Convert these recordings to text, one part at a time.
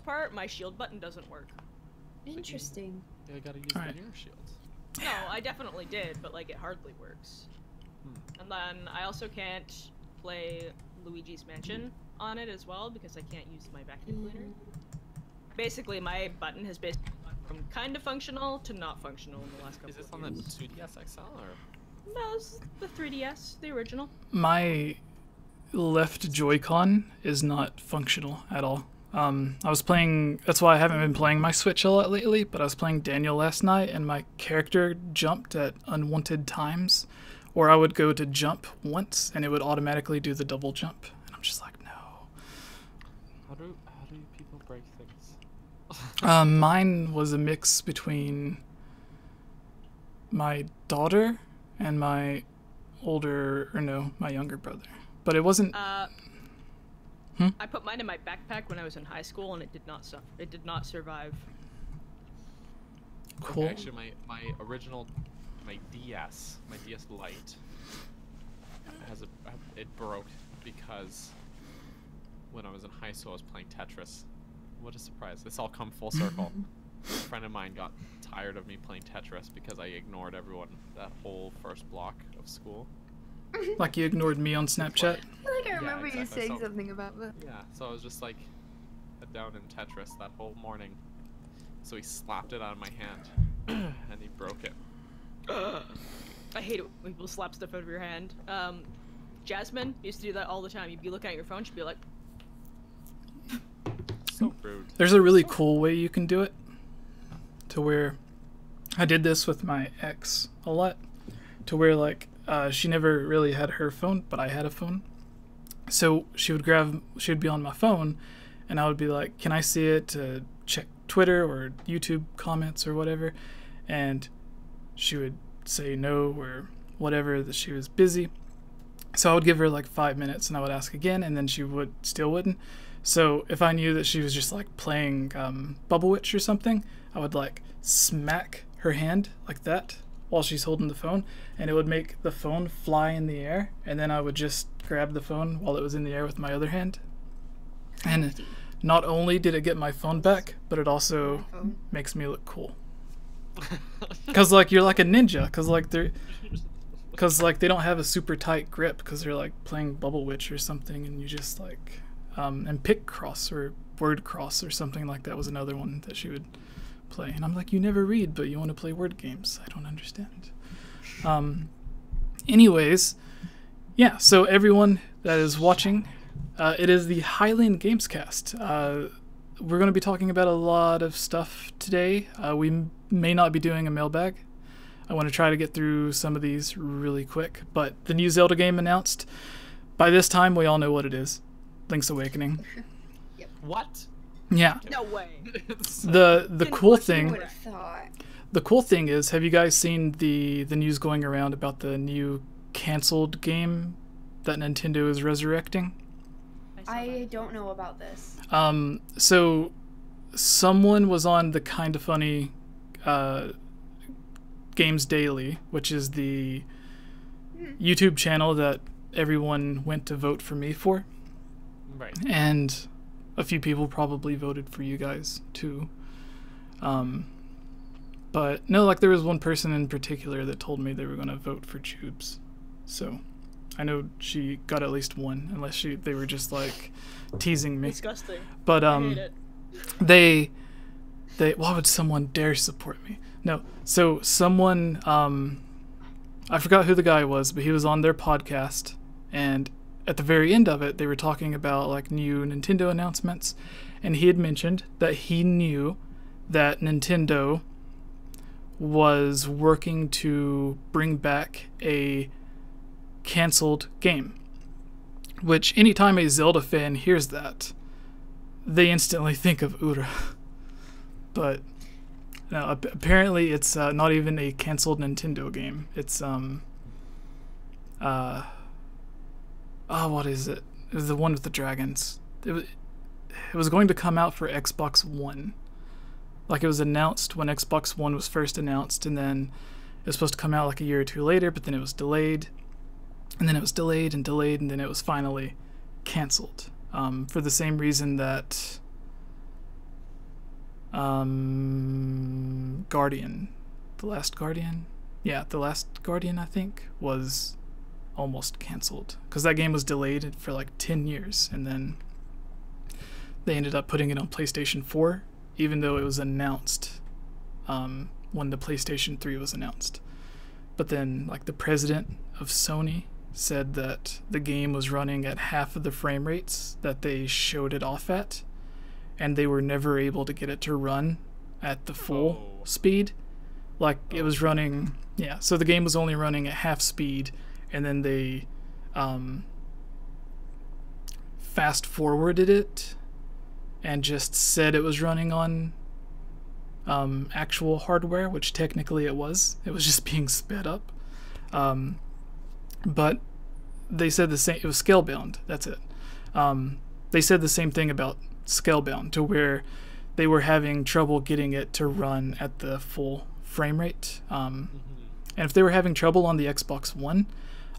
most part, my shield button doesn't work. Interesting. Yeah, I gotta use the mirror shields. No, I definitely did, but like it hardly works. And then I also can't play Luigi's Mansion on it as well because I can't use my vacuum cleaner. Basically, my button has basically gone from kind of functional to not functional in the last couple of years. Is this on the 2DS XL or? No, this is the 3DS, the original. My left Joy-Con is not functional at all. I was playing, that's why I haven't been playing my Switch a lot lately, but I was playing Daniel last night and my character jumped at unwanted times, or I would go to jump once and it would automatically do the double jump. And I'm just like, no. How do people break things? Mine was a mix between my daughter and my my younger brother. But it wasn't... I put mine in my backpack when I was in high school, and it did not suffer. It did not survive. Cool. Okay, actually, my original, my DS Lite, it broke because when I was in high school, I was playing Tetris. What a surprise! It's all come full circle. A friend of mine got tired of me playing Tetris because I ignored everyone that whole first block of school. Like you ignored me on Snapchat? I think I remember you saying something about that. Yeah, so I was just like down in Tetris that whole morning. So he slapped it out of my hand and he broke it. I hate it when people slap stuff out of your hand. Jasmine used to do that all the time. You'd be looking at your phone, she'd be like... So rude. There's a really cool way you can do it. To where... I did this with my ex a lot. To where like... she never really had her phone, but I had a phone. So she would be on my phone, and I would be like, can I see it to check Twitter or YouTube comments or whatever? And she would say no or whatever, that she was busy. So I would give her like 5 minutes, and I would ask again, and then she still wouldn't. So if I knew that she was just like playing Bubble Witch or something, I would like smack her hand like that while she's holding the phone, and it would make the phone fly in the air, and then I would just grab the phone while it was in the air with my other hand. And not only did it get my phone back, but it also makes me look cool. Cause like you're like a ninja, cause like they don't have a super tight grip, cause they're like playing Bubble Witch or something, and you just like and Pick Cross or Word Cross or something like that was another one that she would play. And I'm like, you never read, but you want to play word games. I don't understand. Anyways, yeah, so everyone that is watching, it is the Hylian Gamescast. We're going to be talking about a lot of stuff today. We may not be doing a mailbag. I want to try to get through some of these really quick, but the new Zelda game announced. By this time, we all know what it is. Link's Awakening. Yep. What? Yeah. No way. The cool thing. Would have thought. The cool thing is, have you guys seen the news going around about the new canceled game that Nintendo is resurrecting? I don't know about this. So someone was on the Kinda Funny Games Daily, which is the YouTube channel that everyone went to vote for me for. Right. And a few people probably voted for you guys too. But no, like there was one person in particular that told me they were going to vote for Jubes. So I know she got at least one, unless they were just like teasing me. Disgusting. But I hate it. they why would someone dare support me? No. So someone I forgot who the guy was, but he was on their podcast, and at the very end of it, they were talking about like new Nintendo announcements, and he had mentioned that he knew that Nintendo was working to bring back a canceled game. Which, anytime a Zelda fan hears that, they instantly think of Ura. But no, apparently it's not even a canceled Nintendo game. It's what is it? It was the one with the dragons. It was going to come out for Xbox One. Like, it was announced when Xbox One was first announced, and then it was supposed to come out like a year or two later, but then it was delayed. And then it was delayed, and then it was finally canceled. For the same reason that Guardian. The Last Guardian? Yeah, The Last Guardian, I think, was almost canceled. Because that game was delayed for like 10 years, and then they ended up putting it on PlayStation 4, even though it was announced when the PlayStation 3 was announced. But then, like, the president of Sony said that the game was running at half of the frame rates that they showed it off at, and they were never able to get it to run at the full speed. Like, it was running, yeah, so the game was only running at half speed, and then they fast forwarded it and just said it was running on actual hardware, which technically it was. It was just being sped up. But they said the same, it was scalebound, that's it. They said the same thing about scalebound, to where they were having trouble getting it to run at the full frame rate. And if they were having trouble on the Xbox One,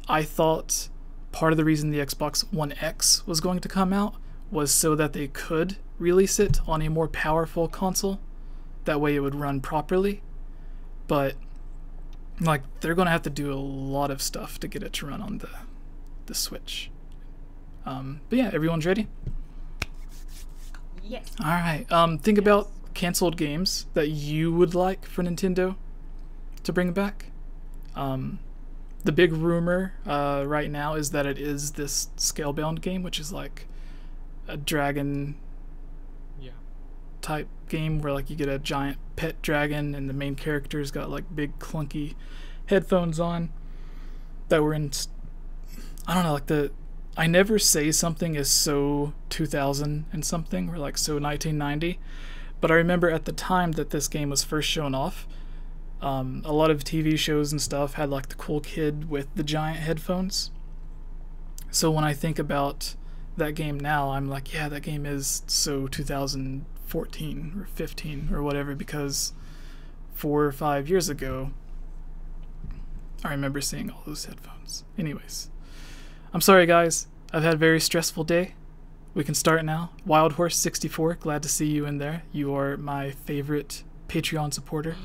I thought part of the reason the Xbox One X was going to come out was so that they could release it on a more powerful console. That way it would run properly. But like, they're going to have to do a lot of stuff to get it to run on the Switch. But yeah, everyone's ready? Yes. Alright, think about canceled games that you would like for Nintendo to bring back. The big rumor right now is that it is this Scalebound game, which is like a dragon type game where like you get a giant pet dragon and the main character's got like big clunky headphones on that were in, I don't know, like I never say something is so 2000 and something, or like so 1990, but I remember at the time that this game was first shown off, a lot of TV shows and stuff had like the cool kid with the giant headphones. So when I think about that game now, I'm like, yeah, that game is so 2014 or 15 or whatever, because 4 or 5 years ago I remember seeing all those headphones. Anyways, I'm sorry guys, I've had a very stressful day. We can start now. Wild Horse 64, glad to see you in there. You are my favorite Patreon supporter.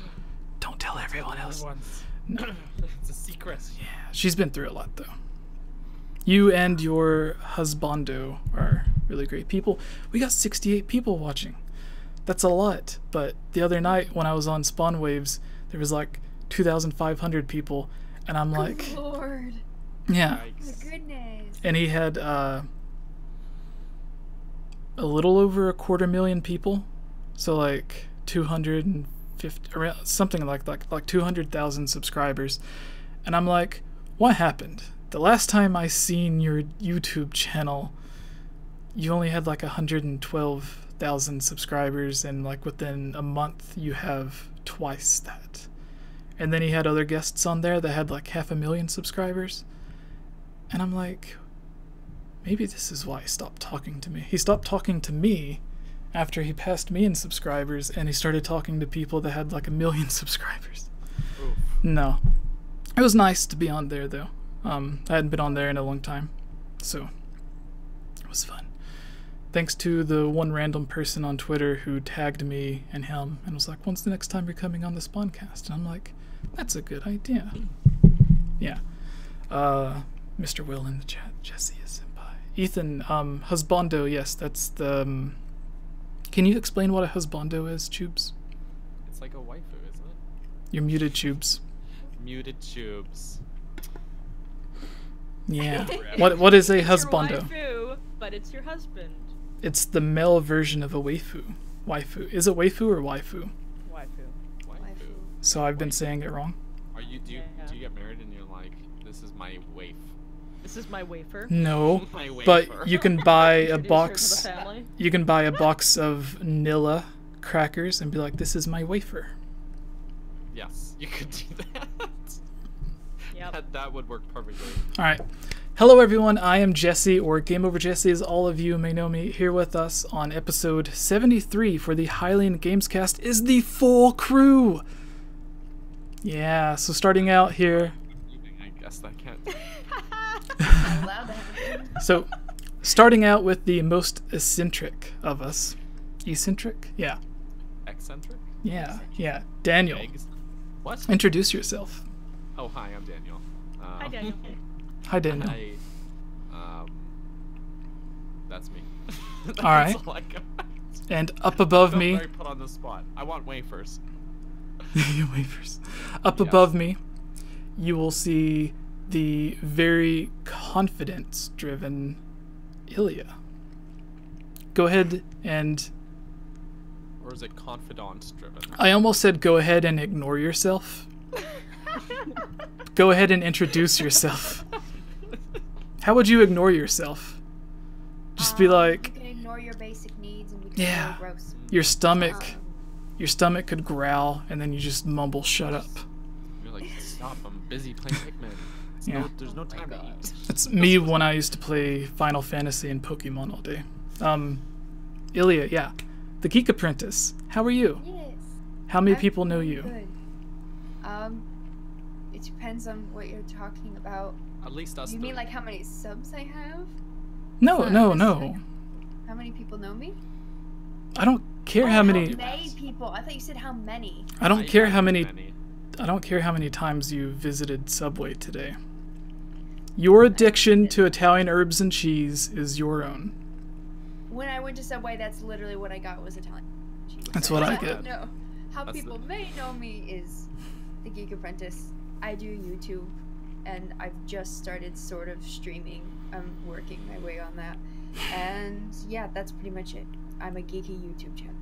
Don't tell everyone else. No. It's a secret. Yeah, she's been through a lot though. You and your husbando are really great people. We got 68 people watching. That's a lot. But the other night when I was on Spawn Waves, there was like 2,500 people, and I'm like, Good Lord. Yeah. My goodness. And he had a little over 250,000 people, so like 250, around something like 200,000 subscribers. And I'm like, what happened? The last time I seen your YouTube channel, you only had like 112,000 subscribers, and like within a month you have twice that. And then he had other guests on there that had like 500,000 subscribers. And I'm like, maybe this is why he stopped talking to me. He stopped talking to me after he passed me in subscribers, and he started talking to people that had like 1 million subscribers. Oof. No. It was nice to be on there though. I hadn't been on there in a long time, so it was fun. Thanks to the one random person on Twitter who tagged me and him and was like, when's the next time you're coming on the Spawncast? And I'm like, that's a good idea. Yeah. Mr. Will in the chat. Jesse is senpai. Ethan, husbando, yes, that's the... Can you explain what a husbando is, Tubes? It's like a waifu, isn't it? You're muted, Tubes. Muted Tubes. Yeah. What is a It's husbando? your waifu, but it's your husband. It's the male version of a waifu. Waifu. Is it waifu or waifu? Waifu. Waifu. So I've been saying it wrong? Do you get married and you're like, this is my waif? This is my wafer. No, My wafer. but you can buy a Introduce her to box. the family. You can buy a box of Nilla crackers and be like, "This is my wafer." Yes, you could do that. Yep. That would work perfectly. All right. Hello, everyone. I am Jesse, or Game Over Jesse, as all of you may know me. Here with us on episode 73 for the Hylian Gamescast is the full crew. Yeah. So starting out here. I guess that can't. Not allowed to happen. So, starting out with the most eccentric of us. Eccentric? Yeah. eccentric. Yeah, yeah. Daniel, Eggs. What? introduce yourself. Oh, hi, I'm Daniel. Hi, Daniel. Hi, Daniel. That's me. All right. All I got. And up above I feel me, very put on the spot. I want wafers. wafers. Up Yes. above me, you will see the very confidence-driven Ilya. Go ahead and Or is it confidant driven? I almost said go ahead and ignore yourself. Go ahead and introduce yourself. How would you ignore yourself? Just be like, You can ignore your basic needs and we can Yeah. go gross. your stomach could growl and then you just mumble, shut up. You're like, stop, I'm busy playing Pikmin. Yeah. There's no time to eat. That's me when I used to play Final Fantasy and Pokemon all day. Ilya, yeah. The Geek Apprentice. How are you? Yes. How many I'm people know doing you? Good. It depends on what you're talking about. At least us You three. mean like how many subs I have? No, Not no, necessarily no. How many people know me? I don't care how many. How many people? I thought you said how many. I don't care how many. Many. I don't care how many times you visited Subway today. Your addiction to Italian herbs and cheese is your own. When I went to Subway, that's literally what I got was Italian cheese. That's what I get. No. How That's people may know me is the Geek Apprentice. I do YouTube, and I've just started sort of streaming. I'm working my way on that. And yeah, that's pretty much it. I'm a geeky YouTube channel.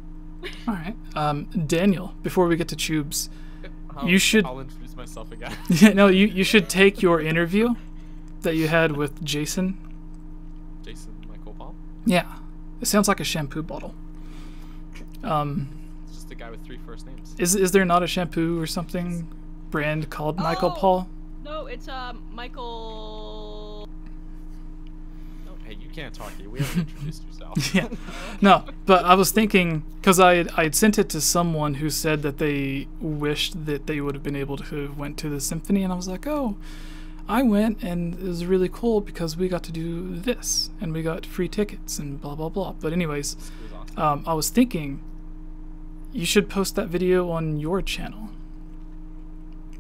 All right. Daniel, before we get to Tubes, You should- I'll introduce myself again. no, you should take your interview that you had with Jason. Jason Michael Paul. Yeah. It sounds like a shampoo bottle. It's just a guy with 3 first names. Is there not a shampoo or something brand called Michael Oh. Paul? No, it's Michael. Hey, you can't talk here. We haven't introduced yourself. Yeah. No, but I was thinking, because I'd sent it to someone who said that they wished that they would have been able to have went to the symphony, and I was like, oh, I went, and it was really cool because we got to do this, and we got free tickets, and blah, blah, blah. But anyways, It was awesome. I was thinking you should post that video on your channel.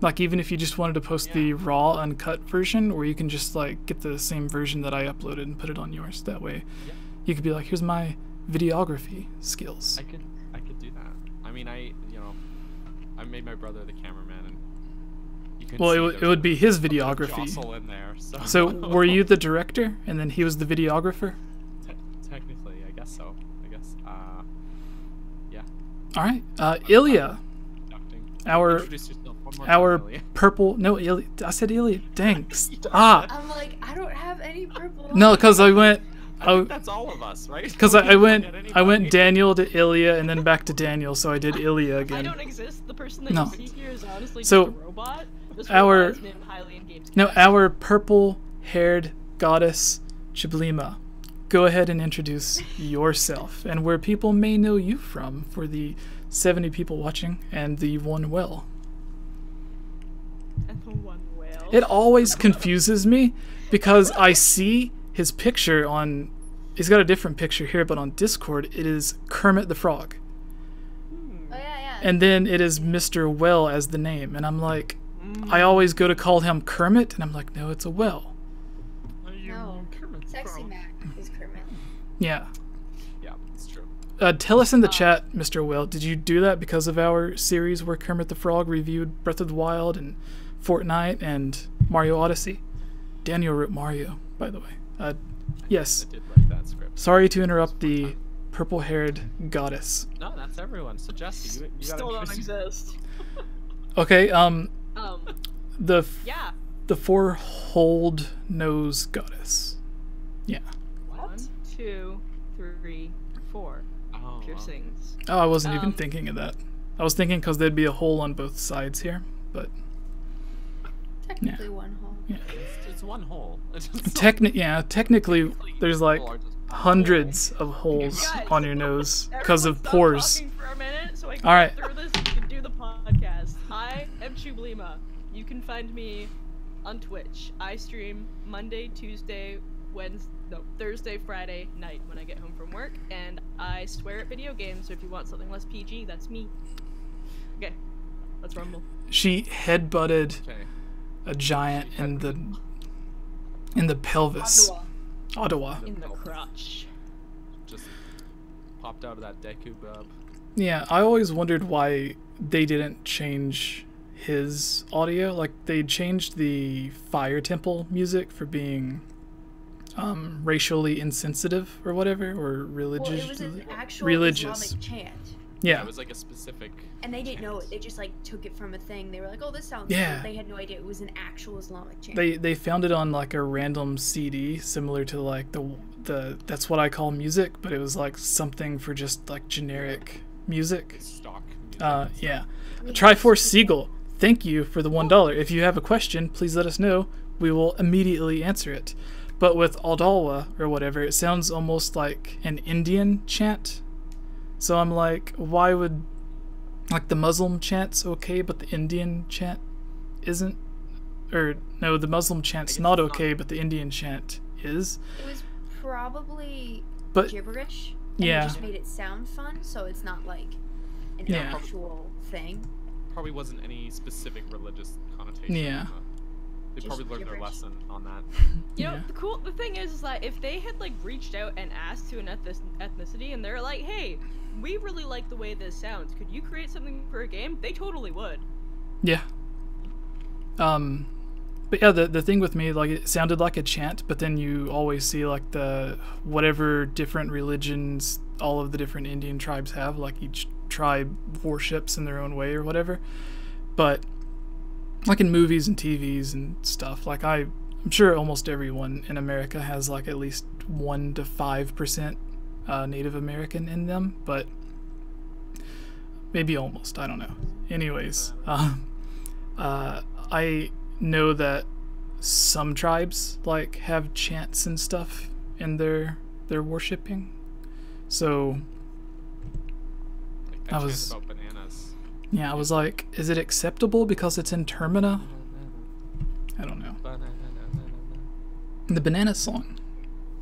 Like, even if you just wanted to post the raw, uncut version, or you can just, like, get the same version that I uploaded and put it on yours. That way, Yeah. you could be like, here's my videography skills. I could do that. I mean, I made my brother the cameraman, and you could Well, see it there's would be his a bit of videography. jostle in there, so. So, were you the director, and then he was the videographer? Technically, I guess so. I guess. Yeah. All right. Ilya, Conducting. our Introduce yourself one more our time, Ilya. purple. No, Ilya. I said Ilya. Dang. Stop. I'm like, I don't have any purple. No, because I went. I think that's all of us, right? Because We I didn't went. get I went anybody. Daniel to Ilya, and then back to Daniel. So I did Ilya I again. don't exist. The person that No. you see here is honestly So, just a robot. This our- robot is named Hylian Gamecube. No, our purple-haired goddess Chiblima. Go ahead and introduce yourself and where people may know you from for the 70 people watching and the one well. And the one whale. It always confuses me because I see his picture on. He's got a different picture here, but on Discord it is Kermit the Frog, Oh yeah, yeah. and then it is Mr. Well as the name, and I'm like, I always go to call him Kermit, and I'm like, no, it's a well. No. Sexy Mac is Kermit. Yeah. Yeah, it's true. Tell us in the chat, Mr. Well, did you do that because of our series where Kermit the Frog reviewed Breath of the Wild and Fortnite and Mario Odyssey? Daniel wrote Mario, by the way. Yes. I did like that script. Sorry to interrupt the purple-haired goddess. No, that's everyone. So Jesse, you gotta Still don't introduce- exist. Okay, the Yeah. the four-holed nose goddess. Yeah. 1, 2, 3, 4 Oh, piercings. Oh, I wasn't even Um, thinking of that. I was thinking because there'd be a hole on both sides here, but Technically one hole. It's one hole. technically, there's like People are just hundreds of holes Guys, on your nose because of Everyone stop pores. talking for a minute so I can All right. get through this and can do the podcast. I am Chublima. You can find me on Twitch. I stream Monday, Tuesday, Thursday, Friday night when I get home from work, and I swear at video games. So if you want something less PG, that's me. Okay, let's rumble. She headbutted Okay. a giant in the pelvis. Ottawa. In the crotch. Just popped out of that Deku bub. Yeah, I always wondered why they didn't change his audio. Like, they changed the Fire Temple music for being racially insensitive or whatever, or religious. Well, it was an actual religious. Islamic chant. Yeah. It was like a specific. And they didn't know it. They just like took it from a thing. They were like, "Oh, this sounds Yeah. good." They had no idea it was an actual Islamic chant. They found it on like a random CD, similar to like the that's what I call music, but it was like something for just like generic music. Stock music. Yeah. Triforce Seagull, thank you for the $1. If you have a question, please let us know. We will immediately answer it. But with Aldalwa or whatever, it sounds almost like an Indian chant. So I'm like, why would, like, the Muslim chant's okay, but the Indian chant isn't? Or no, the Muslim chant's not okay, but the Indian chant is. It was probably But gibberish. And yeah. They just made it sound fun, so it's not like an Yeah. actual thing. Probably wasn't any specific religious connotation. Yeah. They Just probably learned their gibberish. lesson on that. You know, Yeah. the thing is that if they had like reached out and asked to an ethnicity, and they're like, "Hey, we really like the way this sounds. Could you create something for a game?" They totally would. Yeah. But yeah, the thing with me, like, it sounded like a chant, but then you always see like the whatever different religions all of the different Indian tribes have, like each tribe worships in their own way or whatever. But like in movies and TVs and stuff, like I'm sure almost everyone in America has like at least 1 to 5% Native American in them, but maybe almost, I don't know. Anyways, I know that some tribes like have chants and stuff in their worshipping. So Like that I chant was- about bananas. yeah, I was like, is it acceptable because it's in Termina? I don't know. The banana song.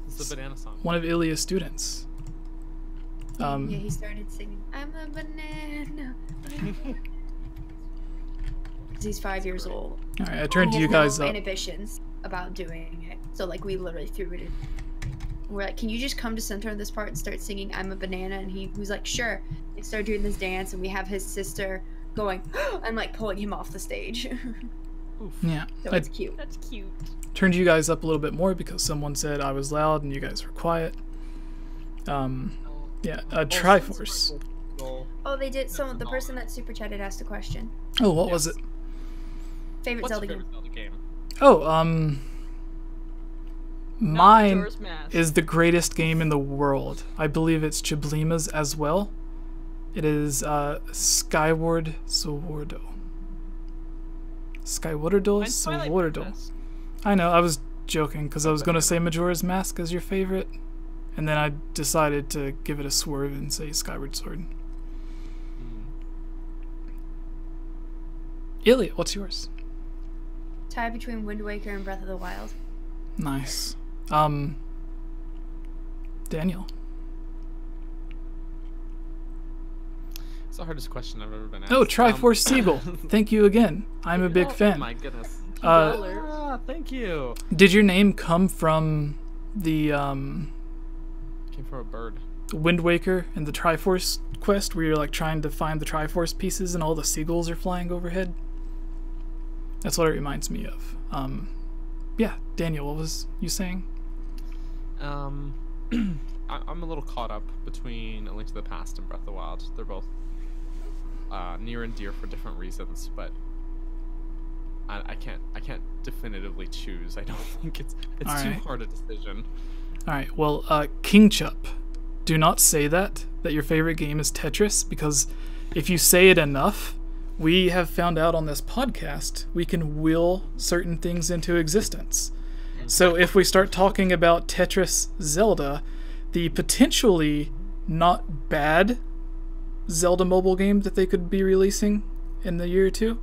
It's the banana song. One of Ilya's students. Yeah, he started singing, "I'm a banana." 'Cause he's 5 years old. All right, I turned He you has guys no up. inhibitions about doing it. So like we literally threw it in. We're like, "Can you just come to center of this part and start singing 'I'm a banana'?" And he was like, "Sure." They started doing this dance, and we have his sister going and like pulling him off the stage. Yeah, So I it's cute. That's cute. turned you guys up a little bit more because someone said I was loud and you guys were quiet. Yeah, Triforce. Oh, they did. So the person that super chatted asked a question. Oh, what was it? Favorite What's your Zelda game? favorite Zelda game? Oh, Not mine Majora's Mask. is the greatest game in the world. I believe it's Chiblima's as well. It is Skyward Swordo. Skywardo Mine's Twilight Swordo. Princess. I know, I was joking because I was going to say Majora's Mask as your favorite, and then I decided to give it a swerve and say Skyward Sword. Ilya, what's yours? Tie between Wind Waker and Breath of the Wild. Nice. Daniel. It's the hardest question I've ever been asked. Oh, Triforce Seagull. Thank you again. I'm a big Oh fan. my goodness. Thank you. Did your name come from the Came from a bird. Wind Waker and the Triforce quest where you're like trying to find the Triforce pieces and all the seagulls are flying overhead? That's what it reminds me of. Yeah, Daniel, what was you saying? I'm a little caught up between A Link to the Past and Breath of the Wild. They're both near and dear for different reasons, but I can't definitively choose. I don't think it's too Alright. hard a decision. Alright, well, King Chup, do not say that your favorite game is Tetris, because if you say it enough, we have found out on this podcast, we can will certain things into existence. So if we start talking about Tetris Zelda, the potentially not bad Zelda mobile game that they could be releasing in the year or two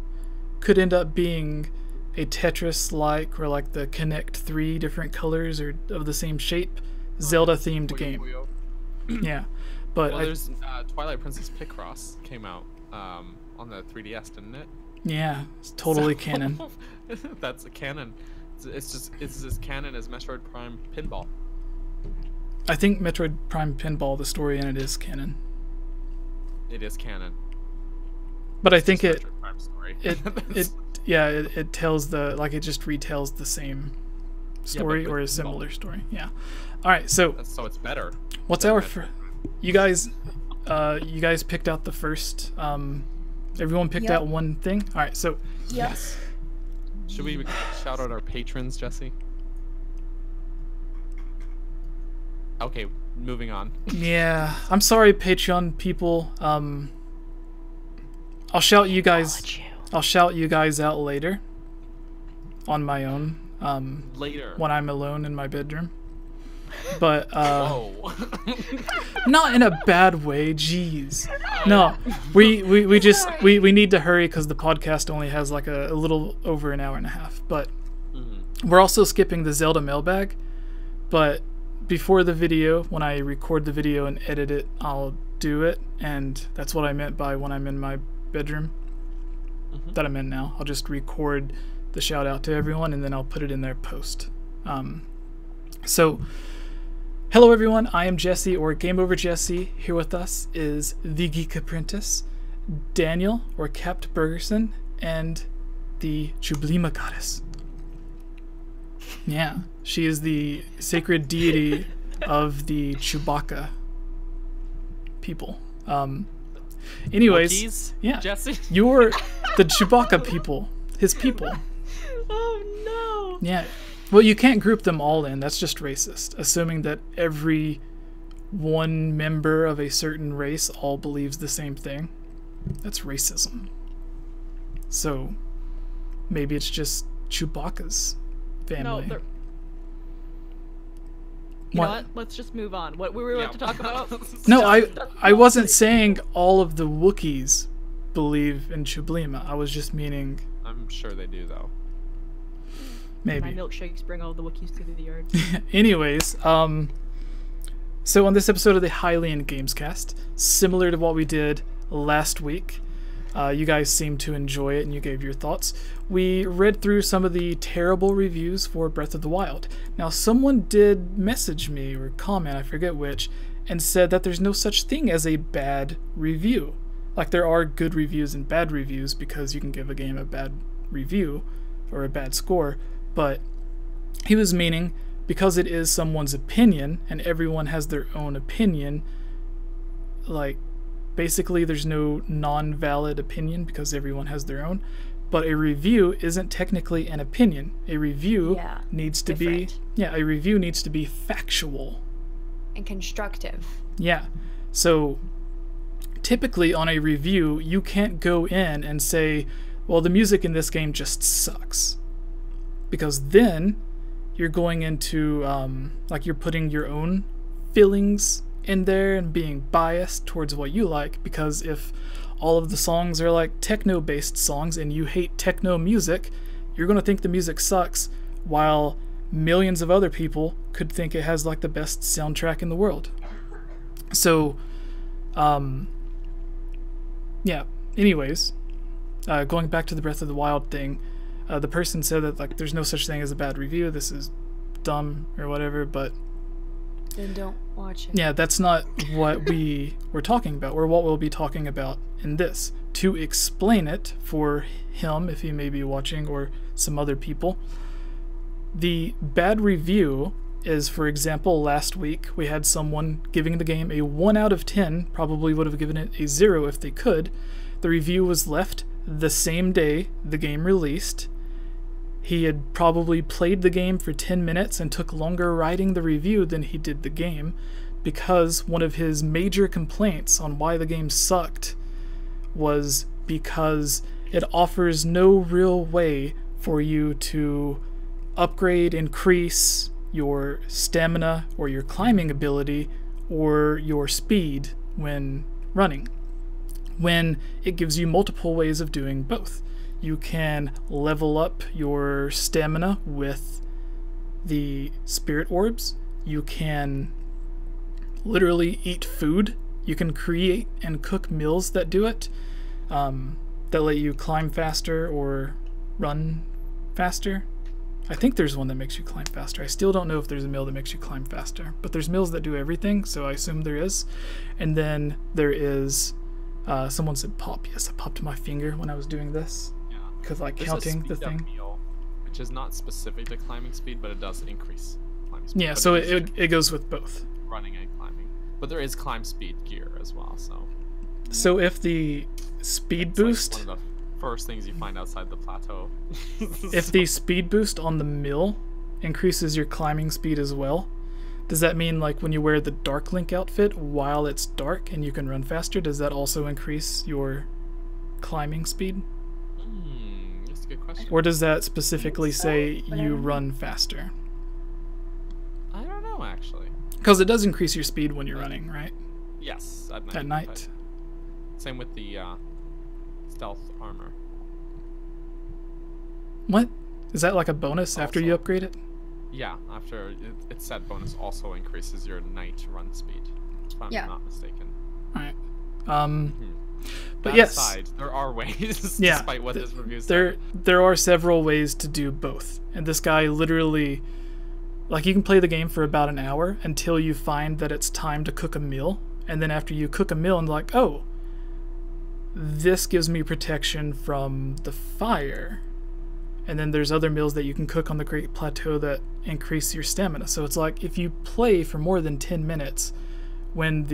could end up being a Tetris-like, or like the Connect 3 different colors or of the same shape, Zelda-themed game. Yeah, but well, there's Twilight Princess Picross came out on the 3DS, didn't it? Yeah, it's totally canon. That's a canon. It's as canon as Metroid Prime Pinball. I think Metroid Prime Pinball, the story in it is canon. It is canon. But I think it Metroid Prime story. it tells it just retells the same story or a similar story. Yeah. All right, so it's better. What's our you guys picked out the first everyone picked out one thing? All right, so Yes. Should we shout out our patrons, Jesse? Okay, moving on. Yeah, I'm sorry, Patreon people. I'll shout you guys out later on my own. Later. When I'm alone in my bedroom. But Whoa. not in a bad way. Jeez. No, we need to hurry because the podcast only has like a little over an hour and a half. But we're also skipping the Zelda mailbag. But before the video, when I record the video and edit it, I'll do it, and that's what I meant by when I'm in my bedroom that I'm in now. I'll just record the shout out to everyone, and then I'll put it in their post. So hello everyone, I am Jesse, or Game Over Jesse. Here with us is the Geek Apprentice, Daniel, or Capt Bergerson, and the Chublima Goddess. Yeah, she is the sacred deity of the Chewbacca people. Anyways, Wookiees, yeah, Jesse? you're the Chewbacca people, his people. Oh no! Yeah, well, you can't group them all in. That's just racist. Assuming that every one member of a certain race all believes the same thing. That's racism. So maybe it's just Chewbacca's family. No, you know what? Let's just move on. What were we about to talk about? No, I wasn't saying all of the Wookiees believe in Chublima. I was just meaning... I'm sure they do, though. Maybe. My milkshakes bring all the Wookiees to the yard. Anyways, so on this episode of the Hylian Gamescast, similar to what we did last week, you guys seemed to enjoy it and you gave your thoughts. We read through some of the terrible reviews for Breath of the Wild. Now, someone did message me or comment, I forget which, and said that there's no such thing as a bad review. Like, there are good reviews and bad reviews because you can give a game a bad review or a bad score, but he was meaning because it is someone's opinion and everyone has their own opinion, like, basically there's no non-valid opinion because everyone has their own, but a review isn't technically an opinion. A review needs to be factual and constructive. Yeah. So typically on a review, you can't go in and say, well, the music in this game just sucks. Because then you're going into, like, you're putting your own feelings in there and being biased towards what you like. Because if all of the songs are like techno-based songs and you hate techno music, you're going to think the music sucks, while millions of other people could think it has like the best soundtrack in the world. So, yeah, anyways, going back to the Breath of the Wild thing, the person said that like there's no such thing as a bad review, this is dumb or whatever, but then don't watch it. yeah, that's not what we were talking about, or what we'll be talking about in this. To explain it for him, if he may be watching, or some other people, the bad review is, for example, last week we had someone giving the game a 1 out of 10, probably would have given it a 0 if they could. The review was left the same day the game released. He had probably played the game for 10 minutes and took longer writing the review than he did the game, because one of his major complaints on why the game sucked was because it offers no real way for you to upgrade, increase your stamina or your climbing ability or your speed when running, when it gives you multiple ways of doing both. you can level up your stamina with the spirit orbs. You can literally eat food. You can create and cook meals that do it, that let you climb faster or run faster. I think there's one that makes you climb faster. I still don't know if there's a meal that makes you climb faster, but there's meals that do everything, so I assume there is. And then there is, someone said pop. Yes, I popped my finger when I was doing this. Yeah. Because like There's counting a the speed up thing. meal, which is not specific to climbing speed, but it does increase climbing speed. Yeah, But so is it goes with both. running and climbing. But there is climb speed gear as well, so So if the speed it's like boost, one of the first things you find outside the plateau. if the speed boost on the mill increases your climbing speed as well, does that mean like when you wear the Dark Link outfit while it's dark and you can run faster, does that also increase your climbing speed? That's a good question. Or does that specifically so, say but I you don't know. run faster? I don't know actually. Because it does increase your speed when you're running, right? Yes, at night. At night. but Same with the stealth armor. What? Is that like a bonus after you Also- upgrade it? Yeah, after its set bonus also increases your night run speed, if I'm Yeah. not mistaken. Alright. But That yes. aside, there are ways, Yeah, despite what this review There said. there are several ways to do both. And this guy literally, like, you can play the game for about an hour until you find that it's time to cook a meal. And then after you cook a meal and like, oh, this gives me protection from the fire. And then there's other meals that you can cook on the Great Plateau that increase your stamina. So it's like if you play for more than 10 minutes, when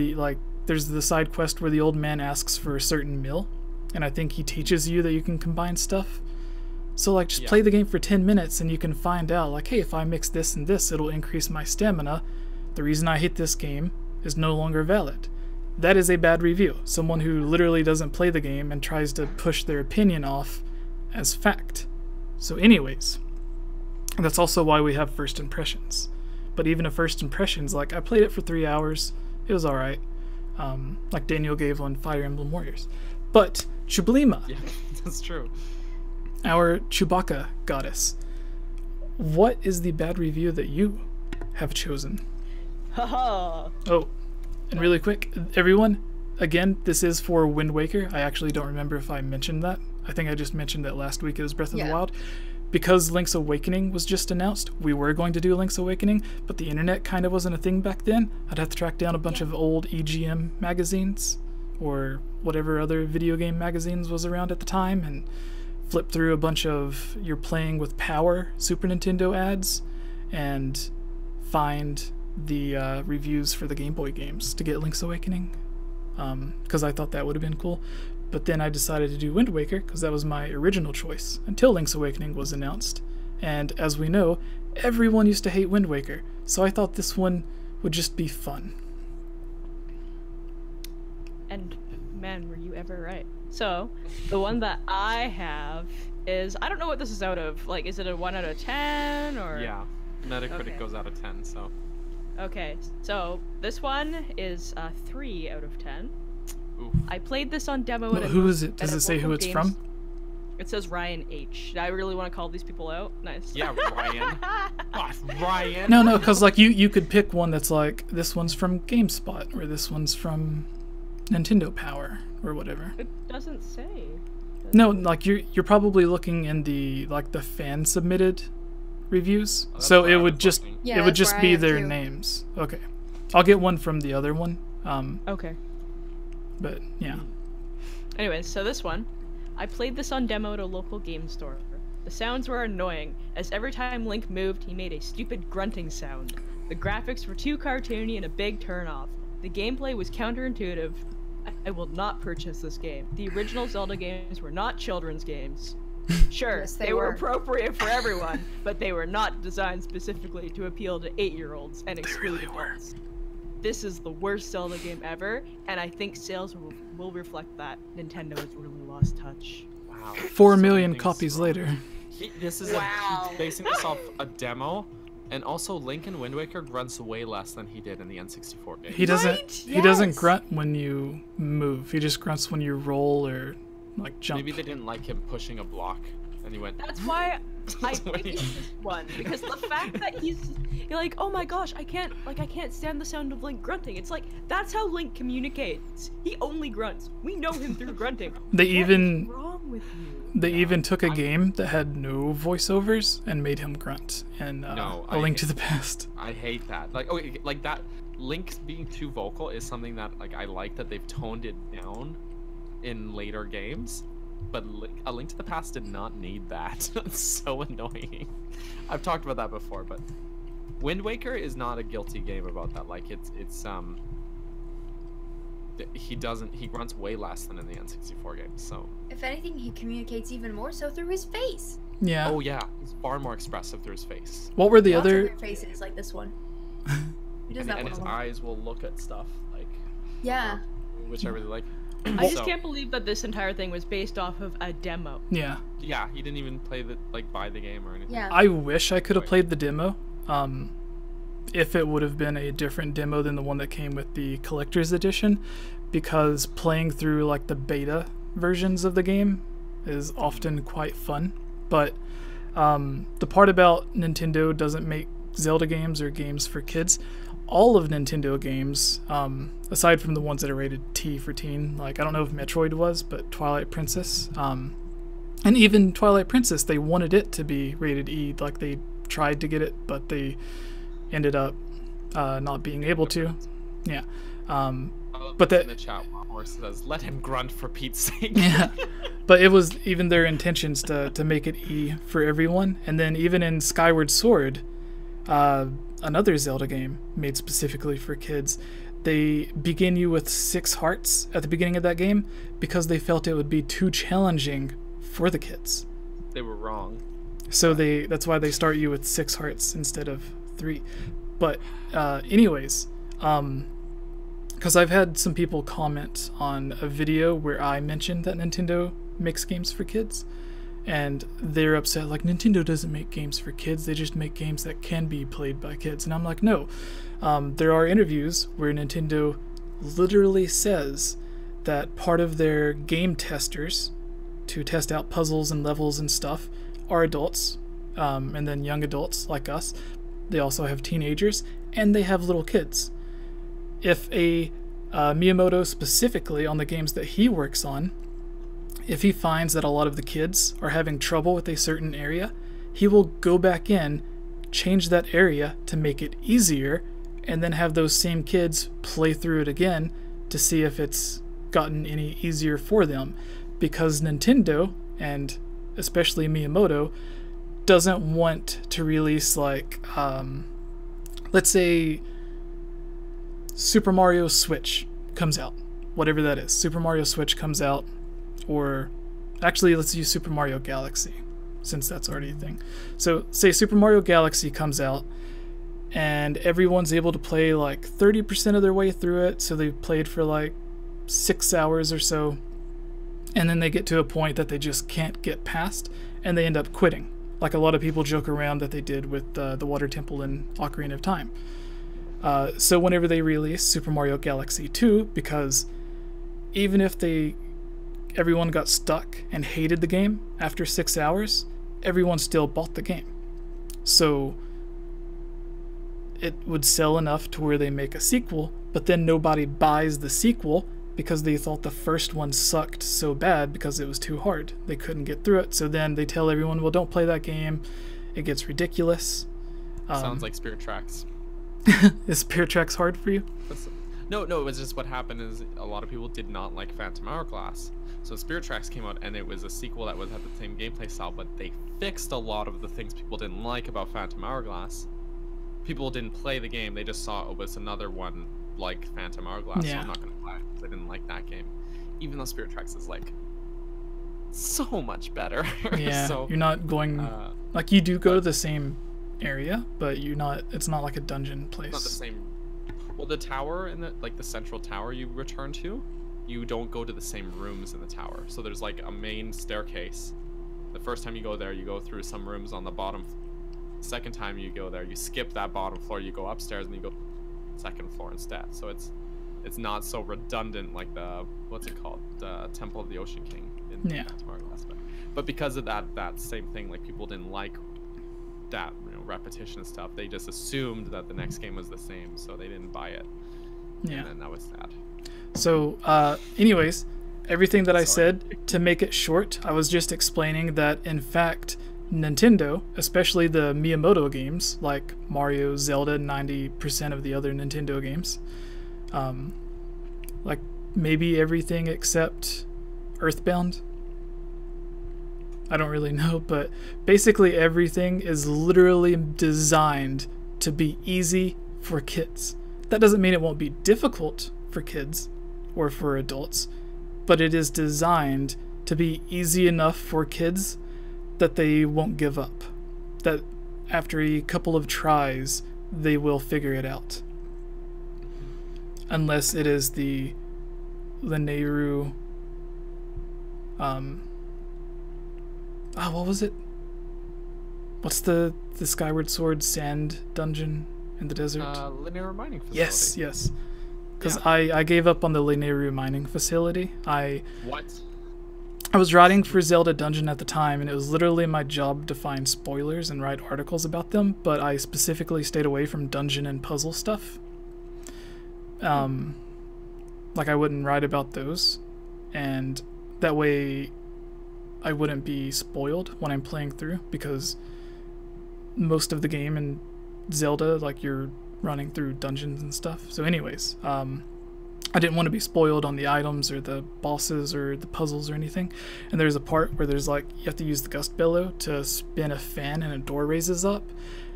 there's the side quest where the old man asks for a certain meal, and I think he teaches you that you can combine stuff. So like just Yeah. play the game for 10 minutes and you can find out like, hey, if I mix this and this, it'll increase my stamina. The reason I hate this game is no longer valid. That is a bad review. Someone who literally doesn't play the game and tries to push their opinion off as fact. So anyways, that's also why we have first impressions. But even a first impressions, like I played it for 3 hours, it was alright. Like Daniel gave on Fire Emblem Warriors. But Chublima, Yeah, that's true. our Chewbacca goddess, what is the bad review that you have chosen? Haha. Oh, and really quick, everyone, again, this is for Wind Waker. I actually don't remember if I mentioned that. I think I just mentioned that last week it was Breath of the Yeah. Wild. Because Link's Awakening was just announced, we were going to do Link's Awakening, but the internet kind of wasn't a thing back then. I'd have to track down a bunch of old EGM magazines, or whatever other video game magazines was around at the time, and flip through a bunch of You're Playing with Power Super Nintendo ads, and find the reviews for the Game Boy games to get Link's Awakening, because I thought that would have been cool. But then I decided to do Wind Waker because that was my original choice until Link's Awakening was announced. And as we know, everyone used to hate Wind Waker, so I thought this one would just be fun. And man, were you ever right. So, the one that I have is, I don't know what this is out of. Like, is it a 1 out of 10 or? Yeah, Metacritic Okay. goes out of 10, so. Okay, so this one is 3 out of 10. Oof. I played this on demo. Well, at a who is it? at Does a it say who local it's games- from? It says Ryan H. I really want to call these people out. Nice. Yeah, Ryan. Gosh, Ryan. No, because like you could pick one that's like, this one's from GameSpot, or this one's from Nintendo Power, or whatever. It doesn't say. No, like you're probably looking in the the fan submitted reviews, Oh, that's so where it I would was just looking. Yeah, it would that's just where I be am their too. names. Okay, I'll get one from the other one. Okay. But yeah, Anyways, so this one, I played this on demo at a local game store. The sounds were annoying, as every time Link moved, he made a stupid grunting sound. The graphics were too cartoony and a big turn-off. The gameplay was counterintuitive. I will not purchase this game. The original Zelda games were not children's games. Sure, Yes, they they were were. appropriate for everyone, but they were not designed specifically to appeal to 8-year-olds and exclude really were. adults. This is the worst Zelda game ever, and I think sales will reflect that. Nintendo has really lost touch. Wow. 4 so many million things copies wrong. later. This is he's basing this off a demo, and also Link in Wind Waker grunts way less than he did in the N64 game. He doesn't. Right? He doesn't Yes. grunt when you move. He just grunts when you roll or like jump. Maybe they didn't like him pushing a block, and he went. That's why I picked this one, because the fact that you're like, oh my gosh, I can't stand the sound of Link grunting. It's like, that's how Link communicates. He only grunts. We know him through grunting. They What even is wrong with you? They even took a game that had no voiceovers and made him grunt in A Link to the Past. I hate that. Like, okay, like that Link being too vocal is something that like I like that they've toned it down in later games, but A Link to the Past did not need that. It's so annoying. I've talked about that before, but Wind Waker is not a guilty game about that. Like it's he grunts way less than in the N64 games. So If anything, he communicates even more so through his face. Yeah. oh yeah, he's far more expressive through his face. What were the Lots of other? weird faces like this one. He does that And one his a lot. eyes will look at stuff like Yeah. which I really like. I just So- can't believe that this entire thing was based off of a demo. Yeah. Yeah, he didn't even play buy the game or anything. Yeah. I wish I could have played the demo. If it would have been a different demo than the one that came with the collector's edition, because playing through like the beta versions of the game is often quite fun. But the part about Nintendo doesn't make Zelda games or games for kids, all of Nintendo games, aside from the ones that are rated T for teen, like I don't know if Metroid was, but Twilight Princess, and even Twilight Princess, they wanted it to be rated E. Like they tried to get it, but they ended up not being able to. Yeah. But that in the chat where says, "Let him grunt for Pete's sake." yeah, but it was even their intentions to make it E for everyone. And then even in Skyward Sword, another Zelda game made specifically for kids, they begin you with 6 hearts at the beginning of that game because they felt it would be too challenging for the kids. They were wrong. So that's why they start you with 6 hearts instead of 3. But anyways, because I've had some people comment on a video where I mentioned that Nintendo makes games for kids, and they're upset, like, Nintendo doesn't make games for kids, they just make games that can be played by kids. And I'm like, no. There are interviews where Nintendo literally says that part of their game testers to test out puzzles and levels and stuff are adults, and then young adults like us. They also have teenagers, and they have little kids. If a Miyamoto specifically on the games that he works on, if he finds that a lot of the kids are having trouble with a certain area, he will go back in, change that area to make it easier, and then have those same kids play through it again to see if it's gotten any easier for them. Because Nintendo, and especially Miyamoto, doesn't want to release, like, let's say Super Mario Switch comes out, whatever that is. Super Mario Switch comes out, or actually let's use Super Mario Galaxy since that's already a thing. So say Super Mario Galaxy comes out and everyone's able to play like 30% of their way through it, so they've played for like 6 hours or so, and then they get to a point that they just can't get past and they end up quitting, like a lot of people joke around that they did with the Water Temple in Ocarina of Time. So whenever they release Super Mario Galaxy 2, because even if everyone got stuck and hated the game after 6 hours, everyone still bought the game. So it would sell enough to where they make a sequel, but then nobody buys the sequel because they thought the first one sucked so bad because it was too hard. They couldn't get through it. So then they tell everyone, well, don't play that game. It gets ridiculous. Sounds like Spirit Tracks. Is Spirit Tracks hard for you? No, it was just what happened is a lot of people did not like Phantom Hourglass. So Spirit Tracks came out and it was a sequel that had the same gameplay style, but they fixed a lot of the things people didn't like about Phantom Hourglass. People didn't play the game, they just saw it was another one like Phantom Hourglass, so I'm not going to play it because I didn't like that game. Even though Spirit Tracks is like so much better. Yeah, so, you're not going, like you do go to the same area, but it's not like a dungeon place. Not the same. Well, the tower and the central tower you return to, you don't go to the same rooms in the tower. So there's like a main staircase. The first time you go there, you go through some rooms on the bottom. Second time you go there, you skip that bottom floor, you go upstairs and you go second floor instead. So it's it's not so redundant like the what's it called, the Temple of the Ocean King in Mario aspect. But because of that same thing, like people didn't like that repetition and stuff. They just assumed that the next game was the same, so they didn't buy it. Yeah. And then that was sad. So, anyways, everything that I said, to make it short, I was just explaining that, in fact, Nintendo, especially the Miyamoto games, like Mario, Zelda, 90% of the other Nintendo games, like maybe everything except Earthbound. I don't really know, but basically everything is literally designed to be easy for kids. That doesn't mean it won't be difficult for kids or for adults, but it is designed to be easy enough for kids that they won't give up. That after a couple of tries, they will figure it out. Unless it is the Lineru, what was it? What's the Skyward Sword sand dungeon in the desert? Linear mining facility. Yes. Because I gave up on the Lineru mining facility. What? I was writing for Zelda Dungeon at the time, and it was literally my job to find spoilers and write articles about them, but I specifically stayed away from dungeon and puzzle stuff. Like, I wouldn't write about those, and that way I wouldn't be spoiled when I'm playing through, because most of the game in Zelda, like, you're running through dungeons and stuff. So anyways, I didn't want to be spoiled on the items or the bosses or the puzzles or anything. And there's a part where there's like, you have to use the gust bellow to spin a fan and a door raises up.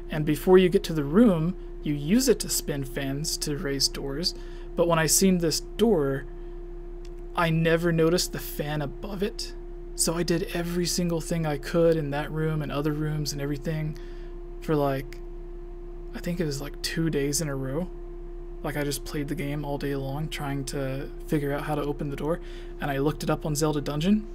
And before you get to the room, you use it to spin fans to raise doors. But when I seen this door, I never noticed the fan above it. So I did every single thing I could in that room and other rooms and everything for like, I think it was like 2 days in a row. Like, I just played the game all day long trying to figure out how to open the door, and I looked it up on Zelda Dungeon,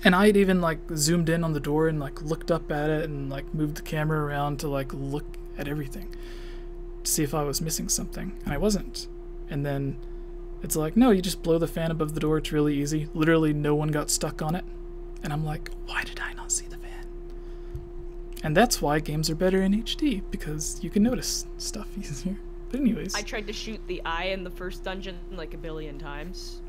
and I had even like zoomed in on the door and like looked up at it and like moved the camera around to like look at everything to see if I was missing something, and I wasn't. And then it's like, no, you just blow the fan above the door, it's really easy. Literally no one got stuck on it. And I'm like, why did I not see the fan? And that's why games are better in HD, because you can notice stuff easier. But anyways. I tried to shoot the eye in the first dungeon like 1 billion times.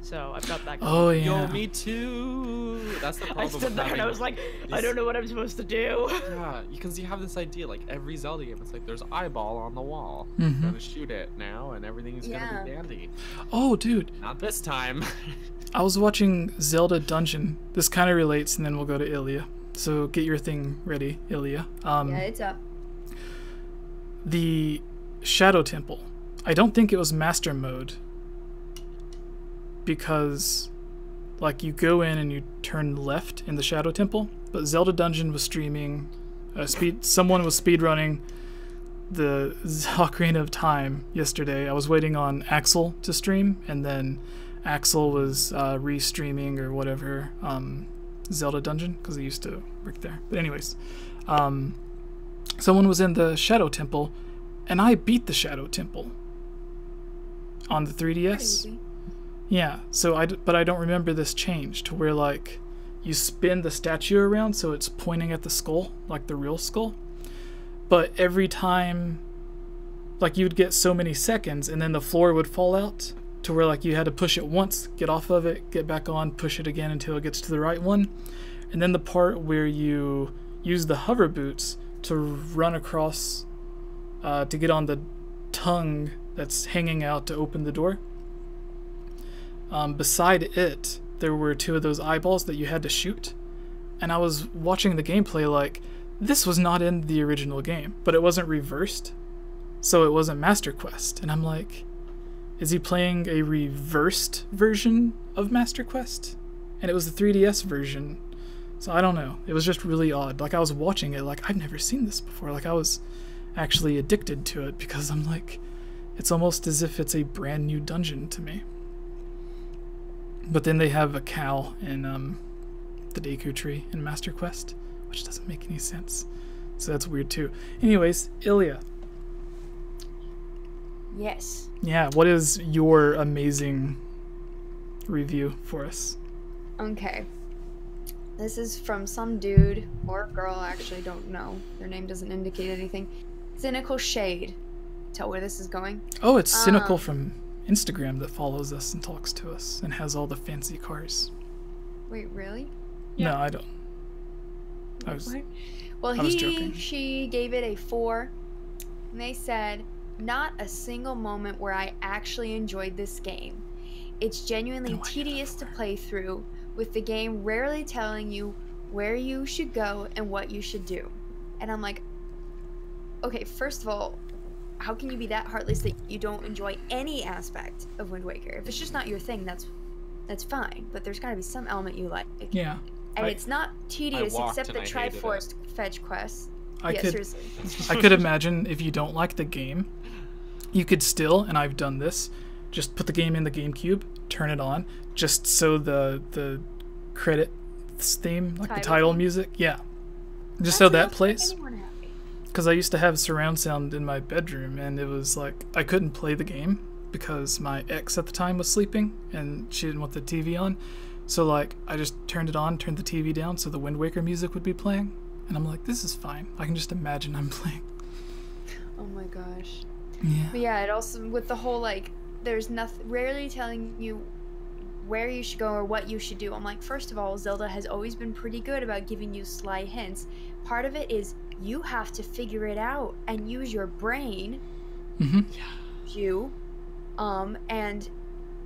So I've got that going. Oh, yeah. Yo, me too. That's the problem. I stood there and I was like, I don't know what I'm supposed to do. Yeah, because you have this idea, like every Zelda game, it's like there's an eyeball on the wall. Mm-hmm. You're gonna shoot it now, and everything's gonna be dandy. Oh, dude. Not this time. I was watching Zelda Dungeon. This kind of relates, and then we'll go to Ilya. So get your thing ready, Ilya. Yeah, it's up. The Shadow Temple. I don't think it was Master Mode, because like you go in and you turn left in the Shadow Temple, but Zelda Dungeon was streaming someone was speedrunning the Ocarina of Time yesterday. I was waiting on Axel to stream, and then Axel was re-streaming or whatever Zelda Dungeon, because he used to work there. But anyways, someone was in the Shadow Temple, and I beat the Shadow Temple on the 3DS. Yeah, so but I don't remember this change to where like you spin the statue around so it's pointing at the skull, like the real skull. But every time, like, you'd get so many seconds and then the floor would fall out to where like you had to push it once, get off of it, get back on, push it again until it gets to the right one. And then the part where you use the hover boots to run across to get on the tongue that's hanging out to open the door. Beside it, there were 2 of those eyeballs that you had to shoot. And I was watching the gameplay like, this was not in the original game, but it wasn't reversed. So it wasn't Master Quest. And I'm like, is he playing a reversed version of Master Quest? And it was the 3DS version. So I don't know. It was just really odd. Like, I was watching it like, I've never seen this before. Like, I was actually addicted to it because I'm like, it's almost as if it's a brand new dungeon to me. But then they have a cow in the Deku Tree in Master Quest, which doesn't make any sense. So that's weird too. Anyways, Ilya. Yes. Yeah, what is your amazing review for us? Okay. This is from some dude or girl, I actually don't know. Their name doesn't indicate anything. Cynical Shade. Tell where this is going. Oh, it's Cynical from Instagram that follows us and talks to us and has all the fancy cars. Wait, really? No, I don't. I was joking. She gave it a 4. And they said, not a single moment where I actually enjoyed this game. It's genuinely tedious to play through, with the game rarely telling you where you should go and what you should do. And I'm like, okay, first of all, how can you be that heartless that you don't enjoy any aspect of Wind Waker? If it's just not your thing, that's fine. But there's got to be some element you like. Yeah. And it's not tedious except the Triforce fetch quests. Seriously. I could imagine if you don't like the game, you could still, and I've done this, just put the game in the GameCube, turn it on, just so the credits theme, like the title music, just so that plays. Because I used to have surround sound in my bedroom, and it was like I couldn't play the game because my ex at the time was sleeping and she didn't want the TV on. So like I just turned it on, turned the TV down so the Wind Waker music would be playing, and I'm like, this is fine. I can just imagine I'm playing. Oh my gosh. Yeah. But yeah, it also with the whole like there's nothing rarely telling you where you should go or what you should do. I'm like, first of all, Zelda has always been pretty good about giving you sly hints. Part of it is you have to figure it out and use your brain. And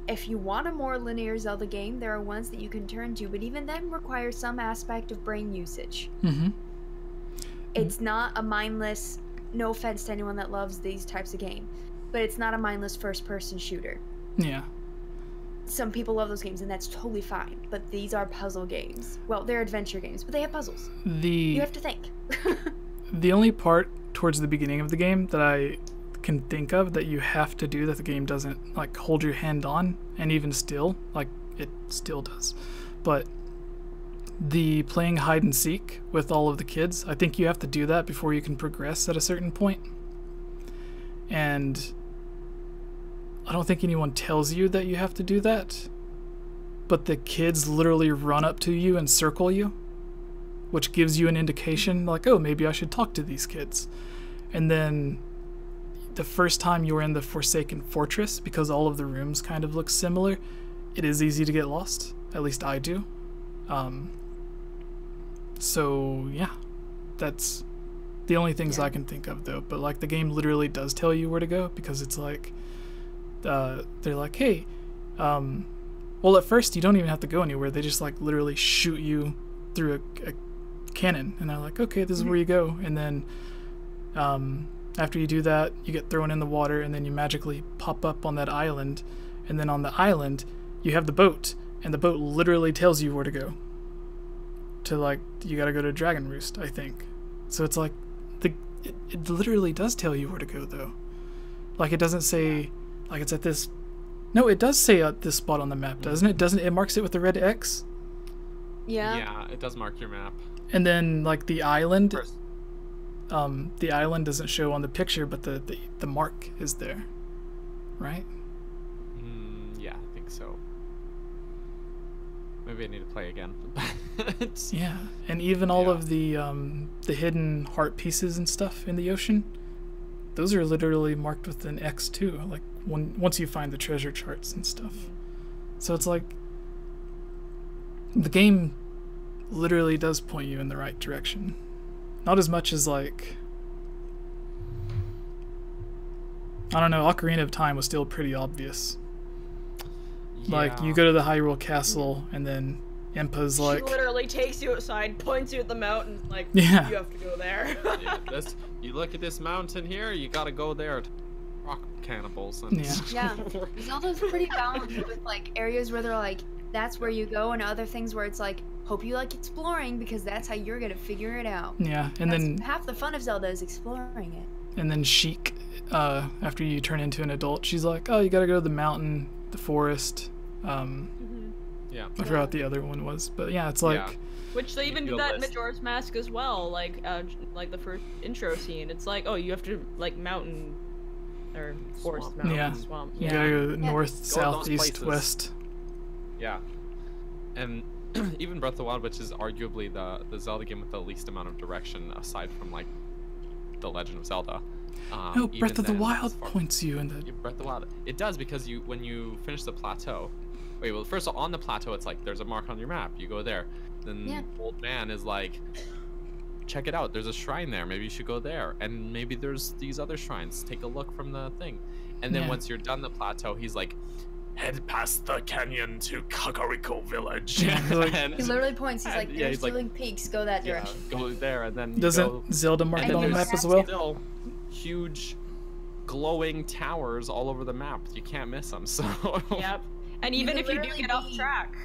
if you want a more linear Zelda game, there are ones that you can turn to, but even then require some aspect of brain usage. It's not a mindless, no offense to anyone that loves these types of games, but it's not a mindless first-person shooter. Yeah. Some people love those games, and that's totally fine, but these are puzzle games. Well, they're adventure games, but they have puzzles. You have to think. The only part towards the beginning of the game that I can think of that you have to do that the game doesn't like hold your hand on, and even still, like it still does, but the playing hide and seek with all of the kids, I think you have to do that before you can progress at a certain point. And I don't think anyone tells you that you have to do that, but the kids literally run up to you and circle you, which gives you an indication like, oh, maybe I should talk to these kids. And then the first time you're in the Forsaken Fortress, because all of the rooms kind of look similar, it is easy to get lost. At least I do. So yeah, that's the only things I can think of though. But like the game literally does tell you where to go, because it's like they're like, hey, well at first you don't even have to go anywhere. They just like literally shoot you through a cannon, and they're like, okay, this is where you go. And then after you do that, you get thrown in the water, and then you magically pop up on that island, and then on the island you have the boat, and the boat literally tells you where to go. To like, you gotta go to Dragon Roost, I think. So it's like it literally does tell you where to go though. Like it doesn't say like it's at this. No, it does say at this spot on the map, doesn't it? Doesn't it marks it with the red X? Yeah, it does mark your map. And then like the island, the island doesn't show on the picture, but the mark is there, right? Yeah, I think so. Maybe I need to play again. Yeah, and even all of the hidden heart pieces and stuff in the ocean, those are literally marked with an X too. Like once you find the treasure charts and stuff. So it's like the game literally does point you in the right direction. Not as much as like, I don't know, Ocarina of Time was still pretty obvious. Yeah. Like you go to the Hyrule Castle and then Impa's like, she literally takes you outside, points you at the mountain, like, you have to go there. You look at this mountain here, you gotta go there to rock cannibals. And Zelda's pretty balanced with like areas where they're like, that's where you go, and other things where it's like, hope you like exploring because that's how you're gonna figure it out. Yeah, and then half the fun of Zelda is exploring it. And then Sheik, after you turn into an adult, she's like, oh, you gotta go to the mountain, the forest. I forgot what the other one was, but yeah, it's like. Which they even did that in Majora's Mask as well, like the first intro scene. It's like, oh, you have to like mountain or forest Swamp. mountain Yeah. swamp. You gotta go north, Go to south, those east, places. west. Yeah. And even Breath of the Wild, which is arguably the Zelda game with the least amount of direction aside from like The Legend of Zelda. No, even Breath of the then, Wild as far- points you in the. Yeah, Breath of the Wild. It does because when you finish the plateau. Wait, well, first of all, on the plateau, it's like there's a mark on your map. You go there. Then Yeah. old man is like, check it out. There's a shrine there. Maybe you should go there. And maybe there's these other shrines. Take a look from the thing. And then Yeah. once you're done the plateau, he's like, head past the canyon to Kakariko Village. Yeah, he's like- And- He literally points. He's like, Yeah, "There's he's like- Ceiling Peaks. Go that yeah, direction." go there, and then you Doesn't go, Zelda mark and it on the there's map as well? still huge glowing towers all over the map. You can't miss them. So Yep. And You even could if you do literally get off be- track,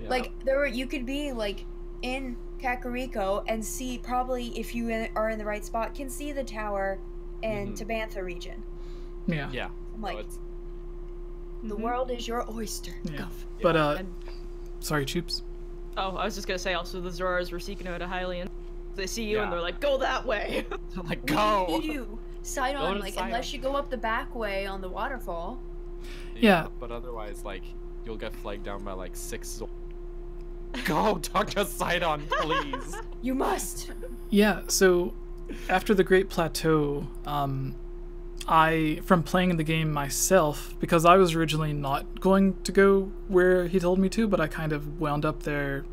yeah. Like you could be like in Kakariko and see, probably if you are in the right spot, can see the tower in Mhm. Tabantha region. Yeah. yeah, I'm no, like, it's, the Mhm. world is your oyster. Yeah. Go. But And- sorry, Choops. oh, I was just gonna say also the Zoras were seeking out a Hylian. They see you Yeah. and they're like, go that way. I'm like, What go. do you do? Side Go on, to like Sidon. unless you go up the back way on the waterfall. Yeah. But otherwise, like, you'll get flagged down by like 6 Go talk to Sidon, please. You must. Yeah, so after the Great Plateau, I, from playing the game myself, because I was originally not going to go where he told me to, but I kind of wound up there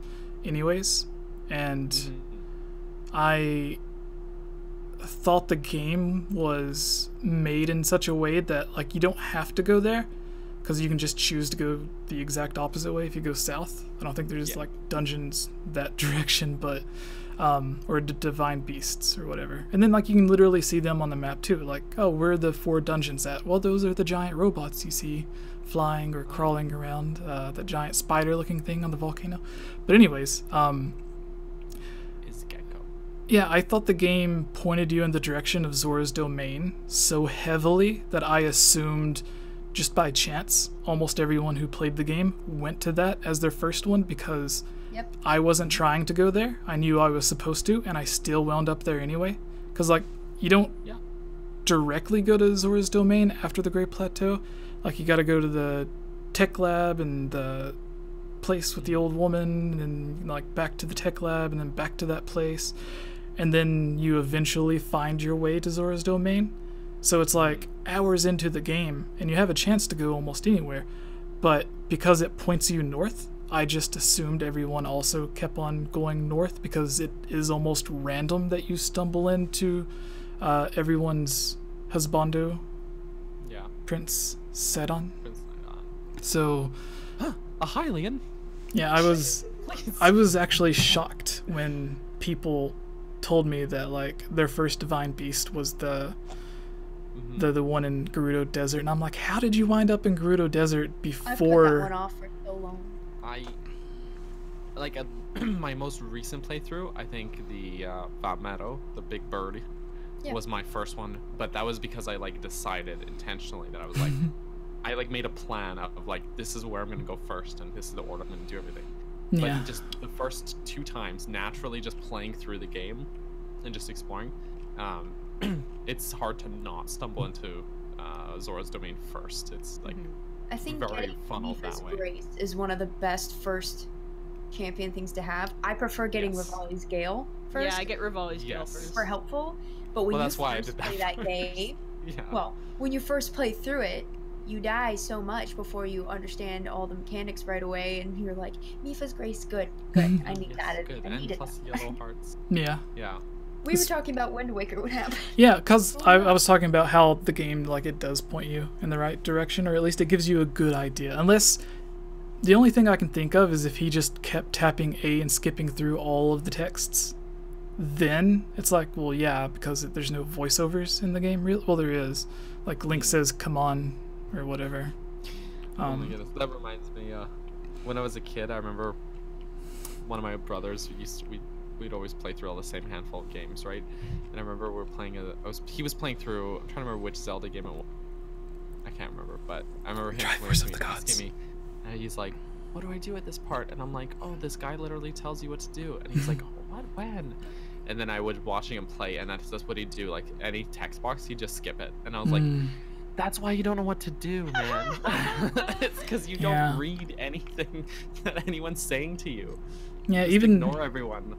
anyways, and Mhm. I thought the game was made in such a way that, like, you don't have to go there, because you can just choose to go the exact opposite way if you go south. I don't think there's, Yeah. like, dungeons that direction, but or divine beasts or whatever. And then, like, you can literally see them on the map too. Like, oh, where are the 4 dungeons at? Well, those are the giant robots you see flying or crawling around, that giant spider-looking thing on the volcano. But anyways, Is Gecko. yeah, I thought the game pointed you in the direction of Zora's domain so heavily that I assumed, just by chance, almost everyone who played the game went to that as their first one, because Yep. I wasn't trying to go there. I knew I was supposed to, and I still wound up there anyway. Because, like, you don't Yeah. directly go to Zora's domain after the Great Plateau. Like, you gotta go to the tech lab and the place with the old woman, and, like, back to the tech lab, and then back to that place. And then you eventually find your way to Zora's domain. So it's like hours into the game, and you have a chance to go almost anywhere. But because it points you north, I just assumed everyone also kept on going north, because it is almost random that you stumble into everyone's husbando, Yeah. Prince Sedon. Prince Sidon. So A Hylian. yeah, I was actually shocked when people told me that, like, their first divine beast was the one in Gerudo Desert, and I'm like, how did you wind up in Gerudo Desert I put that before? one off for so long. I like my most recent playthrough. I think the Valmero, the big bird, Yeah. was my first one. But that was because I like decided intentionally that I was like, I like made a plan of like, this is where I'm gonna go first, and this is the order I'm gonna do everything. Yeah. But just the first 2 times, naturally, just playing through the game and just exploring, it's hard to not stumble into Zora's domain first. It's like I think very getting funneled Tifa's that way. Grace is one of the best first champion things to have. I prefer getting Yes. Rivali's Gale first. Yeah, I get Rivali's Gale Yes. first. super helpful. But when Well, you that's why I first did that play that first. game, yeah. well, when you first play through it, you die so much before you understand all the mechanics right away, and you're like, Mifa's Grace, good. I need Yes, that. good. I And needed plus that. yellow hearts. Yeah. Yeah. We were talking about Wind Waker. What happened? Yeah, because I was talking about how the game, like, it does point you in the right direction, or at least it gives you a good idea. Unless, the only thing I can think of is if he just kept tapping A and skipping through all of the texts. Then it's like, well, yeah, because there's no voiceovers in the game. Well, there is. Like, Link says, come on, or whatever. Oh my goodness, that reminds me. When I was a kid, I remember one of my brothers we'd always play through all the same handful of games, right? And I remember we were playing he was playing through. I'm trying to remember which Zelda game it was. I can't remember, but I remember him Drivers playing of to the me, asking me, and he's like, "What do I do at this part?" And I'm like, "Oh, this guy literally tells you what to do." And he's like, "What? When?" And then I was watching him play, and that's what he'd do. Like any text box, he'd just skip it. And I was like, That's why you don't know what to do, man. It's because you don't read anything that anyone's saying to you. Yeah, Just even ignore everyone.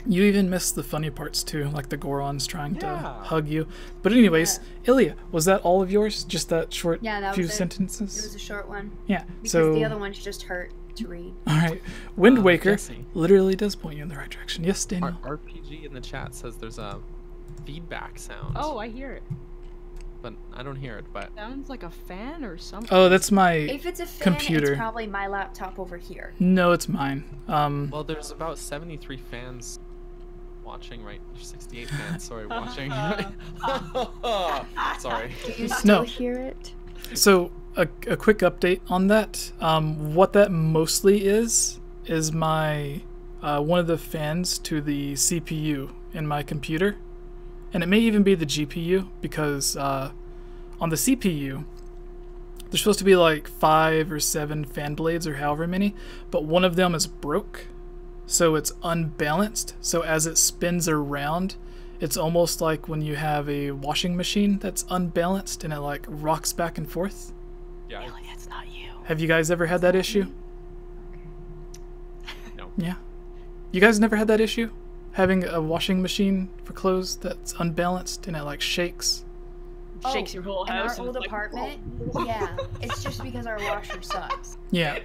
You even missed the funny parts too, like the Gorons trying to hug you. But anyways, Ilya, was that all of yours? Just that short that few was sentences? It was a short one. Yeah. Because so the other ones just hurt to read. All right. Wind Waker Jesse. literally does point you in the right direction. Yes, Daniel. Our RPG in the chat says there's a feedback sound. Oh, I hear it. But I don't hear it, but... Sounds like a fan or something. Oh, that's my If it's a fan, computer. it's probably my laptop over here. No, it's mine. Well, there's about 73 fans watching, right? 68 fans, sorry, watching. Sorry. Do you still hear it? So, a quick update on that. What that mostly is my one of the fans to the CPU in my computer. And it may even be the GPU, because on the CPU, there's supposed to be like 5 or 7 fan blades or however many, but one of them is broke, so it's unbalanced. So as it spins around, it's almost like when you have a washing machine that's unbalanced and it like rocks back and forth. Yeah. Really, it's not you. Have you guys ever had that issue? No. Yeah. You guys never had that issue? Having a washing machine for clothes that's unbalanced and it like shakes? Shakes your whole in house. our old apartment, yeah, it's just because our washer sucks. Yeah.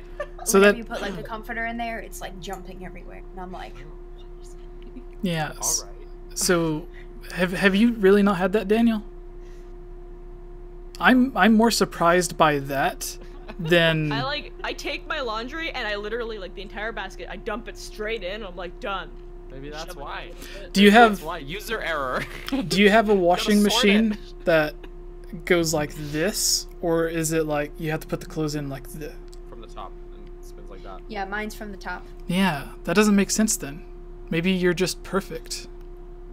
So Whenever that you put like a comforter in there, it's like jumping everywhere, and I'm like, yeah. All right. So have you really not had that, Daniel? I'm more surprised by that than I take my laundry and I literally like the entire basket. I dump it straight in. I'm like done. Maybe that's why. Do you have That's why. User error. Do you have a washing Gotta sort machine it. that goes like this, or is it like you have to put the clothes in like this? From the top and spins like that. yeah, mine's from the top. Yeah, that doesn't make sense then. Maybe you're just perfect.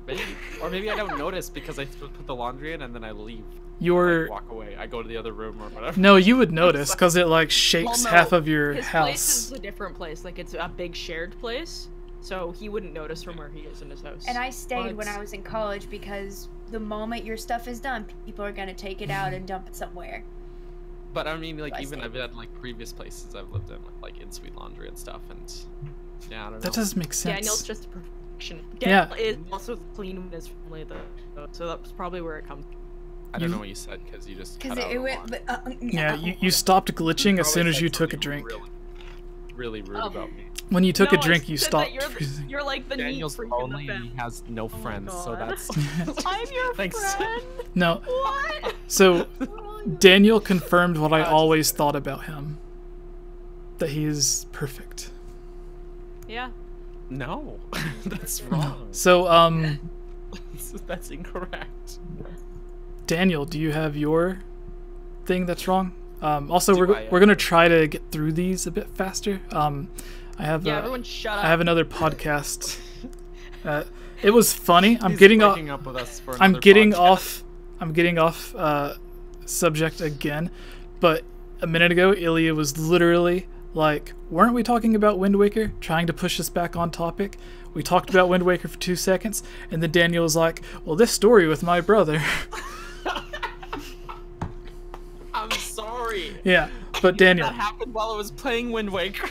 Maybe. Or maybe I don't notice because I put the laundry in and then I leave. You're Walk away. I go to the other room or whatever. No, you would notice because it like shakes Well, no, half of your His house. place is a different place. Like it's a big shared place, so he wouldn't notice from where he is in his house. And I stayed when I was in college because the moment your stuff is done, people are gonna take it out and dump it somewhere. But I mean, like, So I even stayed. I've had like previous places I've lived in, like in-suite laundry and stuff, and yeah, I don't know. That doesn't make sense. Daniel's just a perfection. Yeah. Daniel is also clean with his family, though, so that's probably where it comes. I don't know what you said because you just Because cut out it a went. lot. Yeah, you stopped glitching as soon Probably as said you took a something drink. Really rude about me. When you took No, a I drink, you said stopped that freezing. You're like the Daniel's neat freak in the lonely and he family. has no friends, so God. that's. I'm your Thanks. friend. No. What? So Daniel confirmed what I always thought about him. That he is perfect. Yeah. No, that's wrong. So That's incorrect. Daniel, do you have your thing that's wrong? Also, Do we're gonna try to get through these a bit faster. I have Yeah, everyone shut up. I have another podcast. It was funny. I'm He's getting off. breaking up with us for I'm another getting podcast. I'm getting off subject again, but a minute ago, Ilya was literally like, "Weren't we talking about Wind Waker?" Trying to push us back on topic. We talked about Wind Waker for 2 seconds, and then Daniel was like, "Well, this story with my brother." I'm sorry. Yeah, but Daniel, That happened while I was playing Wind Waker.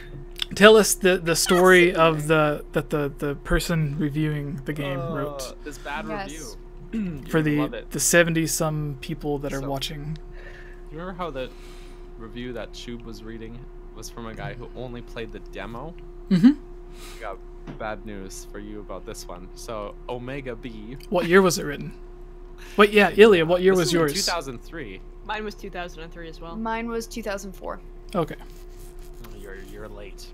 tell us the story of the person reviewing the game wrote This bad Yes. review. for You're gonna love it. the 70-some people that are So- watching. You remember how the review that Chube was reading was from a guy who only played the demo? Mm-hmm. I got bad news for you about this one. So Omega B. What year was it written? Wait, yeah, Ilya, what year This was is in yours? 2003. Mine was 2003 as well. Mine was 2004. Okay. Oh, you're late.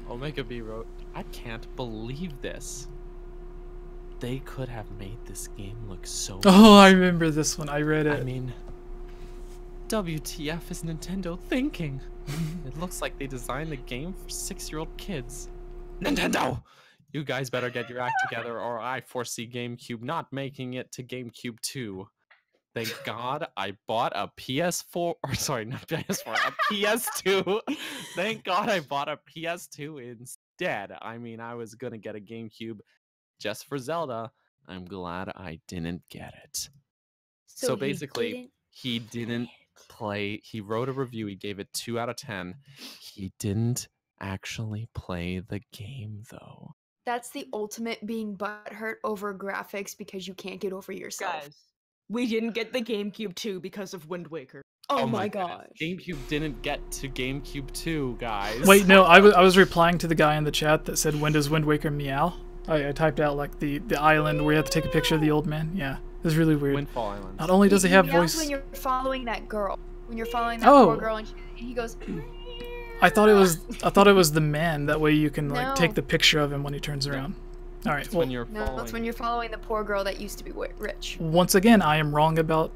Omega B wrote, "I can't believe this. They could have made this game look so Oh, I remember this one. I read it. I mean, WTF is Nintendo thinking? It looks like they designed the game for 6-year-old kids. Nintendo! You guys better get your act together or I foresee GameCube not making it to GameCube 2. Thank God I bought a PS4, or sorry, not PS4, a PS2. Thank God I bought a PS2 instead. I mean, I was gonna get a GameCube just for Zelda. I'm glad I didn't get it." So he basically, didn't He didn't play. He wrote a review. He gave it 2 out of 10. He didn't actually play the game, though. That's the ultimate being butthurt over graphics because you can't get over yourself. Guys, we didn't get the GameCube 2 because of Wind Waker. Oh my goodness. gosh. GameCube didn't get to GameCube 2, guys. Wait, no, I was replying to the guy in the chat that said, when does Wind Waker meow? I typed out like the island where you have to take a picture of the old man. Yeah, it was really weird. Windfall Island. Not only does he have meows voice... when you're following that girl. When you're following that poor girl and he goes... I thought it was the man. That way you can like No. take the picture of him when he turns around. All right. Well, No, that's when you're following the poor girl that used to be rich. once again, I am wrong about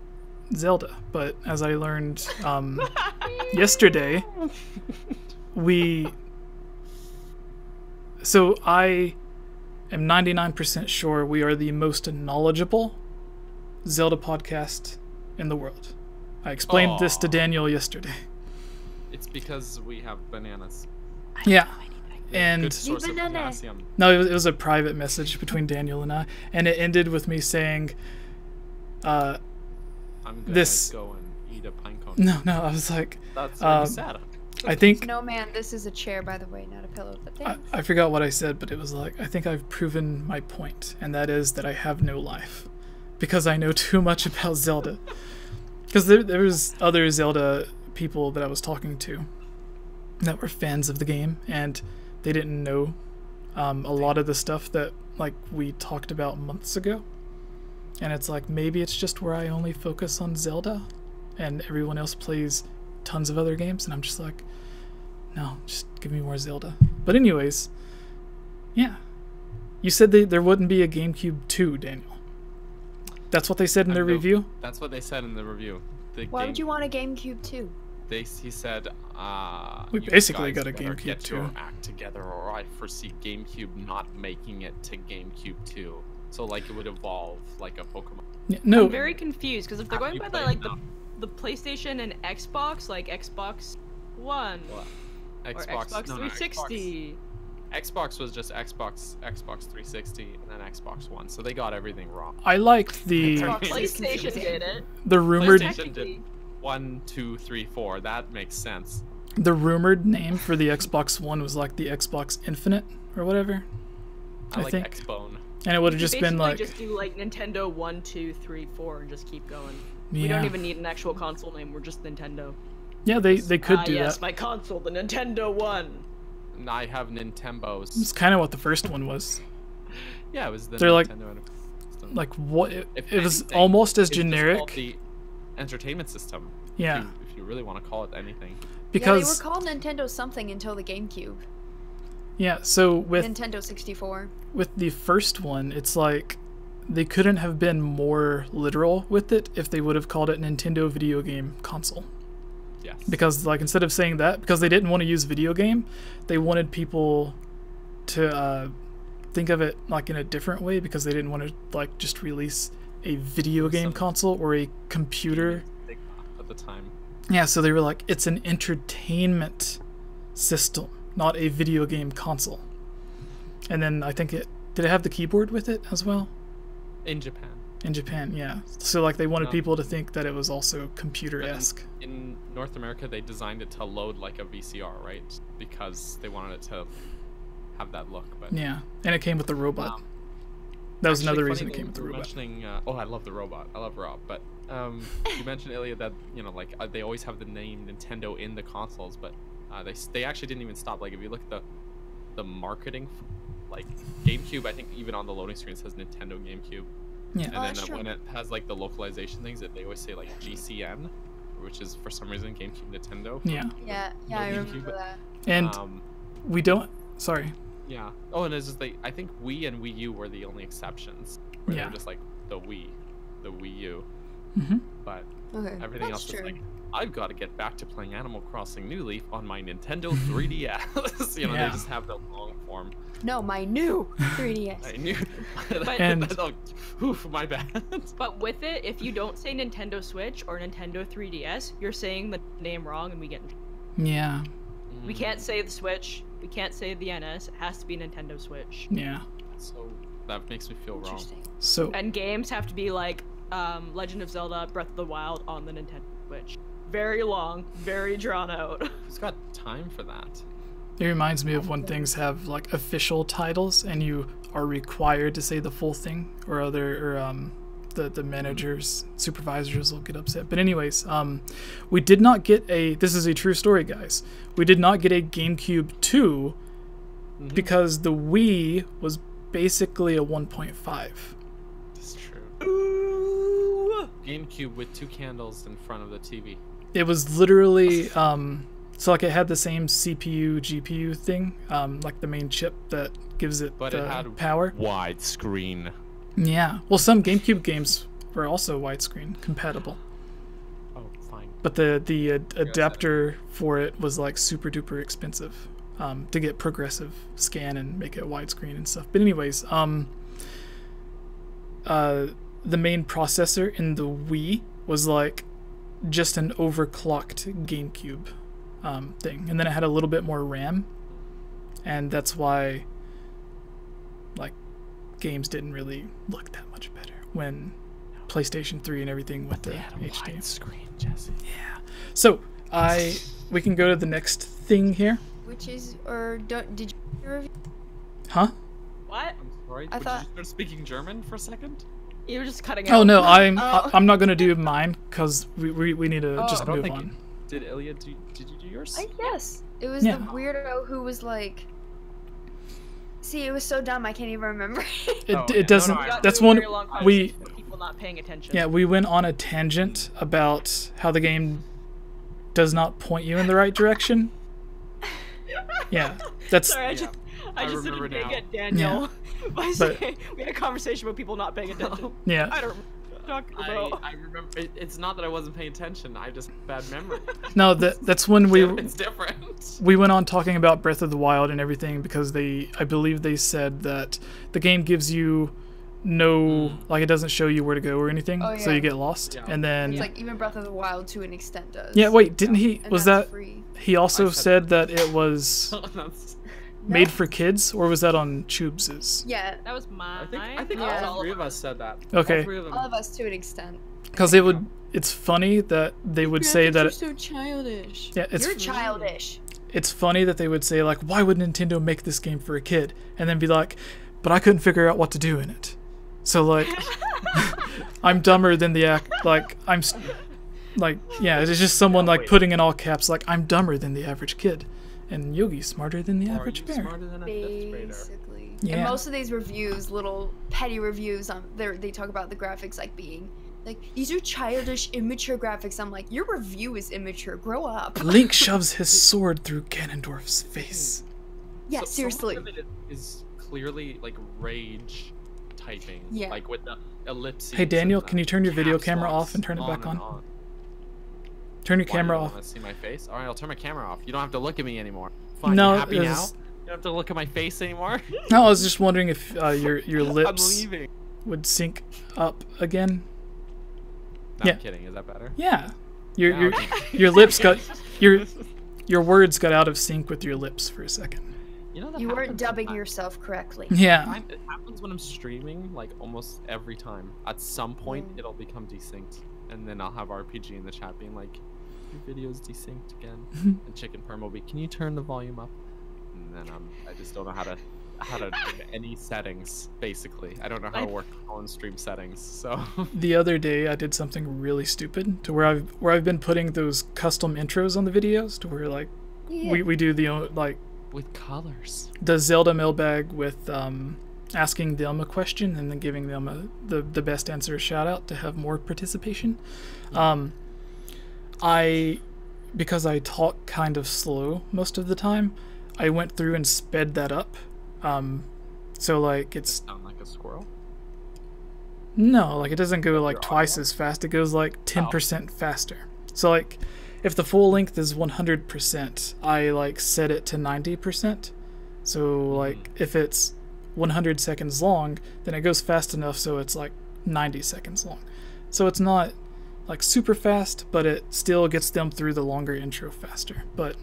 Zelda, but as I learned yesterday, so I am 99% sure we are the most knowledgeable Zelda podcast in the world. I explained this to Daniel yesterday. It's because we have bananas. Yeah. Good And source of potassium. no, it was a private message between Daniel and I, and it ended with me saying, I'm gonna go and eat a pine cone. no, I was like, That's really sad. I think No, man, this is a chair, by the way, not a pillow. But thanks. I forgot what I said, but it was like, I think I've proven my point, and that is that I have no life because I know too much about Zelda. Because there was other Zelda people that I was talking to that were fans of the game, and they didn't know a lot of the stuff that like we talked about months ago. And it's like, maybe it's just where I only focus on Zelda and everyone else plays tons of other games, and I'm just like, no, just give me more Zelda. But anyways, yeah. You said there wouldn't be a GameCube 2, Daniel. That's what they said in their review? That's what they said in the review. Why would you want a GameCube 2? He said, we you basically guys got a better GameCube get 2. your act together, or I foresee GameCube not making it to GameCube 2. So like it would evolve like a Pokemon. Yeah, no. I'm very confused because if they're going by the PlayStation and Xbox, like Xbox One or Xbox 360. Xbox was just Xbox 360, and then Xbox One, so they got everything wrong. I liked the PlayStation did it. the rumored PlayStation did 1, 2, 3, 4. That makes sense. the rumored name for the Xbox One was like the Xbox Infinite or whatever. I like think. Xbone. And it would have just been like just do like Nintendo 1, 2, 3, 4 and just keep going. Yeah. We don't even need an actual console name. We're just Nintendo. Yeah, they could do yes, that. my console, the Nintendo 1. And I have Nintembos. It's kind of what the first one was. Yeah, it was the They're like- Nintendo system. Like what? It If was anything, almost as it's just generic. called the entertainment system. Yeah, If you really want to call it anything. because yeah, they were called Nintendo something until the GameCube. yeah. So with Nintendo 64. with the first one, it's like they couldn't have been more literal with it if they would have called it Nintendo Video Game Console. Yes. Because like instead of saying that, because they didn't want to use video game, they wanted people to think of it like in a different way, because they didn't want to like just release a video game console or a computer. At the time. Yeah, so they were like, it's an entertainment system, not a video game console. And then I think did it have the keyboard with it as well? In Japan. In Japan, yeah. So like they wanted No. people to think that it was also computer-esque. In North America, they designed it to load like a VCR, right? Because they wanted it to have that look. But Yeah, and it came with the robot. That was actually, another funny reason it that came with the you were robot. Mentioning, I love the robot. I love Rob. But you mentioned earlier that they always have the name Nintendo in the consoles, but they actually didn't even stop. Like if you look at the marketing, like GameCube, I think even on the loading screen says Nintendo GameCube. Yeah. And Oh, then that's true. when it has like the localization things, they always say like GCN, which is for some reason GameCube Nintendo. Yeah. Yeah, No I GameCube. remember that. And we don't... Sorry. Yeah. Oh, and it's just I think Wii and Wii U were the only exceptions. Where they Yeah. were just like the Wii U. Mm-hmm. But Okay, everything that's else true. is like, I've got to get back to playing Animal Crossing New Leaf on my Nintendo 3DS. Yeah. They just have the long form. No, my new 3DS. I knew. And- Oof, my bad. But with it, if you don't say Nintendo Switch or Nintendo 3DS, you're saying the name wrong and we get in trouble. Yeah. We can't say the Switch, we can't say the NS, it has to be Nintendo Switch. Yeah. So that makes me feel wrong. Interesting. So... And games have to be like Legend of Zelda Breath of the Wild on the Nintendo Switch. Very long, very drawn out. Who's got time for that? It reminds me of when things have like official titles and you are required to say the full thing, or the managers, supervisors will get upset. But anyways, we did not get this is a true story, guys. We did not get a GameCube 2 because the Wii was basically a 1.5. That's true. Ooh. GameCube with 2 candles in front of the TV. It was literally, so like it had the same CPU, GPU thing, like the main chip that gives it But the it had power. widescreen. Yeah. Well, some GameCube games were also widescreen compatible. Oh, fine. But the adapter for it was like super duper expensive to get progressive scan and make it widescreen and stuff. But anyways, the main processor in the Wii was like just an overclocked GameCube thing, and then it had a little bit more RAM, and that's why like games didn't really look that much better when PlayStation 3 and everything with the HD screen, Jesse. Yeah. So we can go to the next thing here. Which is, did you review? Huh? What? I'm sorry. I Did thought- you start speaking German for a second? You were just cutting out. Oh no, I'm Oh. not gonna do mine because we need to just I don't move think on. Did Ilya did you do yours? Yes. It was Yeah. the weirdo who was like. See, it was so dumb I can't even remember. It, Oh, it yeah. doesn't. No, no, I- That's Doing one a very long we. conversation with people not paying attention. Yeah, we went on a tangent about how the game does not point you in the right direction. Yeah, that's. Sorry, I Yeah. just I didn't remember dig now. at Daniel by But- saying we had a conversation about people not paying attention. Yeah. I don't remember what you're talking about. I remember. It's not that I wasn't paying attention. I just bad memory. No, that's when It's different. we went on talking about Breath of the Wild and everything because I believe they said that the game gives you no, like it doesn't show you where to go or anything, Oh, so yeah. you get lost. Yeah. And then It's like even Breath of the Wild to an extent does. yeah, wait, didn't he? And Was that's that free. he also I said said that it was That's- made for kids, or was that on Tubes's? Yeah, That was mine. I think Yeah. all 3 of us said that. Okay. All 3 of them. all of us to an extent. Because it's funny that they would say that so childish. yeah, it's You're childish. it's funny that they would say like, why would Nintendo make this game for a kid, and then be like, but I couldn't figure out what to do in it, so like I'm dumber than the like yeah, it's just someone like putting in all caps like I'm dumber than the average kid, and Yogi's smarter than the Or are average you bear. smarter than a 5th grader? Basically. Yeah. And most of these reviews, little petty reviews, they talk about the graphics like being like these are childish, immature graphics. I'm like, your review is immature. Grow up. Link shoves his sword through Ganondorf's face. Yeah, So seriously. much of it is clearly like rage typing. Yeah. Like with the ellipses. Hey Daniel, and can you turn your video caps camera locks off and turn it back on? and Turn your Why, camera you don't off. wanna see my face? All right, I'll turn my camera off. You don't have to look at me anymore. Fine. No, you happy now? it's- You don't have to look at my face anymore. No, I was just wondering if your I'm lips leaving. would sync up again. No, Yeah. I'm kidding. Is that better? Yeah, Yeah, your okay. your lips got your words got out of sync with your lips for a second. You know that You weren't happens dubbing sometimes. yourself correctly. Yeah, It happens when I'm streaming, like almost every time. At some point, it'll become desynced, and then I'll have RPG in the chat being like, "Your video's desynced again." And Chicken Perm will be, "Can you turn the volume up?" And then I just don't know how to do any settings. Basically, I don't know how to work on stream settings. So the other day I did something really stupid to where I've been putting those custom intros on the videos to where like Yeah. we do the like with colors. the Zelda mailbag with asking them a question and then giving them the best answer a shout out to have more participation. Because I talk kind of slow most of the time, I went through and sped that up. So like it's Sound like a squirrel. no, like it doesn't go like Your twice audio? as fast. It goes like 10% faster. So like if the full length is 100%, I like set it to 90%. So like if it's 100 seconds long, then it goes fast enough so it's like 90 seconds long. So it's not like super fast, but it still gets them through the longer intro faster. But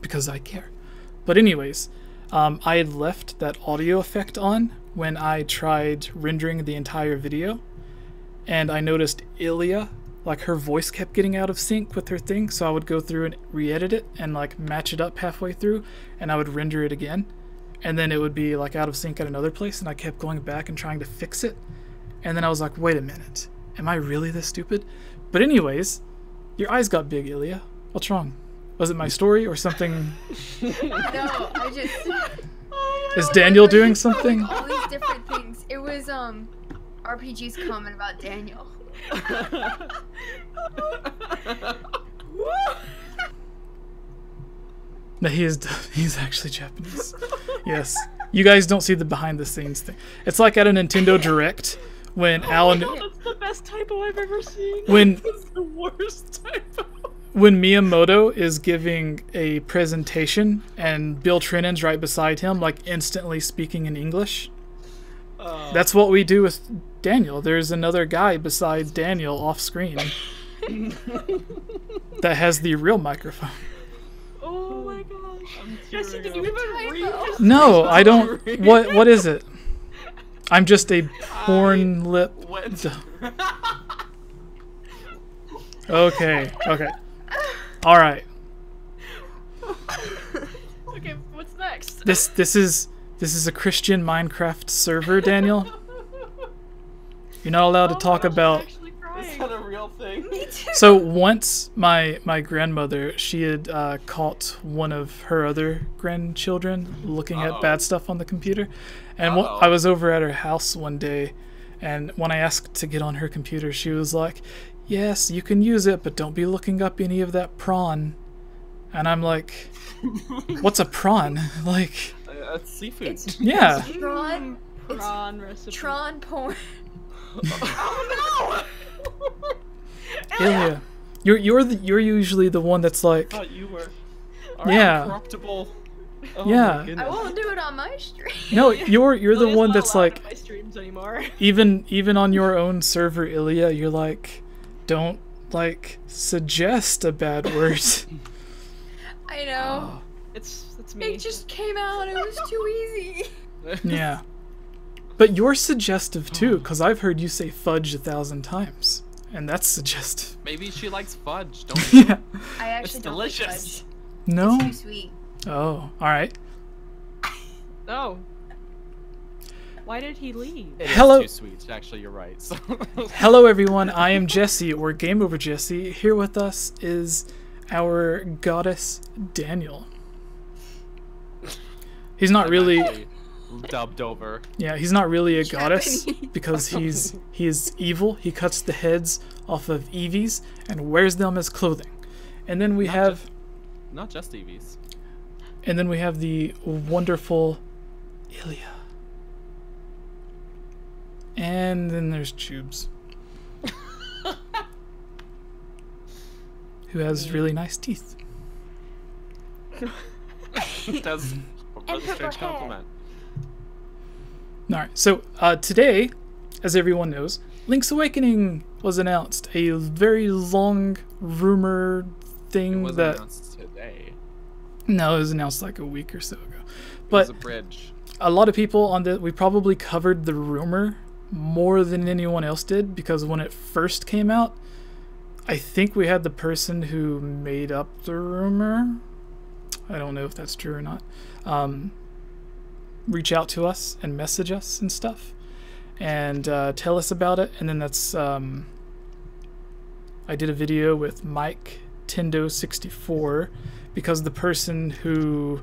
because I care. But anyways, I had left that audio effect on when I tried rendering the entire video, and I noticed Ilya, like her voice kept getting out of sync with her thing, so I would go through and re-edit it and like match it up halfway through, and I would render it again, and then it would be like out of sync at another place, and I kept going back and trying to fix it, and then I was like, wait a minute, am I really this stupid? But anyways, your eyes got big, Ilya. What's wrong? Was it my story or something? No, I just... Is Daniel doing something? All these different things. It was, RPG's comment about Daniel. No, he's actually Japanese. Yes. You guys don't see the behind the scenes thing. It's like at a Nintendo Direct when Alan... Oh, that's the best typo I've ever seen. It's the worst typo. When Miyamoto is giving a presentation and Bill Trinin's right beside him, like instantly speaking in English. That's what we do with Daniel. There's another guy besides Daniel off screen that has the real microphone. Oh my gosh. Jesse, tearing did you even read this? No, I don't. What is it? I'm just a porn lip. Okay. All right. Okay, what's next? This is a Christian Minecraft server, Daniel. You're not allowed to talk about. Is that a real thing? So once my grandmother, she had caught one of her other grandchildren looking at bad stuff on the computer, and I was over at her house one day, and when I asked to get on her computer, she was like, "Yes, you can use it, but don't be looking up any of that prawn." And I'm like, "What's a prawn?" Like, that's seafood. yeah. Prawn recipe. Tron porn. Oh no! Ilya, you're usually the one that's like, I thought you were. Yeah. Corruptible. Oh Yeah. My goodness. I won't do it on my stream. no, you're the one that's like, my streams anymore. even on your own server, Ilya, you're like, don't like suggest a bad word. I know. It's me. It just came out. It was too easy. Yeah. But you're suggestive too, because I've heard you say fudge 1,000 times. And that's suggestive. Maybe she likes fudge. Don't you? Yeah. I actually It's don't delicious. like fudge. No? It's too sweet. Oh, alright. Oh. Why did he leave? It Hello. is too sweet. Actually, you're right. So. Hello everyone, I am Jesse, or Game Over Jesse. Here with us is our goddess, Daniel. He's not really... Actually dubbed over. Yeah, he's not really a goddess Japanese. because he is evil. He cuts the heads off of Eevees and wears them as clothing. And then we have Not just EVs. and then we have the wonderful Ilya. And then there's Tubes. Who has really nice teeth. That's a And really purple strange hair. compliment. Alright, so today, as everyone knows, Link's Awakening was announced. A very long rumor It thing was that... announced today. No, it was announced like a week or so ago. It But was a bridge. a lot of people on the... We probably covered the rumor more than anyone else did, because when it first came out, I think we had the person who made up the rumor. I don't know if that's true or not. Reach out to us and message us and stuff and tell us about it. And then that's I did a video with Mike Tendo64 because the person who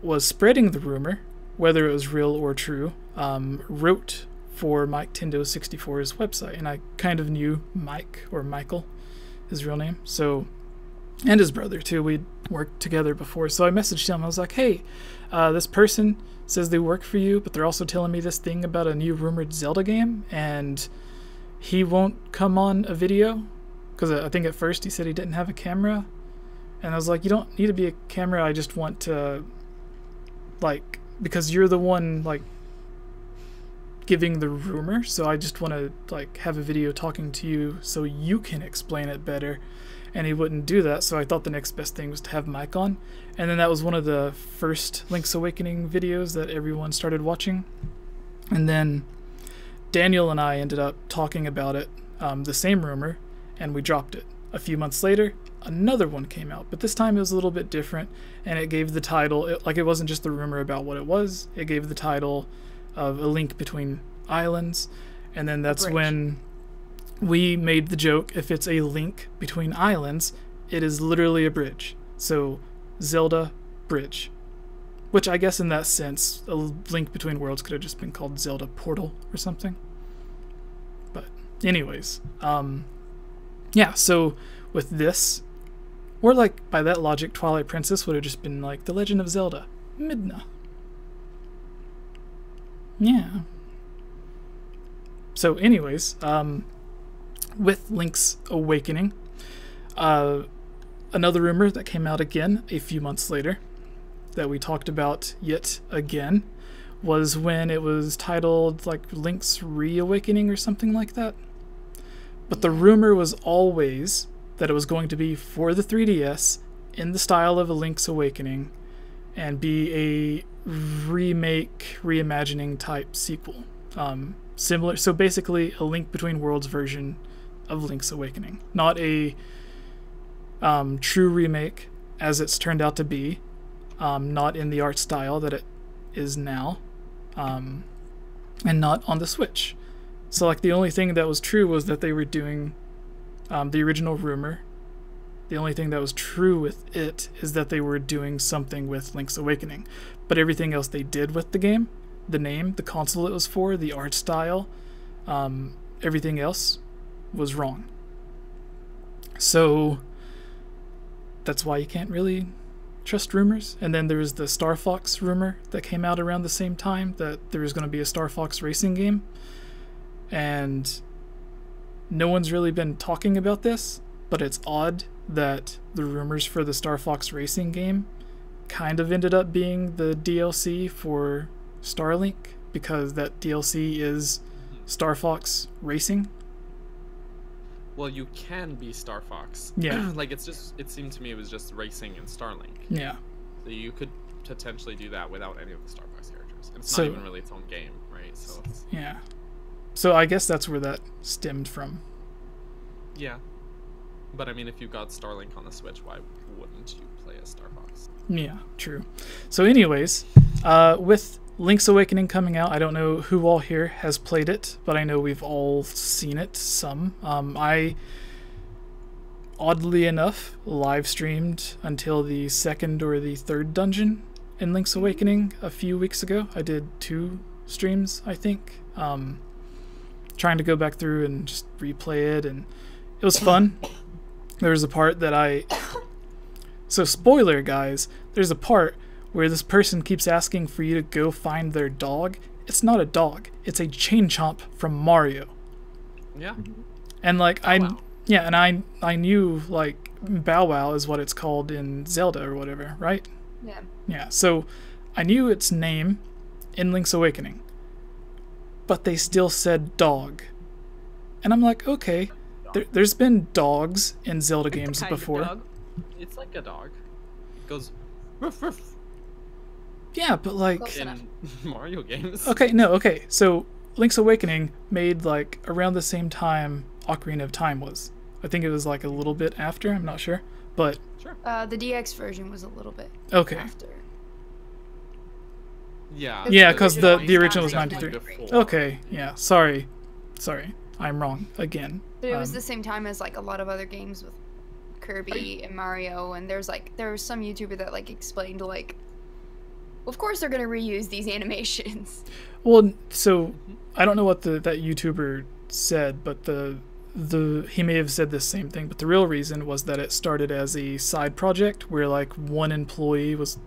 was spreading the rumor, whether it was real or true, wrote for Mike Tendo64's website, and I kind of knew Mike, or Michael, his real name, so, and his brother too. We'd worked together before, so I messaged him. I was like, hey, this person says they work for you, but they're also telling me this thing about a new rumored Zelda game, and he won't come on a video, because I think at first he said he didn't have a camera, and I was like, you don't need to be a camera, I just want to, like, because you're the one, like, giving the rumor, so I just want to, like, have a video talking to you so you can explain it better. And he wouldn't do that, so I thought the next best thing was to have Mike on. And then that was one of the first Link's Awakening videos that everyone started watching. And then Daniel and I ended up talking about it, the same rumor, and we dropped it. A few months later, another one came out, but this time it was a little bit different, and it gave the title, it wasn't just the rumor about what it was, it gave the title of A Link Between Islands, and then that's when we made the joke, if it's a link between islands, it is literally a bridge. So, Zelda Bridge. Which I guess in that sense, A Link Between Worlds could have just been called Zelda Portal or something. But anyways, yeah, so with this, or like by that logic, Twilight Princess would have just been like The Legend of Zelda Midna. Yeah. So anyways, with Link's Awakening, another rumor that came out again a few months later that we talked about yet again was when it was titled like Link's Reawakening or something like that. But the rumor was always that it was going to be for the 3DS in the style of A Link's Awakening and be a remake, reimagining type sequel. Similar, so basically a Link Between Worlds version of Link's Awakening. Not a true remake as it's turned out to be, not in the art style that it is now, and not on the Switch. So like the only thing that was true was that they were doing the original rumor. The only thing that was true with it is that they were doing something with Link's Awakening. But everything else they did with the game, the name, the console it was for, the art style, everything else was wrong. So that's why you can't really trust rumors. And then there was the Star Fox rumor that came out around the same time that there was going to be a Star Fox racing game. And no one's really been talking about this, but it's odd that the rumors for the Star Fox racing game kind of ended up being the DLC for Starlink, because that DLC is Star Fox Racing. Well, you can be Star Fox. Yeah. Like, it seemed to me it was just racing and Starlink. Yeah. So you could potentially do that without any of the Star Fox characters. And it's not even really its own game, right? So it's... Yeah. So I guess that's where that stemmed from. Yeah. But I mean, if you got Starlink on the Switch, why wouldn't you play as Star Fox? Yeah, true. So anyways, with Link's Awakening coming out, I don't know who all here has played it, but I know we've all seen it, some. I, oddly enough, live streamed until the second or the third dungeon in Link's Awakening a few weeks ago. I did 2 streams, I think, trying to go back through and just replay it, and it was fun. There was a part that so spoiler guys, there's a part where this person keeps asking for you to go find their dog. It's not a dog, it's a Chain Chomp from Mario. Yeah. And like Wow. yeah, and I knew like Bow Wow is what it's called in Zelda or whatever, right? Yeah. Yeah, so I knew its name in Link's Awakening, but they still said dog. And I'm like, okay, there's been dogs in Zelda games Kind of before. dog. It's like a dog. It goes ruff ruff Yeah, but like... Close enough. in Mario games. Okay, so Link's Awakening made like around the same time Ocarina of Time was. I think it was like a little bit after, I'm not sure. But... Sure. The DX version was a little bit Okay. after. Yeah. Yeah, because the original was definitely 93. before. Okay, yeah, sorry. I'm wrong again. But it was the same time as like a lot of other games with Kirby and Mario, and there was some YouTuber that like explained like, of course they're gonna reuse these animations. Well, so I don't know what that YouTuber said, but he may have said the same thing, but the real reason was that it started as a side project where like one employee was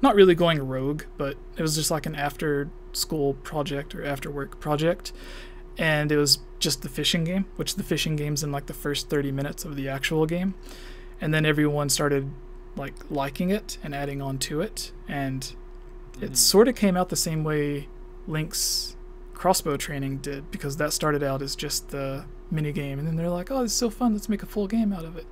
not really going rogue, but it was just like an after school project or after work project, and it was just the fishing game, which the fishing game's in like the first 30 minutes of the actual game, and then everyone started like liking it and adding on to it, and it sort of came out the same way Link's crossbow training did, because that started out as just the mini game, and then they're like, oh, this is so fun, let's make a full game out of it.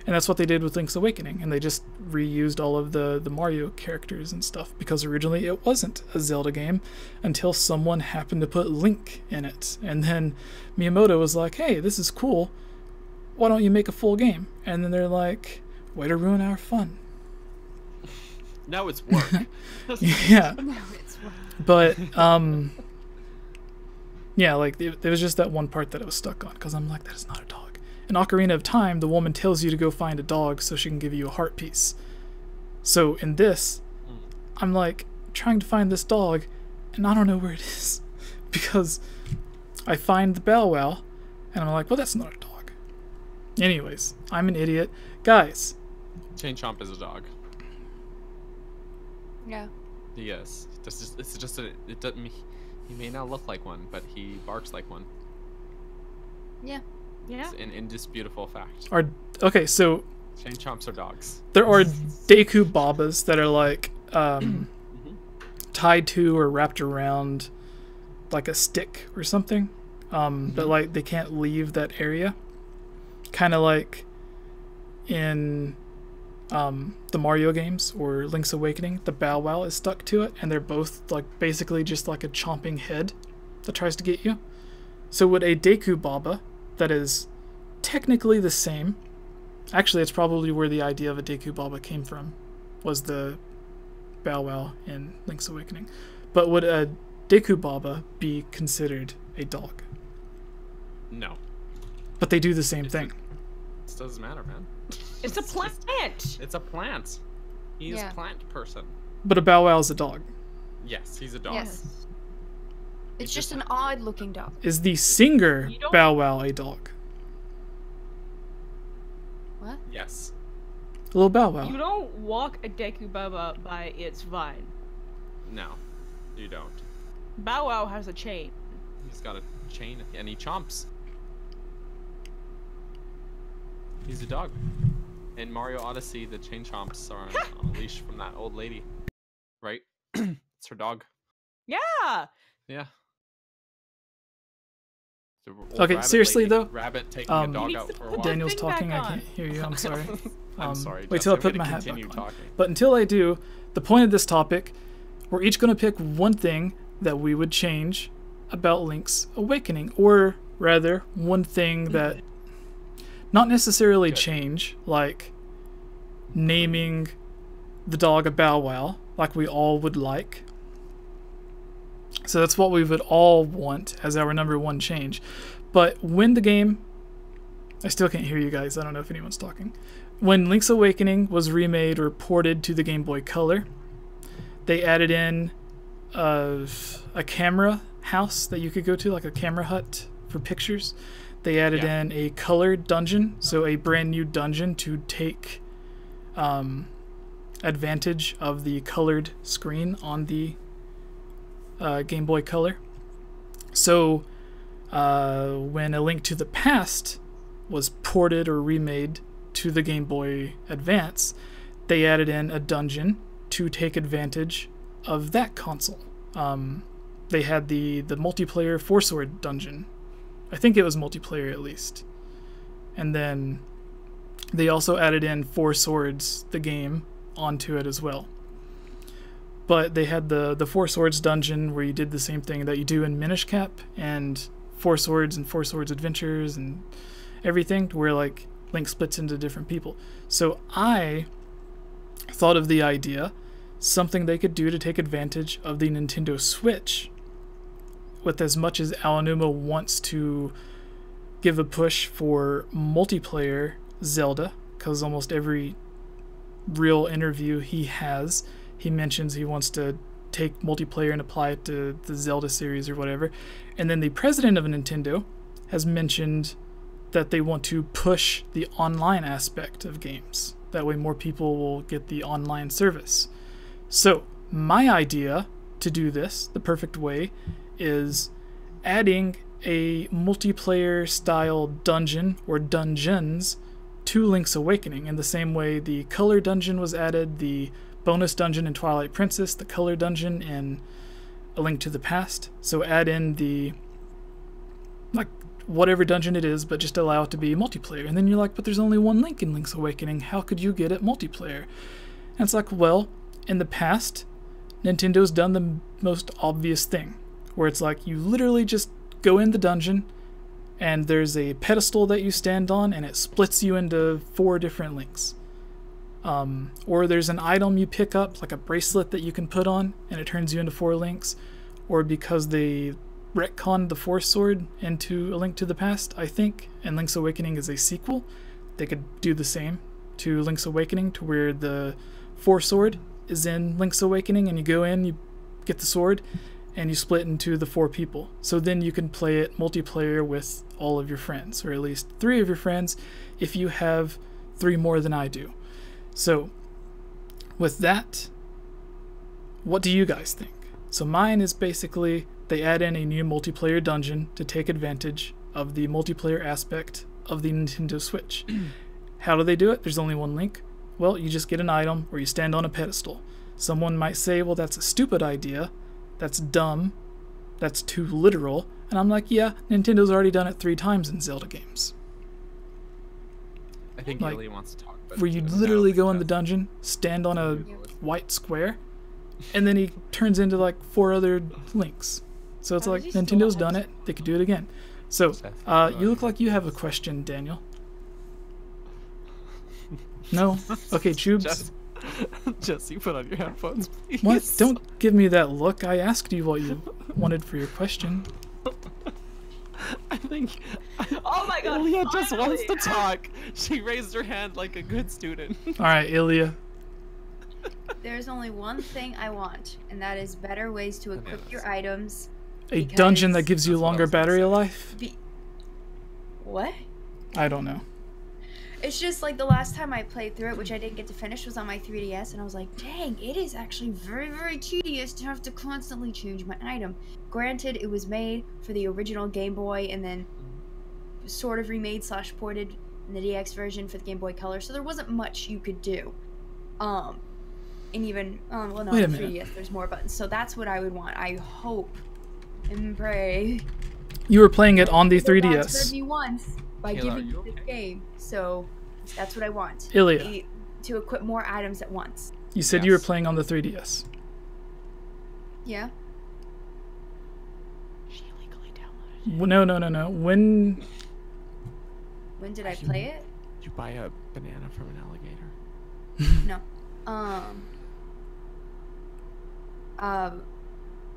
And that's what they did with Link's Awakening, and they just reused all of the Mario characters and stuff, because originally it wasn't a Zelda game until someone happened to put Link in it. And then Miyamoto was like, hey, this is cool, why don't you make a full game? And then they're like, way to ruin our fun. Now it's work. Yeah. No, it's work. But, yeah, like, there was just that one part that I was stuck on, because I'm like, that is not a dog. In Ocarina of Time, the woman tells you to go find a dog so she can give you a heart piece. So in this, I'm like, trying to find this dog, and I don't know where it is. Because I find the Bow Wow, and I'm like, well, that's not a dog. Anyways, I'm an idiot. Guys. Chain Chomp is a dog. Yeah. Yes. It's just it doesn't. He may not look like one, but he barks like one. Yeah. Yeah. It's an indisputable fact. Okay, so Chain Chomps are dogs. there are Deku Babas that are like tied to or wrapped around like a stick or something, but like they can't leave that area. Kind of like in the Mario games or Link's Awakening, the Bow Wow is stuck to it, and they're both like basically just like a chomping head that tries to get you. So would a Deku Baba that is technically the same, actually it's probably where the idea of a Deku Baba came from, was the Bow Wow in Link's Awakening. But would a Deku Baba be considered a dog? No. But they do the same thing. It doesn't matter, man. It's a plant. It's a plant. He's Yeah. a plant person. But a Bow Wow is a dog. Yes, he's a dog. Yes. It's just an odd-looking dog. Is the singer You don't- Bow Wow a dog? What? Yes. A little Bow Wow. You don't walk a Deku Baba by its vine. No, you don't. Bow Wow has a chain. He's got a chain and he chomps. He's a dog. In Mario Odyssey, the chain chomps are on a leash from that old lady. Right? It's her dog. Yeah. Yeah. The old Okay, rabbit seriously, lady. though, Rabbit taking um, a dog He out needs for a to walk. put Daniel's thing back talking, I on. can't hear you, I'm sorry. I'm sorry. Wait till I Jesse, put I'm my gonna hat back continue on. talking. But until I do, the point of this topic, we're each going to pick one thing that we would change about Link's Awakening, or rather, one thing that not necessarily Good. change, like naming the dog a Bow Wow, like we all would like. So that's what we would all want as our number one change. But when the game... I still can't hear you guys, I don't know if anyone's talking. When Link's Awakening was remade or ported to the Game Boy Color, they added in a camera house that you could go to, like a camera hut for pictures. They added Yeah. in a colored dungeon, so a brand new dungeon to take advantage of the colored screen on the Game Boy Color. So when A Link to the Past was ported or remade to the Game Boy Advance, they added in a dungeon to take advantage of that console. They had the multiplayer Four Sword dungeon. I think it was multiplayer at least. And then they also added in Four Swords, the game, onto it as well. But they had the Four Swords dungeon where you did the same thing that you do in Minish Cap and Four Swords Adventures and everything, where like Link splits into different people. So I thought of the idea, something they could do to take advantage of the Nintendo Switch, with as much as Aonuma wants to give a push for multiplayer Zelda, because almost every real interview he has, he mentions he wants to take multiplayer and apply it to the Zelda series or whatever. And then the president of Nintendo has mentioned that they want to push the online aspect of games. That way more people will get the online service. So my idea to do this, the perfect way, is adding a multiplayer style dungeon or dungeons to Link's Awakening, in the same way the color dungeon was added, the bonus dungeon in Twilight Princess, the color dungeon in A Link to the Past. So add in the, like, whatever dungeon it is, but just allow it to be multiplayer. And then you're like, but there's only one Link in Link's Awakening. How could you get it multiplayer? And it's like, well, in the past, Nintendo's done the most obvious thing, where it's like you literally just go in the dungeon and there's a pedestal that you stand on and it splits you into 4 different links. Or there's an item you pick up, like a bracelet that you can put on, and it turns you into 4 links. Or because they retconned the Force Sword into A Link to the Past, I think, and Link's Awakening is a sequel, they could do the same to Link's Awakening, to where the Force Sword is in Link's Awakening, and you go in, you get the sword, and you split into the 4 people. So then you can play it multiplayer with all of your friends, or at least 3 of your friends, if you have 3 more than I do. So, with that, what do you guys think? So mine is basically, they add in a new multiplayer dungeon to take advantage of the multiplayer aspect of the Nintendo Switch. How do they do it? There's only one Link. Well, you just get an item, or you stand on a pedestal. Someone might say, well, that's a stupid idea. That's dumb. That's too literal. And I'm like, yeah, Nintendo's already done it 3 times in Zelda games. I think Like, Hylian wants to talk about where you literally go in the dungeon, stand on a white square, and then he turns into like 4 other Links. So it's like, Nintendo's done it, they could do it again. So, you look like you have a question, Daniel. No? Okay, Tubes. Jesse, put on your headphones, please. What? Don't give me that look. I asked you what you wanted for your question. I think Oh my god, Ilya just finally! wants to talk. She raised her hand like a good student. Alright, Ilya. There's only one thing I want, and that is better ways to equip your items. A dungeon that because- gives you That's what I longer was gonna battery say. life? What? I don't know. It's just like the last time I played through it, which I didn't get to finish, was on my 3DS, and I was like, dang, it is actually very, very tedious to have to constantly change my item. Granted, it was made for the original Game Boy, and then sort of remade / ported in the DX version for the Game Boy Color, so there wasn't much you could do. And even, well, no, Wait a on the minute. 3DS, there's more buttons, so that's what I would want. I hope and pray. You were playing it on the They sponsored 3DS. me once by Kayla, giving are me you this okay? game, so that's what I want. Ilya, To equip more items at once. you said you were Yes. playing on the 3DS. Yeah. She illegally downloaded it. No. When... When did I play it? You buy a banana from an alligator. No.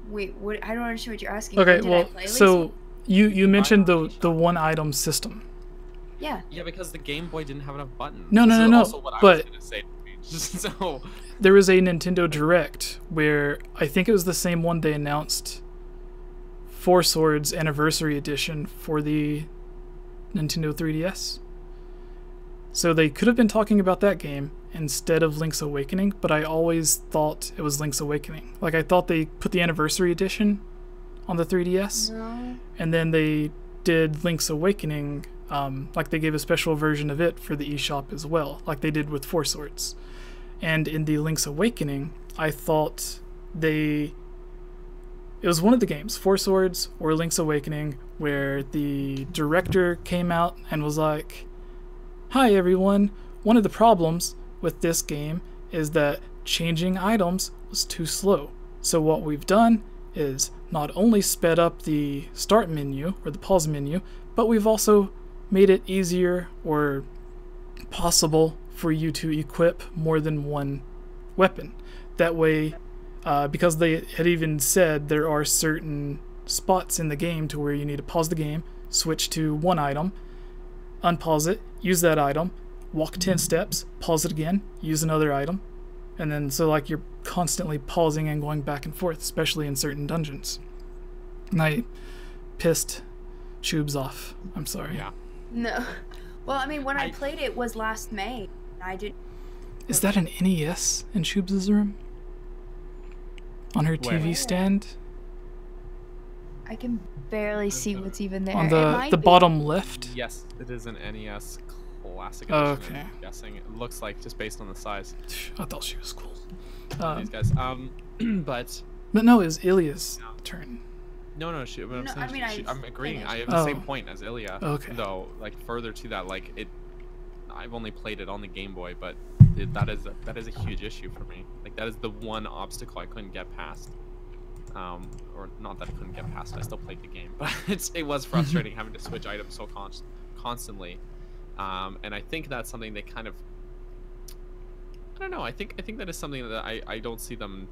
Wait, what? I don't understand what you're asking. Okay, When did I well, play, so you mentioned on the one item system. Lacey? Yeah. Yeah, because the Game Boy didn't have enough buttons. No, This is no, also what I but- was gonna say. So There was a Nintendo Direct where I think it was the same one they announced 4 Swords Anniversary Edition for the Nintendo 3DS. So they could have been talking about that game instead of Link's Awakening, but I always thought it was Link's Awakening. Like, I thought they put the Anniversary Edition on the 3DS, No. and then they did Link's Awakening, like they gave a special version of it for the eShop as well, like they did with 4 Swords. And in the Link's Awakening, I thought it was one of the games, 4 Swords or Link's Awakening, where the director came out and was like, "Hi everyone, one of the problems with this game is that changing items was too slow. So what we've done is not only sped up the start menu or the pause menu, but we've also made it easier or possible for you to equip more than one weapon. That way, because they had even said there are certain spots in the game to where you need to pause the game, switch to one item, unpause it, use that item, walk 10 steps, pause it again, use another item, and then so like you're constantly pausing and going back and forth, especially in certain dungeons." And I pissed Tubes off. I'm sorry. yeah, No. Well, I mean, when I I- played it was last May. I didn't. Is that an NES in Tubes' room? On her TV Where? stand? I can barely see what's even there. On It the might be. bottom left? yes, it is an NES Classic Oh, Edition. okay. I'm guessing it looks like just based on the size. I thought she was cool. These guys. But But no, it's Ilya's turn. No, but I'm saying I mean, I'm agreeing. finished. I have the same point as Ilya. Okay. Though, like further to that, like I've only played it on the Game Boy, but that is a huge issue for me. Like that is the one obstacle I couldn't get past. Or not that I couldn't get past. I still played the game, but it was frustrating having to switch items so constantly. And I think that's something they kind of. I don't know. I think that is something that I don't see them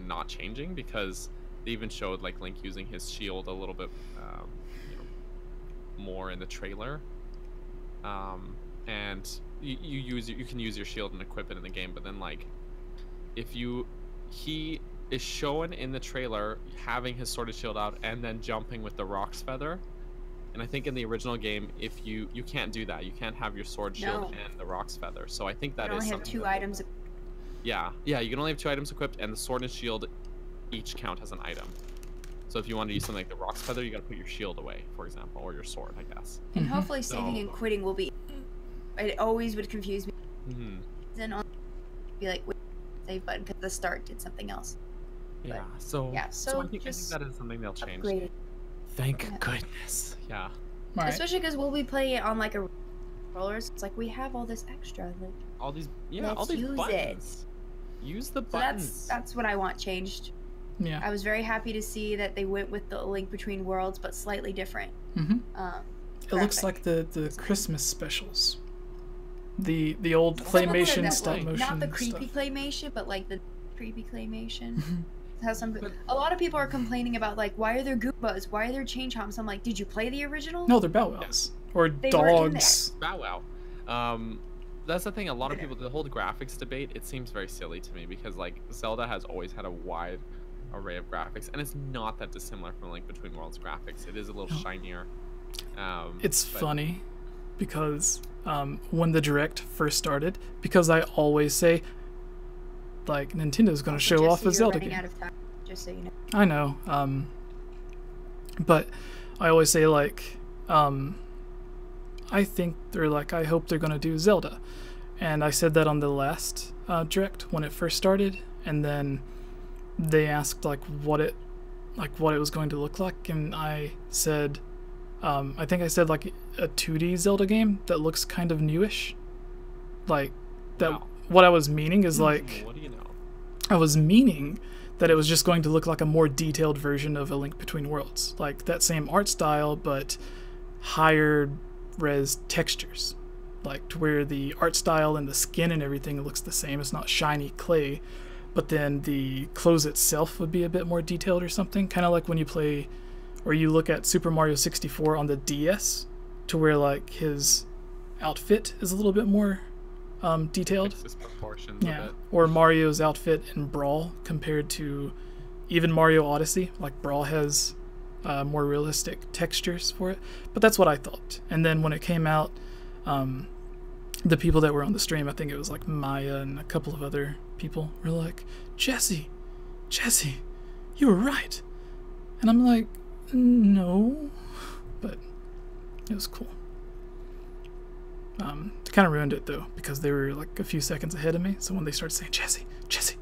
not changing, because they even showed like Link using his shield a little bit more in the trailer. And you can use your shield and equip it in the game, but then like he is shown in the trailer having his sword and shield out and then jumping with the Roc's feather. And I think in the original game, if you can't do that, you can't have your sword, shield, and the Roc's feather. So I think that is only have two items. Yeah, you can only have 2 items equipped, and the sword and shield each count as an item. So if you want to use something like the Roc's feather, you got to put your shield away, for example, or your sword, I guess. And hopefully saving and quitting will be. It always would confuse me. Then I'll be like, wait, save button, because the start did something else. Yeah. But, so so I think that is something they'll change. Upgrade. Thank goodness. Yeah. Right. Especially because we'll be playing it on like a controllers. It's like we have all this extra. Like, All these let's use buttons. Use the So buttons. that's what I want changed. Yeah. I was very happy to see that they went with the Link Between Worlds, but slightly different. It looks like the Christmas specials. The old claymation stop motion. Not the creepy stuff. claymation, but like the creepy claymation. Has some. A lot of people are complaining about like, why are there Goombas? Why are there chain chomps? I'm like, did you play the original? No, they're Bow Wows or They were in dogs. Bow Wow. That's the thing. A lot of people, the whole graphics debate, it seems very silly to me, because like Zelda has always had a wide array of graphics, and it's not that dissimilar from Link Between Worlds graphics. It is a little shinier. It's funny because when the Direct first started, because I always say like Nintendo's going to show off a Zelda game. Out of time, just so you know. I know, but I always say like, I think they're like, I hope they're gonna do Zelda, and I said that on the last Direct when it first started, and then they asked like what it was going to look like, and I said, I think I said like a 2D Zelda game that looks kind of newish, like that. Wow. What I was meaning is like, what do you know? I was meaning that it was just going to look like a more detailed version of A Link Between Worlds. Like that same art style, but higher res textures. Like to where the art style and the skin and everything looks the same. It's not shiny clay, but then the clothes itself would be a bit more detailed or something. Kind of like when you play, or you look at Super Mario 64 on the DS, to where like his outfit is a little bit more detailed. Yeah, or Mario's outfit in Brawl compared to even Mario Odyssey. Like Brawl has more realistic textures for it, but that's what I thought. And then when it came out, the people that were on the stream, I think it was like Maya and a couple of other people, were like, Jesse, you were right. And I'm like, no, but it was cool. It kind of ruined it though, because they were like a few seconds ahead of me. So when they started saying Jesse,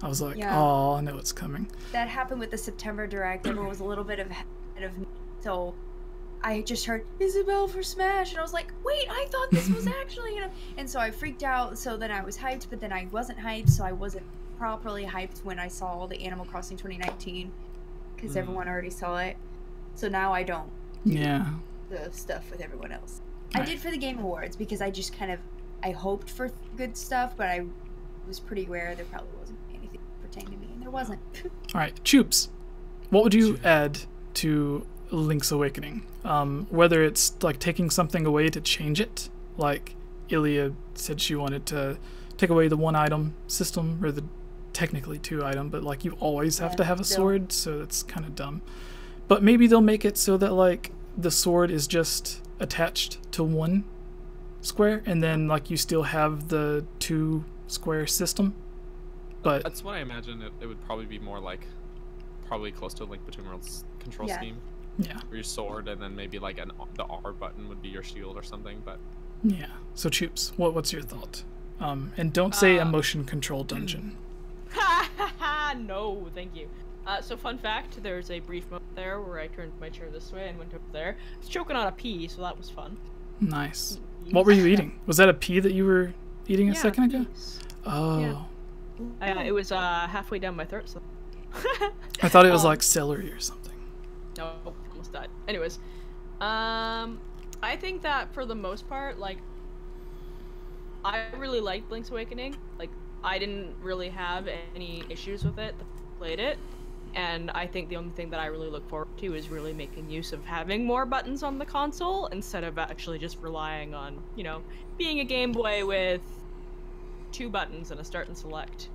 I was like, oh, I know it's coming. That happened with the September Direct. Everyone was a little bit ahead of me, so I just heard Isabelle for Smash, and I was like, wait, I thought this was actually, and so I freaked out. So then I was hyped, but then I wasn't hyped, so I wasn't properly hyped when I saw the Animal Crossing 2019, because everyone already saw it. So now I don't do the stuff with everyone else. I did for the Game Awards, because I just kind of, I hoped for good stuff, but I was pretty aware there probably wasn't anything pertaining to me, and there wasn't. Alright, Choops, what would you add to Link's Awakening? Whether it's like taking something away to change it, like Ilya said she wanted to take away the 1 item system, or the technically 2 item, but like you always have to have a sword, so that's kind of dumb. But maybe they'll make it so that like the sword is just attached to 1 square, and then like you still have the 2 square system. But that's what I imagine. It would probably be more like, probably close to a Link Between Worlds control scheme. Yeah. Or your sword, and then maybe like the R button would be your shield or something. But yeah. So Choops, what's your thought? And don't say a motion control dungeon. No, thank you. So fun fact, there's a brief moment there where I turned my chair this way and went over there. I was choking on a pea, so that was fun. Nice. What were you eating? Was that a pea that you were eating a second ago? Peas. Oh. Yeah. It was halfway down my throat, so... I thought it was like celery or something. No, almost died. Anyways, I think that for the most part, like, I really liked Link's Awakening. Like, I didn't really have any issues with it. Played it, and I think the only thing that I really look forward to is really making use of having more buttons on the console instead of actually just relying on, you know, being a Game Boy with 2 buttons and a start and select.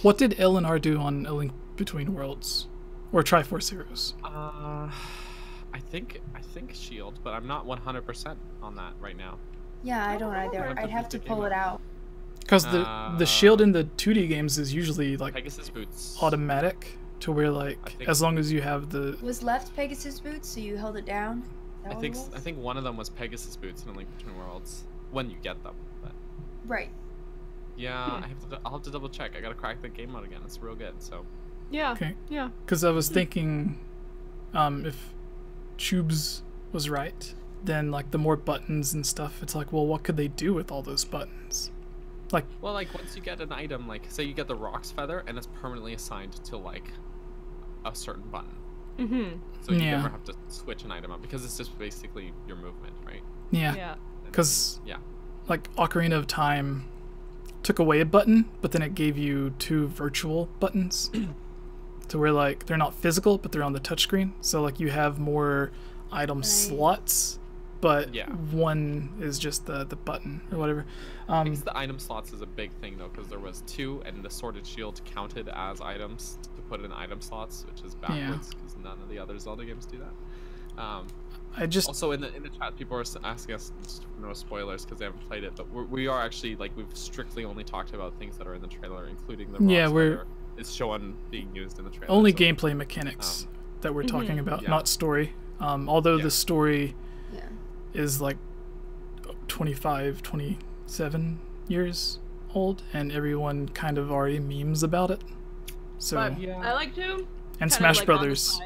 What did L and R do on A Link Between Worlds, or Triforce Heroes? I think Shield, but I'm not 100% on that right now. Yeah, I don't either. I'd have to pull it out. Because the shield in the 2D games is usually like Pegasus boots. automatic, to where like as long as you have the... Was left Pegasus boots, so you held it down? I think one of them was Pegasus boots in A Link Between Worlds when you get them. But Right. yeah, I'll have to double check. I gotta crack the game out again. It's real good. So Yeah. Okay. Yeah. Because I was thinking, if Tubes was right, then like the more buttons and stuff, it's like, well, what could they do with all those buttons? Like, well, like once you get an item, like say you get the Rocks Feather, and it's permanently assigned to like a certain button. Mm-hmm. So you never have to switch an item up because it's just basically your movement, right? yeah. Yeah. Because yeah, like Ocarina of Time took away a button, but then it gave you 2 virtual buttons. To where like they're not physical, but they're on the touchscreen. So like you have more item slots, but one is just the button or whatever. I guess the item slots is a big thing though, because there was 2, and the Sworded Shield counted as items to put in item slots, which is backwards because none of the other Zelda games do that. I just also in the chat, people are asking us no spoilers because they haven't played it, but we are actually like we've strictly only talked about things that are in the trailer, including the Rocks Feather is shown being used in the trailer. Only gameplay mechanics that we're talking about, not story. Although the story is like 25, 27 years old, and everyone kind of already memes about it. So but I like to. And Smash Brothers.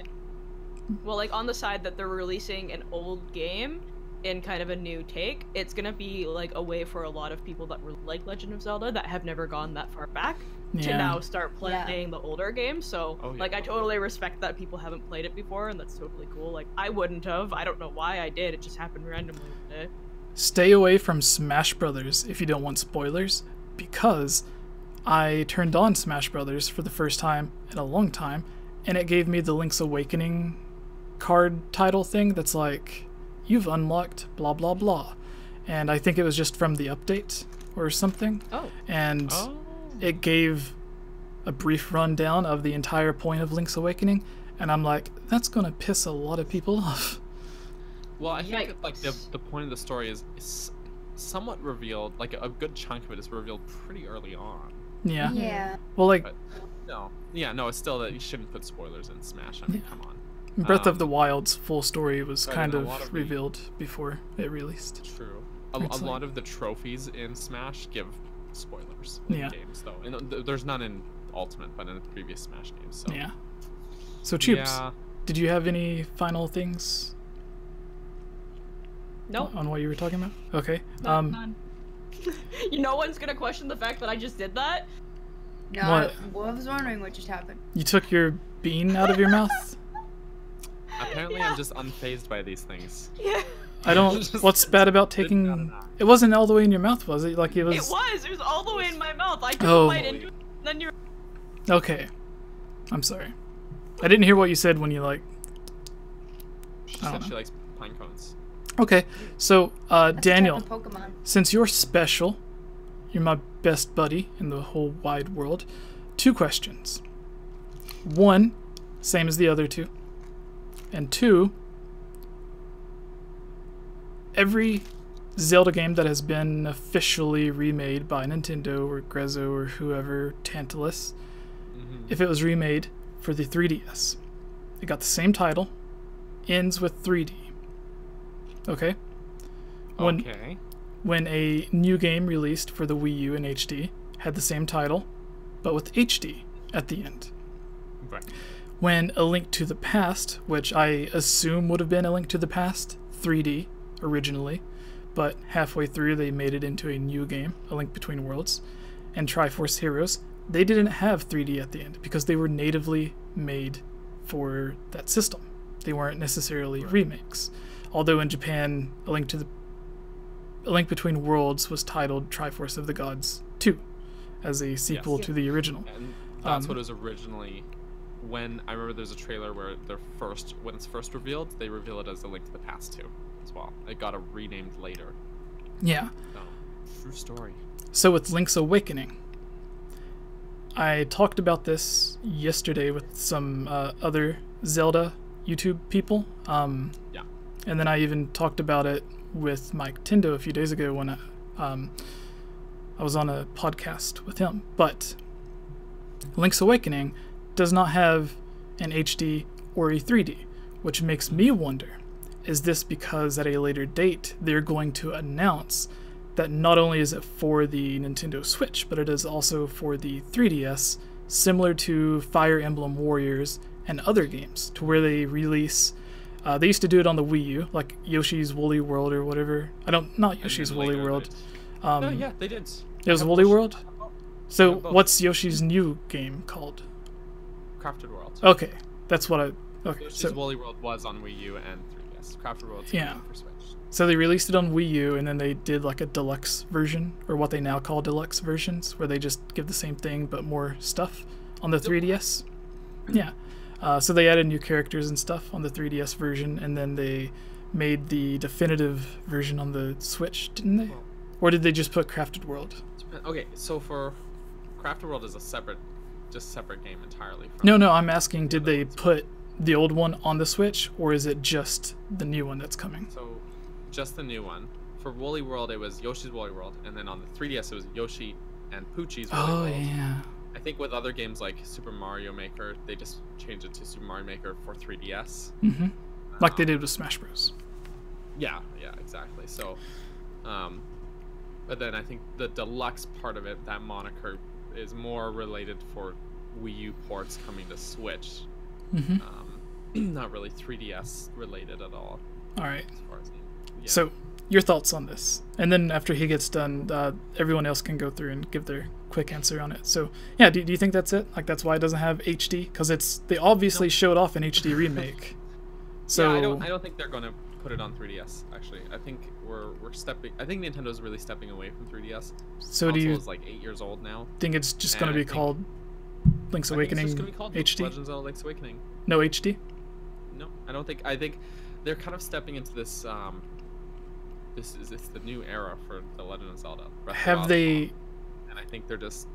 Well, like on the side that they're releasing an old game in kind of a new take, it's gonna be like a way for a lot of people that were like Legend of Zelda that have never gone that far back to now start playing the older games. So like I totally respect that people haven't played it before, and that's totally cool. Like I wouldn't have. I don't know why I did. It just happened randomly one day. Stay away from Smash Brothers if you don't want spoilers, because I turned on Smash Brothers for the first time in a long time, and it gave me the Link's Awakening card title thing that's like, you've unlocked blah blah blah, and I think it was just from the update or something. And it gave a brief rundown of the entire point of Link's Awakening, and I'm like, that's gonna piss a lot of people off. Well, I think that, like the point of the story is somewhat revealed. Like a good chunk of it is revealed pretty early on. Yeah. Well, like, but, no, it's still that you shouldn't put spoilers in Smash. I mean, come on. Breath of the Wild's full story was kind of revealed before it released. True. A lot of the trophies in Smash give spoilers in games, though. And there's none in Ultimate, but in the previous Smash games. So. Yeah. So, Tubes, did you have any final things? No. On what you were talking about? Okay. None. No one's gonna question the fact that I just did that? No, I was wondering what just happened. You took your bean out of your mouth? Apparently I'm just unfazed by these things. Yeah. I don't... What's bad about taking... It wasn't all the way in your mouth, was it? Like, it was... It was all the way in my mouth. I took a bite into it, and then you're... Okay. I'm sorry. I didn't hear what you said when you, like... She said she likes pine cones. Okay, so, Daniel, since you're special, you're my best buddy in the whole wide world, 2 questions. 1, same as the other 2. And 2, every Zelda game that has been officially remade by Nintendo or Grezzo or whoever, Tantalus, if it was remade for the 3DS, it got the same title, ends with 3D. Okay? When a new game released for the Wii U in HD had the same title, but with HD at the end. Right. When A Link to the Past, which I assume would have been A Link to the Past 3D originally, but halfway through they made it into a new game, A Link Between Worlds, and Triforce Heroes, they didn't have 3D at the end because they were natively made for that system. They weren't necessarily remakes. Although in Japan, A Link Between Worlds was titled Triforce of the Gods 2 as a sequel to the original. And that's what it was originally. When I remember there's a trailer where when it's first revealed, they reveal it as A Link to the Past 2 as well. It got renamed later. Yeah. So, true story. So with Link's Awakening, I talked about this yesterday with some other Zelda YouTube people. Yeah. And then I even talked about it with Mike Tindo a few days ago when I was on a podcast with him. But Link's Awakening does not have an HD or a 3D, which makes me wonder, is this because at a later date they're going to announce that not only is it for the Nintendo Switch, but it is also for the 3DS, similar to Fire Emblem Warriors and other games, to where they release... they used to do it on the Wii U, like Yoshi's Woolly World or whatever. Not Yoshi's Woolly World. No, yeah, they did. It was Woolly World? So what's Yoshi's new game called? Crafted World. Okay, that's what I... Okay, Yoshi's Woolly World was on Wii U and 3DS. Crafted World's for Switch. So they released it on Wii U, and then they did like a deluxe version, or what they now call deluxe versions, where they just give the same thing but more stuff on the 3DS. Yeah. So they added new characters and stuff on the 3DS version, and then they made the definitive version on the Switch, didn't they? Or did they just put Crafted World? Okay, so for Crafted World is a separate game entirely. No, I'm asking, did they put the old one on the Switch, or is it just the new one that's coming? So, just the new one. For Woolly World, it was Yoshi's Woolly World, and then on the 3DS, it was Yoshi and Poochie's Woolly World. Oh, yeah. I think with other games like Super Mario Maker, they just changed it to Super Mario Maker for 3DS. Mm-hmm. Like they did with Smash Bros. Yeah, exactly. So, but then I think the deluxe part of it, that moniker, is more related for Wii U ports coming to Switch. Mm-hmm. Not really 3DS related at all. All right. As far as, yeah. So, your thoughts on this? And then after he gets done, everyone else can go through and give their quick answer on it. So, yeah, do you think that's it? Like, that's why it doesn't have HD? Because they obviously showed off an HD remake. So yeah, I don't think they're going to put it on 3DS, actually. I think I think Nintendo's really stepping away from 3DS. So do you... It's like 8 years old now. Think it's just going to be called Link's Awakening it's just gonna be called HD? Legends of Link's Awakening. No HD? No, I don't think. I think they're kind of stepping into this. It's the new era for the Legend of Zelda. Have they? And I think they're just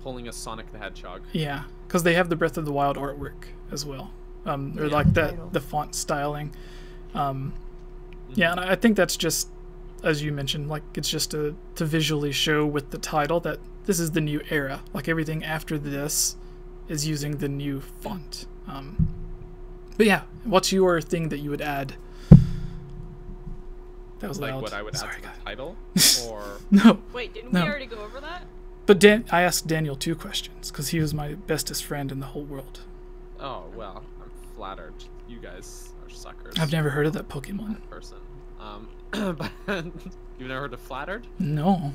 pulling a Sonic the Hedgehog. Yeah, because they have the Breath of the Wild artwork as well, or like the font styling. Yeah, and I think that's just, as you mentioned, like it's just to visually show with the title that this is the new era. Like everything after this is using the new font. But yeah, what's your thing that you would add? That was like loud. What I would add to the title, or no. Wait, didn't we already go over that? But I asked Daniel 2 questions because he was my bestest friend in the whole world. Oh well, I'm flattered. You guys are suckers. I've never heard of that Pokemon. Person. But you've never heard of Flattered? No.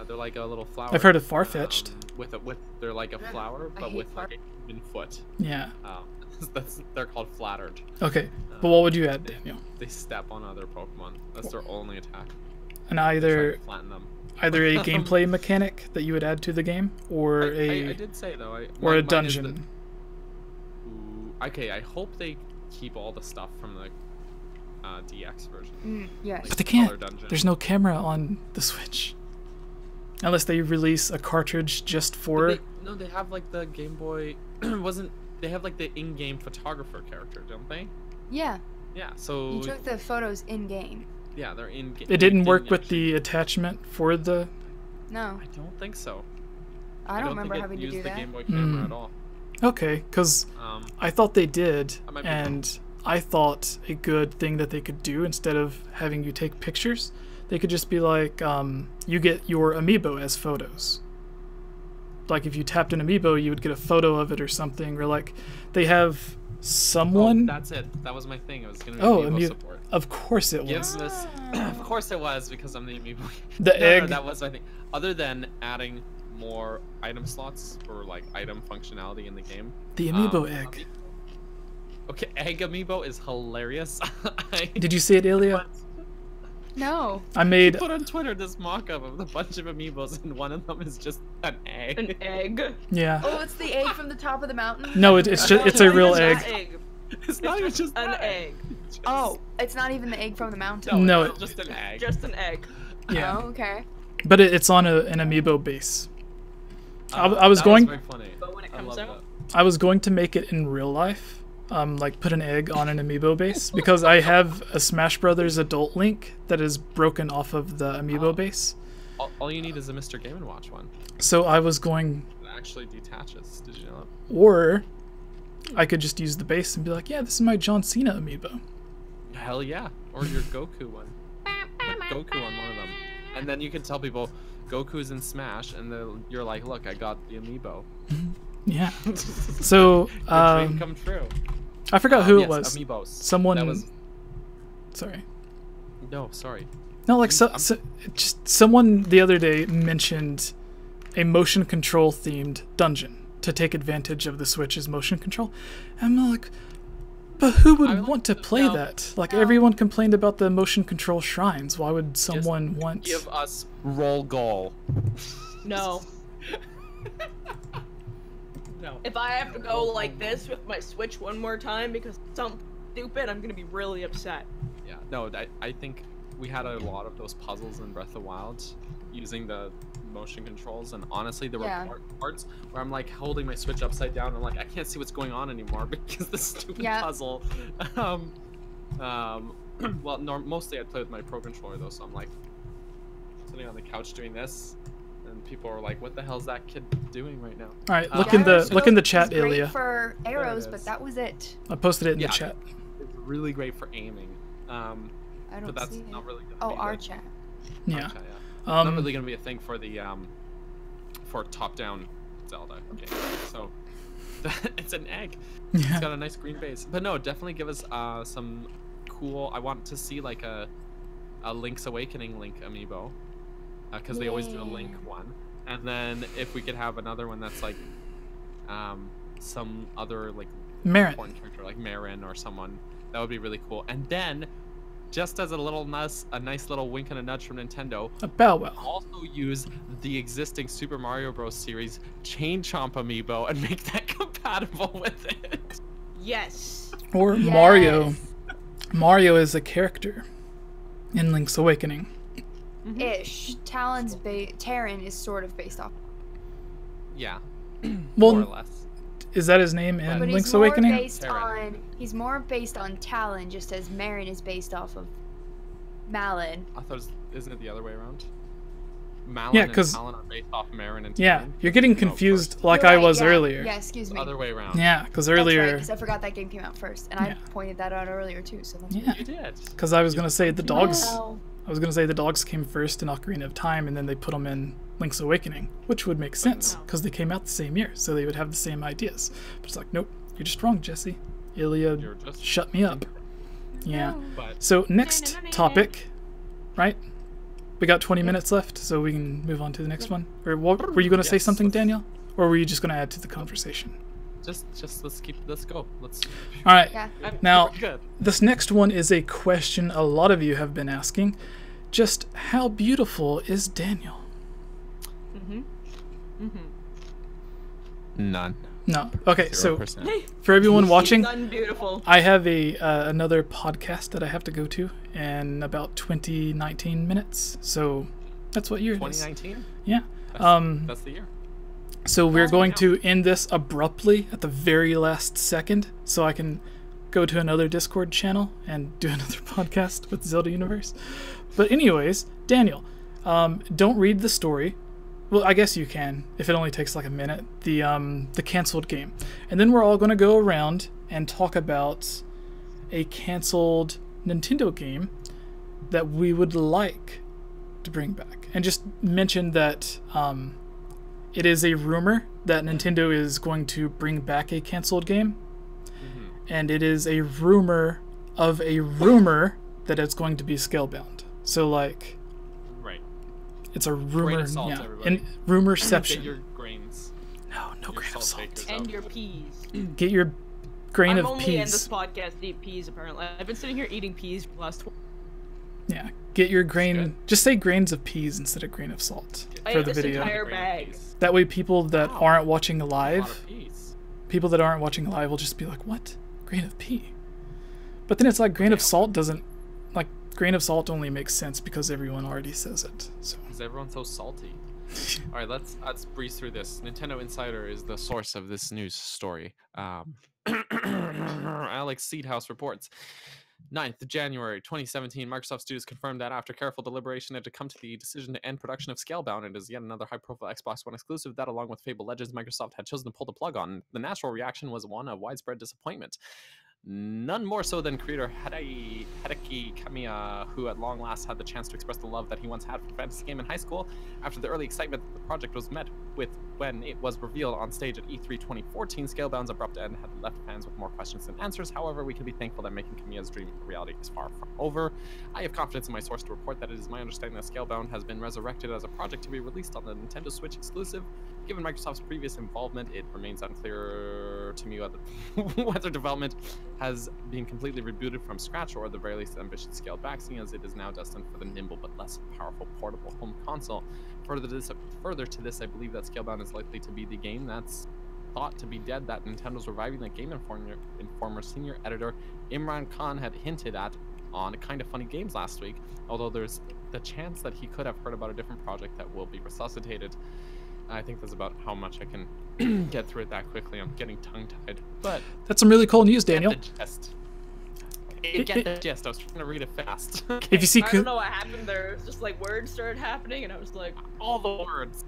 They're like a little flower. I've heard of Farfetch'd. They're like a flower, but with like a human foot. Yeah. They're called Flattered. Okay, but what would you add, Daniel? They step on other Pokemon. That's their only attack. And either flatten them. Either a gameplay mechanic that you would add to the game, or I did say though. Or a dungeon. Okay, I hope they keep all the stuff from the DX version. Yes. Like but they can't. There's no camera on the Switch. Unless they release a cartridge just for... They have like the Game Boy... They have like the in-game photographer character, don't they? Yeah. Yeah, so... You took the photos in-game. Yeah, they're in-game. It didn't work with the attachment for the... No. I don't think so. I don't remember having to do use that. the Game Boy camera at all. Okay, because I thought they did, and I thought a good thing that they could do, instead of having you take pictures, they could just be like, you get your amiibo as photos. like if you tapped an amiibo, you would get a photo of it or something, or like they have someone. Oh, that's it. That was my thing. It was gonna be amiibo support. Of course it Give was. this, of course it was, because I'm the amiibo. The egg. No, that was my thing. Other than adding more item slots for like item functionality in the game. The amiibo egg. Okay, egg amiibo is hilarious. Did you see it, Ilya? No. I made. Put on Twitter this mock-up of a bunch of amiibos, and one of them is just an egg. An egg. Yeah. Oh, it's the egg from the top of the mountain? No, it's just it's a real egg. It's not even just an egg. Oh, it's not even the egg from the mountain. No, it's just an egg. Just an egg. Yeah. Oh, okay. But it's on an amiibo base. I was that going. Was very funny. But when it comes out, I was going to make it in real life. Like put an egg on an amiibo base because I have a Smash Brothers adult Link that is broken off of the amiibo base. All you need is a Mr. Game & Watch one. So I was going. It actually detaches. Did you know that? Or I could just use the base and be like, yeah, this is my John Cena amiibo. Hell yeah. Or your Goku one. Put Goku on one of them. And then you can tell people Goku's in Smash, and you're like, look, I got the amiibo. Yeah. So dream come true. I forgot who yes, it was. Amiibos. Someone. That was... Sorry. No, sorry. No, like just someone the other day mentioned a motion control themed dungeon to take advantage of the Switch's motion control. And I'm like, but who would want to play that? Like everyone complained about the motion control shrines. Why would someone want? Give us roll goal. No. No. If I have to go like this with my Switch one more time because something stupid, I'm gonna be really upset. Yeah, no, I think we had a lot of those puzzles in Breath of the Wild using the motion controls, and honestly, there were parts where I'm like holding my Switch upside down, and I'm like, I can't see what's going on anymore because this stupid puzzle. Well, mostly I play with my Pro Controller though, so I'm like sitting on the couch doing this. And people are like, "What the hell is that kid doing right now?" All right, look in the chat, Ilya. For arrows, but that was it. I posted it in the chat. It's really great for aiming. I don't but that's see not it. really gonna be our like, chat. Yeah. Chat, yeah. Not really gonna be a thing for the for top-down Zelda game. So it's an egg. Yeah. It's got a nice green base. But no, definitely give us some cool. I want to see like a Link's Awakening Link amiibo. Because they always do a Link one, and then if we could have another one that's like some other like important character like Marin or someone, that would be really cool. And then just as a nice little wink and a nudge from Nintendo, a Bow Wow. Also use the existing Super Mario Bros. Series Chain Chomp amiibo and make that compatible with it. Yes. Or Mario. Mario is a character in Link's Awakening. Ish. Terran is sort of based off. Yeah. Well, more or less. Is that his name in But Link's Awakening? He's more based on Talon, just as Marin is based off of Malin. I thought isn't it the other way around? Malin and Talon are based off Marin and Talon. You're getting confused like I was earlier. Yeah, excuse me. Other way around. Yeah, because earlier. Because I forgot that game came out first, and I pointed that out earlier too. So that's you did. Because I was gonna say the dogs. Wow. I was gonna say the dogs came first in Ocarina of Time, and then they put them in Link's Awakening, which would make sense because they came out the same year, so they would have the same ideas. But it's like, nope, you're just wrong, Jesse. Ilya, shut me up. Yeah. So next topic, right? We got 20 minutes left, so we can move on to the next one. Or what, were you gonna say something, Danielle, or were you just gonna add to the conversation? Just let's go. Let's. All right. Yeah. Now, this next one is a question a lot of you have been asking. Just how beautiful is Daniel? None. No. Okay, 0%. so for everyone watching, beautiful. I have another podcast that I have to go to in about 19 minutes. So that's what year it is. 2019? Yeah. That's the year. So we're going to end this abruptly at the very last second, so I can go to another Discord channel and do another podcast with Zelda Universe. But anyways, Daniel, don't read the story. Well, I guess you can, if it only takes like a minute. The canceled game. And then we're all going to go around and talk about a canceled Nintendo game that we would like to bring back. And just mention that it is a rumor that Nintendo is going to bring back a canceled game. And it is a rumor of a rumor that it's going to be scalebound. So, like... Right. It's a rumor, Grain of salt, yeah. everybody. And rumorception. Get your grains. No Your grain of salt salt. shakers And out. your peas. Get your grain I'm of only in peas. this podcast to eat peas, apparently. I've been sitting here eating peas for the last... Yeah, get your grain. good. Just say grains of peas instead of grain of salt I for ate the this video. entire Grain of bag. peas. That way, people that Wow. aren't watching A lot live, of peas. people that aren't watching live will just be like, "What? Grain of pea?" But then it's like grain of salt doesn't, like grain of salt only makes sense because everyone already says it. So Because everyone's so salty. All right, let's breeze through this. Nintendo Insider is the source of this news story. Alex Seedhouse reports. 9th of January 2017, Microsoft Studios confirmed that after careful deliberation it had come to the decision to end production of Scalebound. It is yet another high-profile Xbox One exclusive that, along with Fable Legends, Microsoft had chosen to pull the plug on. The natural reaction was one of widespread disappointment. None more so than creator Hideki Kamiya, who at long last had the chance to express the love that he once had for a fantasy game in high school after the early excitement that the project was met with when it was revealed on stage at E3 2014. Scalebound's abrupt end had left fans with more questions than answers. However, we can be thankful that making Kamiya's dream a reality is far from over. I have confidence in my source to report that it is my understanding that Scalebound has been resurrected as a project to be released on the Nintendo Switch exclusive. Given Microsoft's previous involvement, it remains unclear to me whether development has been completely rebooted from scratch or at the very least ambition scaled back, seeing as it is now destined for the nimble but less powerful portable home console. Further to this, I believe that Scalebound is likely to be the game that's thought to be dead that Nintendo's reviving. The Game Informer senior editor Imran Khan had hinted at on Kind of Funny Games last week, although there's the chance that he could have heard about a different project that will be resuscitated. I think that's about how much I can get through it that quickly. I'm getting tongue-tied, but that's some really cool news, Daniel. get the gist. Get the gist. I was trying to read it fast. If you see, I don't know what happened there. It's just like words started happening, and I was like, all the words.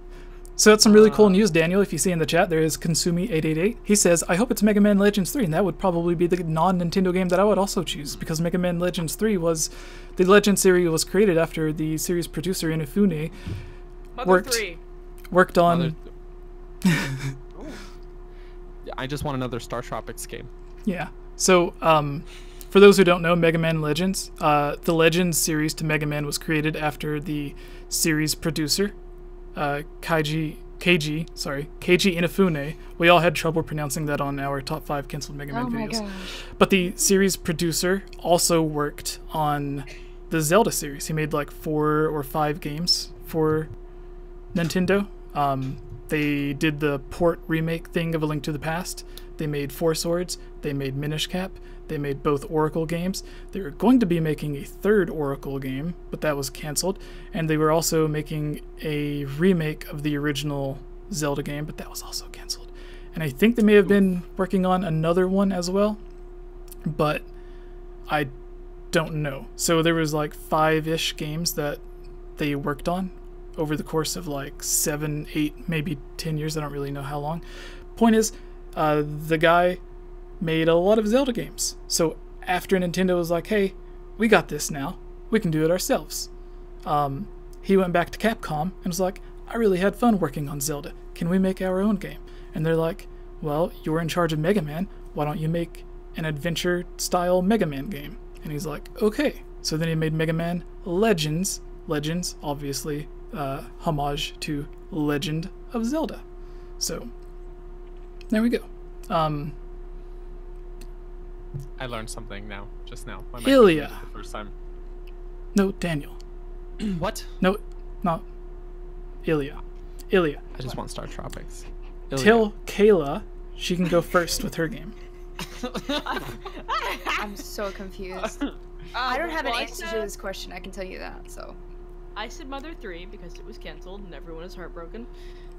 so that's some really cool news, Daniel. If you see in the chat, there is Consumi888. He says, "I hope it's Mega Man Legends 3," and that would probably be the non-Nintendo game that I would also choose because Mega Man Legends 3 was the Legend series was created after the series producer Inafune Mother 3. worked on. I just want another Star Tropics game. Yeah. So, for those who don't know, Mega Man Legends, the Legends series to Mega Man was created after the series producer, Keiji Inafune. We all had trouble pronouncing that on our top 5 canceled Mega Man videos. Gosh. But the series producer also worked on the Zelda series. He made like 4 or 5 games for Nintendo. They did the port remake thing of A Link to the Past. They made Four Swords. They made Minish Cap. They made both Oracle games. They were going to be making a 3rd Oracle game, but that was canceled. And they were also making a remake of the original Zelda game, but that was also canceled. And I think they may have been working on another one as well, but I don't know. So there was like 5-ish games that they worked on over the course of like 7, 8, maybe 10 years. I don't really know how long. Point is, the guy made a lot of Zelda games. So after Nintendo was like, hey, we got this now. We can do it ourselves. He went back to Capcom and was like, I really had fun working on Zelda. Can we make our own game? And they're like, well, you're in charge of Mega Man. Why don't you make an adventure-style Mega Man game? And he's like, okay. So then he made Mega Man Legends. Legends, obviously, homage to Legend of Zelda. So, there we go. I learned something now, just now. My mic Hylia. was the first time. No, Daniel. What? No, not Ilya. Ilya. I just want Star Tropics. Tell Kayla she can go first with her game. I'm so confused. I don't have an answer to this question, I can tell you that, so. I said Mother 3 because it was canceled and everyone is heartbroken.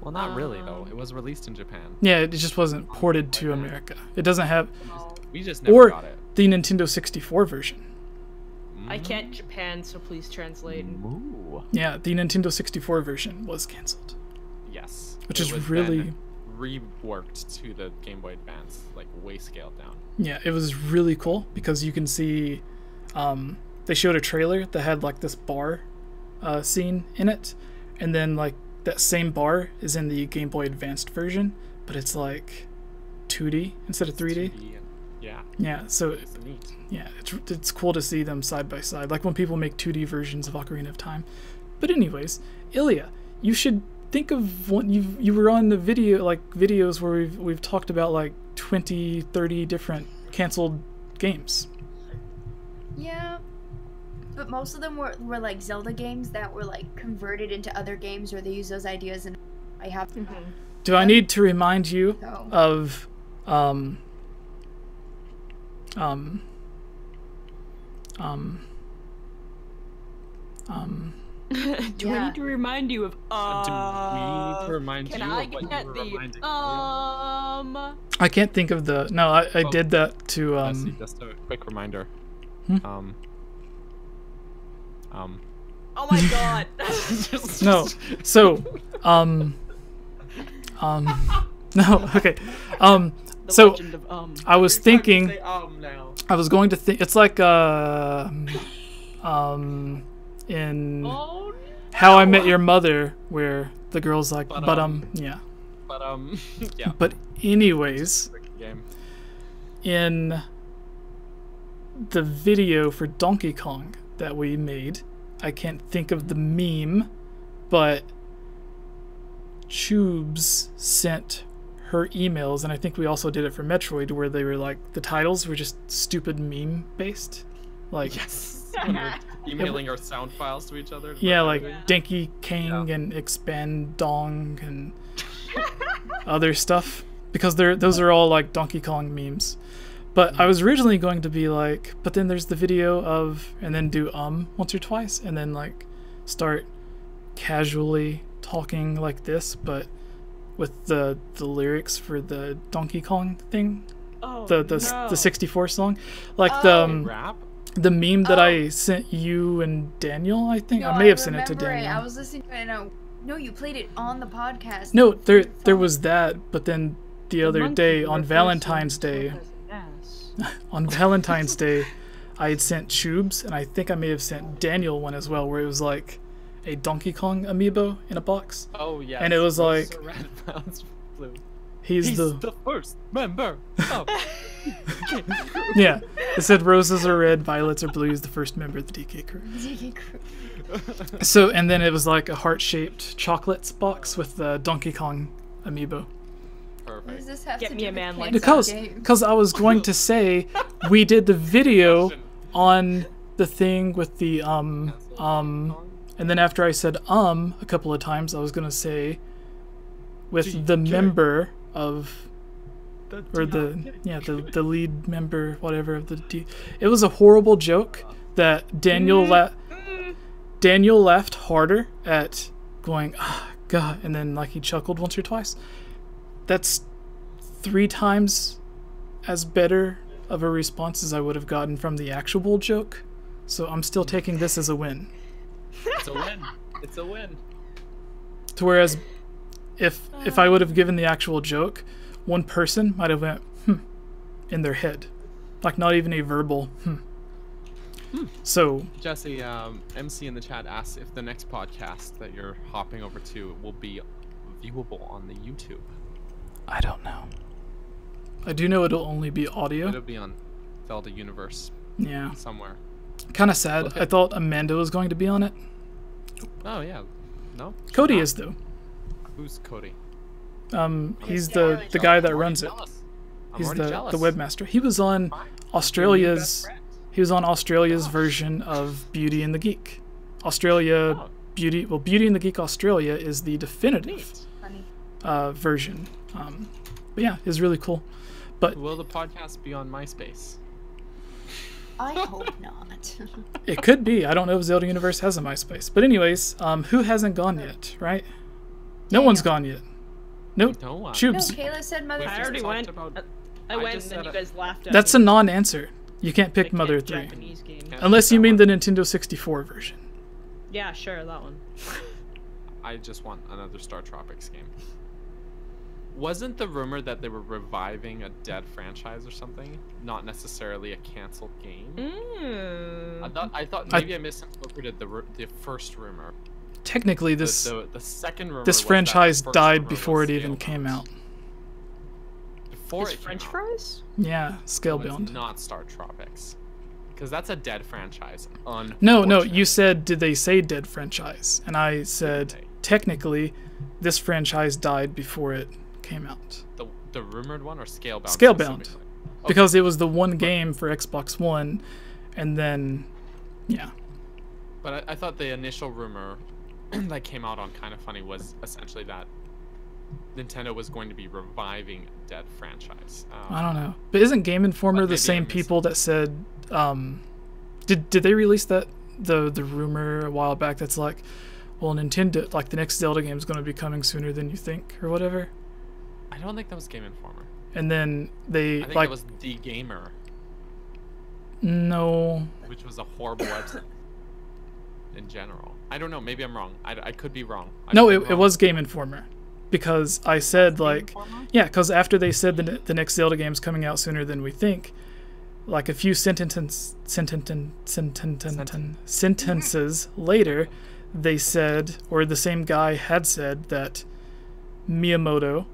Well, not really though. It was released in Japan. Yeah, it just wasn't ported to America. It doesn't have, We just never got it. the Nintendo 64 version. I can't Japan, so please translate. Ooh. Yeah, the Nintendo 64 version was canceled. Yes. Which It is was really... then reworked to the Game Boy Advance, like way scaled down. Yeah, it was really cool because you can see, they showed a trailer that had like this bar scene in it, and then like that same bar is in the Game Boy Advanced version, but it's like 2D instead of 3D. Yeah. Yeah, so It's neat. yeah, it's cool to see them side by side, like when people make 2D versions of Ocarina of Time. But anyways, Ilya, you should think of what you were on the videos where we've talked about like 20, 30 different canceled games. Yeah, but most of them were like Zelda games that were like converted into other games, or they use those ideas, and I have. Do I need to remind you No. of Do I need to remind you of Do we need to remind can you I of what get you were the reminding I can't think of the no, I did that to Jesse, just a quick reminder. Hmm? Oh my god. no. So no, okay. The So Legend of, I was thinking Now. I was going to think it's like in Oh, How I Met Your Mother, where the girl's like, yeah. But yeah. But anyways, Game. in the video for Donkey Kong that we made, I can't think of the meme, but Tubes sent her emails, and I think we also did it for Metroid, where they were like, the titles were just stupid meme based. Like, Yes. When we're emailing our sound files to each other. yeah, like Yeah. Denki Kang and Expand Dong and other stuff, because those are all like Donkey Kong memes. But I was originally going to be like, but then there's the video of, and then do once or twice, and then like start casually talking like this, but with the lyrics for the Donkey Kong thing, oh the 64 song, like Rap? the meme that I sent you and Daniel. I think No, I may have sent it to remember Daniel. I was listening to it, and no, you played it on the podcast. No, there was that, but then the other day on Valentine's Day, on Valentine's Day, I had sent Tubes, and I think I may have sent Daniel one as well, where it was like a Donkey Kong amiibo in a box. Oh yeah. And it was like, red, browns, blue. He's the first member. Oh. Yeah, it said roses are red, violets are blue. He's the first member of the DK crew. So, and then it was like a heart-shaped chocolates box with the Donkey Kong amiibo. What does Perfect. this have Get to me do a with man like canceled games? Because I was going to say we did the video on the thing with the and then after I said a couple of times, I was gonna say with the member of the lead member, whatever, of the D. It was a horrible joke that Daniel laughed harder at, going, ah, God, and then like he chuckled once or twice. That's 3 times as better of a response as I would have gotten from the actual joke. So I'm still taking this as a win. It's a win. It's a win. To whereas if I would have given the actual joke, one person might have went in their head, like not even a verbal So Jesse, MC in the chat asks if the next podcast that you're hopping over to will be viewable on the YouTube. I don't know. I do know it'll only be audio. It'll be on Zelda Universe Yeah, somewhere. kind of sad. I thought Amanda was going to be on it. Oh yeah. No? Cody is though. Who's Cody? He's the guy that runs it. He's the webmaster. He was on Australia's version of Beauty and the Geek. Beauty and the Geek Australia is the definitive version. But yeah, it's really cool. But will the podcast be on MySpace? I hope not. it could be. I don't know if Zelda Universe has a MySpace. But anyways, who hasn't gone yet, right? No one's gone yet. Nope. No one. No, Tubes. Kayla said Mother. I already went. I went, and just then said you guys laughed at That's me. a non-answer. You can't pick Pick Mother a 3. Japanese game. Unless you mean the Nintendo 64 version. Yeah, sure, that one. I just want another Star Tropics game. Wasn't the rumor that they were reviving a dead franchise or something? Not necessarily a canceled game. I thought maybe I misinterpreted the first rumor. technically The second rumor was that franchise the first died rumor before was it even Scalebound. came out. Before Is it came French out. fries? Yeah, No, it's Scalebound. not Star Tropics. Because that's a dead franchise. No, you said, did they say dead franchise? And I said, they? technically, this franchise died before it came out. The rumored one or Scalebound? Scalebound. specifically? Because it was the one game for Xbox One, and then, yeah. But I thought the initial rumor that came out on Kind of Funny was essentially that Nintendo was going to be reviving a dead franchise. I don't know. But isn't Game Informer But the maybe same I'm missing- people that said, did they release that, the rumor a while back that's like, well, Nintendo, like the next Zelda game is going to be coming sooner than you think, or whatever? I don't think that was Game Informer. And then they, I think like, it was The Gamer, no, which was a horrible website in general. I don't know. Maybe I'm wrong. I could be wrong. I no, could be it wrong. was Game Informer. Because I said, Game like, Informer? yeah, because after they said the next Zelda game's coming out sooner than we think, like a few sentences later, they said, or the same guy had said, that Miyamoto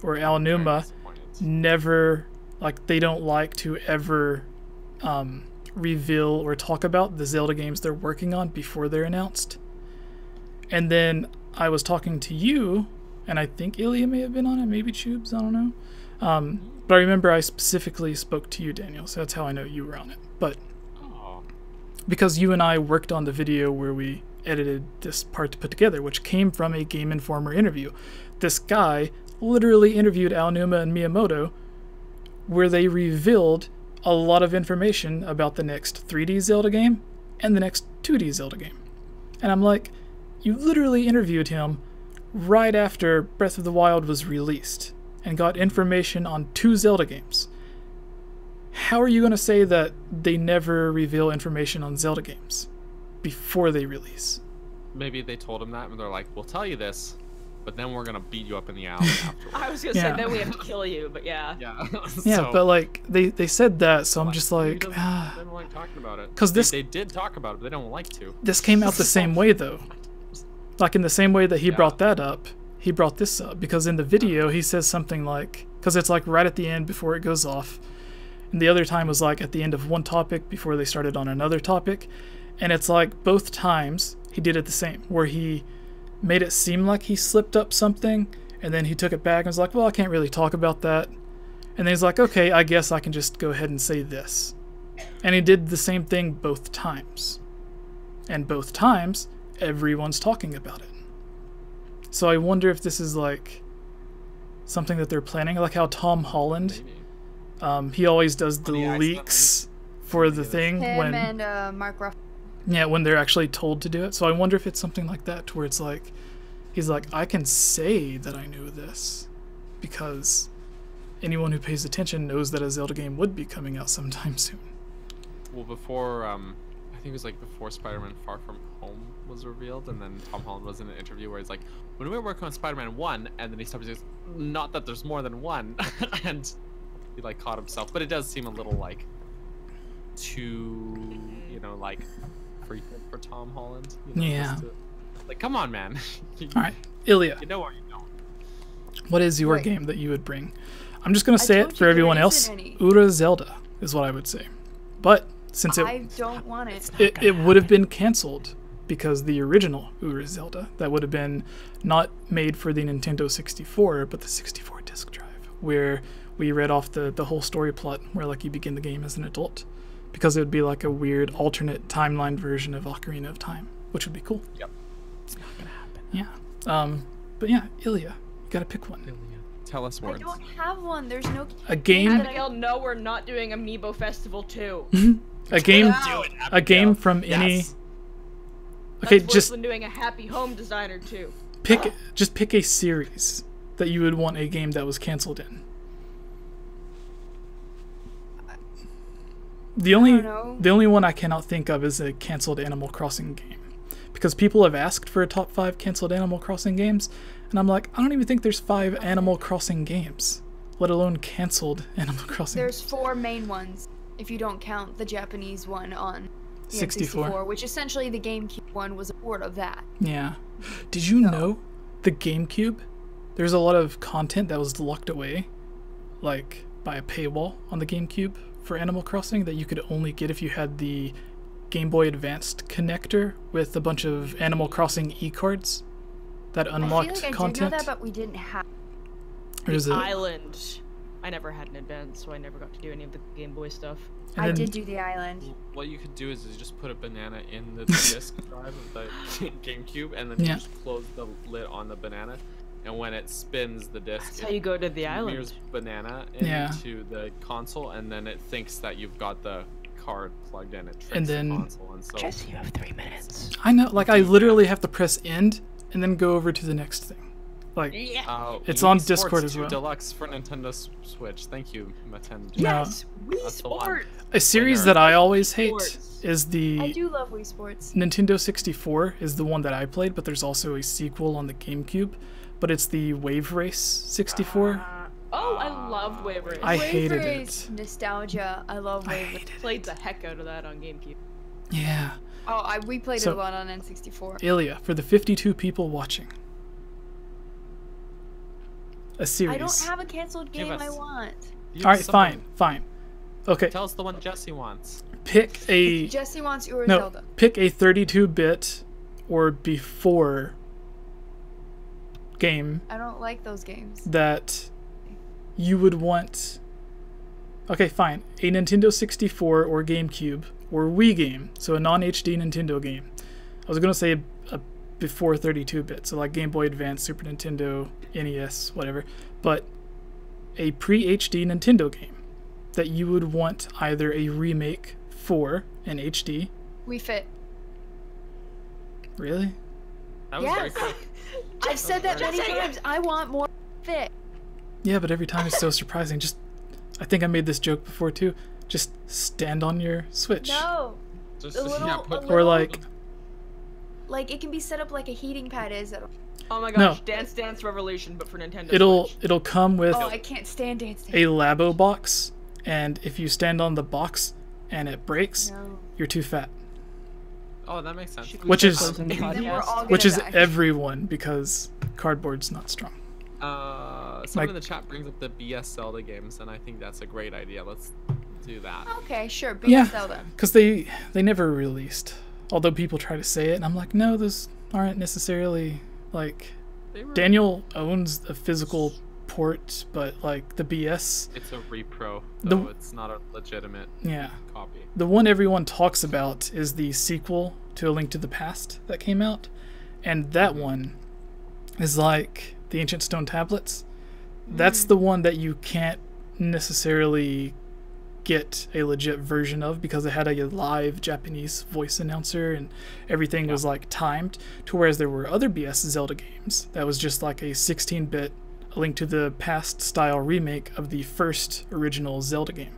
or Very Aonuma disappointed. never, like, they don't like to ever reveal or talk about the Zelda games they're working on before they're announced. And then I was talking to you, and I think Ilya may have been on it, maybe Tubes, I don't know. But I remember I specifically spoke to you, Daniel, so that's how I know you were on it. But Oh. because you and I worked on the video where we edited this part to put together, which came from a Game Informer interview. This guy literally interviewed Aonuma and Miyamoto, where they revealed a lot of information about the next 3D Zelda game and the next 2D Zelda game. And I'm like, you literally interviewed him right after Breath of the Wild was released and got information on 2 Zelda games. How are you going to say that they never reveal information on Zelda games before they release? Maybe they told him that, and they're like, "We'll tell you this, but then we're gonna beat you up in the alley afterwards." I was gonna Yeah. say then we have to kill you, but yeah. Yeah. Yeah, So, but like they said that, so I'm just he like, doesn't- they don't like talking about it. 'Cause this- they did talk about it, but they don't like to. this came out the same way though. Like in the same way that he Yeah. brought that up, he brought this up, because in the video he says something like, because it's like right at the end before it goes off, and the other time was like at the end of one topic before they started on another topic, and it's like both times he did it the same, where he made it seem like he slipped up something, and then he took it back and was like, well, I can't really talk about that, and then he's like, okay, I guess I can just go ahead and say this. And he did the same thing both times, and both times everyone's talking about it. So I wonder if this is like something that they're planning, like how Tom Holland, Maybe. he always does the Funny, I leaks for the thing Him when and Mark Ruff. yeah, when they're actually told to do it. So I wonder if it's something like that, to where it's like he's like, I can say that I knew this because anyone who pays attention knows that a Zelda game would be coming out sometime soon. Well, before I think it was like before Spider-Man Far From Home was revealed, and then Tom Holland was in an interview where he's like, when we were working on Spider-Man 1, and then he stops and says, not that there's more than one, and he like caught himself. But it does seem a little like too, like frequent for Tom Holland. Yeah. just to- like, come on, man. you, All right, Ilya, you know what you don't. what is your Wait. game that you would bring? I'm just gonna say told it for you there everyone else. isn't any. Ura Zelda is what I would say, but since I don't want it. it would have been canceled because the original Ura Zelda that would have been not made for the Nintendo 64 but the 64 disc drive, where we read off the whole story plot where like you begin the game as an adult, because it would be like a weird alternate timeline version of Ocarina of Time, which would be cool. Yep. It's not gonna happen. Yeah. But yeah, Ilya, you gotta pick one. Tell us I words. don't have one. There's no. A game, Abigail, no, we're not doing Amiibo Festival 2. a game, Do it, a game from any. Yes. Okay, That's worse just than doing a Happy Home Designer 2. pick a series that you would want a game that was canceled in. The know. only one I cannot think of is a canceled Animal Crossing game, because people have asked for a top 5 canceled Animal Crossing games, and I'm like, I don't even think there's 5 Animal Crossing games, let alone canceled Animal Crossing. There's 4 main ones, if you don't count the Japanese one on 64. which essentially the GameCube one was a port of that. Yeah. Did you know the GameCube? There's a lot of content that was locked away, like by a paywall on the GameCube for Animal Crossing that you could only get if you had the Game Boy Advanced connector with a bunch of Animal Crossing e-cards that unlocked I feel like content. I did know that, but we didn't have. The island. I never had an advance, so I never got to do any of the Game Boy stuff. And I then- did do the island. What you could do is you just put a banana in the disc drive of the GameCube, and then you Yeah. just close the lid on the banana, and when it spins the disc, That's how you go to the island. mirrors banana Yeah. into the console, and then it thinks that you've got the card plugged in. It tricks And then- the console, and so Jesse, you have 3 minutes. I know, like I literally have to press end and then go over to the next thing. Like, Yeah. It's Wii on Sports Discord as 2 well. Deluxe for Nintendo Switch. Thank you, Nintendo. Yes, Wii That's the one. Sports. a series Winner. that I always hate Sports. is I the do love Wii Sports. Nintendo 64 is the one that I played, but there's also a sequel on the GameCube, but it's the Wave Race 64. Oh, I loved Wave Race. I Wave hated Race, it. Nostalgia. I love I Wave Race. hated Played it. the heck out of that on GameCube. Yeah. Oh, we played So- it a lot on N64. Ilya, for the 52 people watching, a series. I don't have a canceled Give game I us- want. You- All right, someone- fine. Okay, Tell us the one Jesse wants. pick a Jesse wants Ura no, Zelda. pick a 32-bit or before game I don't like those games. that you would want. Okay, fine. A Nintendo 64 or GameCube or Wii game, so a non-HD Nintendo game. I was gonna say a before 32-bit, so like Game Boy Advance, Super Nintendo, NES, whatever, but a pre-HD Nintendo game that you would want either a remake for an HD. We Fit. Really? That was very Yes. quick. I've said that many times. I want more Fit. Yeah, but every time it's so surprising. Just, I think I made this joke before too. Just stand on your Switch. No. Just, A little- yeah, a put little- Or like, Like, it can be set up like a heating pad is. Oh my No. gosh, Dance Dance Revolution, but for Nintendo it'll Switch. come with Oh, I can't stand Dance Dance. a Labo box, and if you stand on the box and it breaks, No. you're too fat. Oh, that makes sense. Should we Which start is- closing the Then we're podcast? all Which gonna is die. everyone, because cardboard's not strong. Someone Like- in the chat brings up the BS Zelda games, and I think that's a great idea. Let's do that. Okay, sure. Big Yeah. Zelda. Because they never released. Although people try to say it, and I'm like, no, those aren't necessarily, like, They were- Daniel owns a physical port, but, like, the BS, It's a repro, The- though it's not a legitimate yeah. copy. The one everyone talks about is the sequel to A Link to the Past that came out, and that one is like the Ancient Stone Tablets. That's the one that you can't necessarily get a legit version of because it had a live Japanese voice announcer and everything was like timed, to whereas there were other BS Zelda games that was just like a 16-bit A Link to the Past style remake of the first original Zelda game.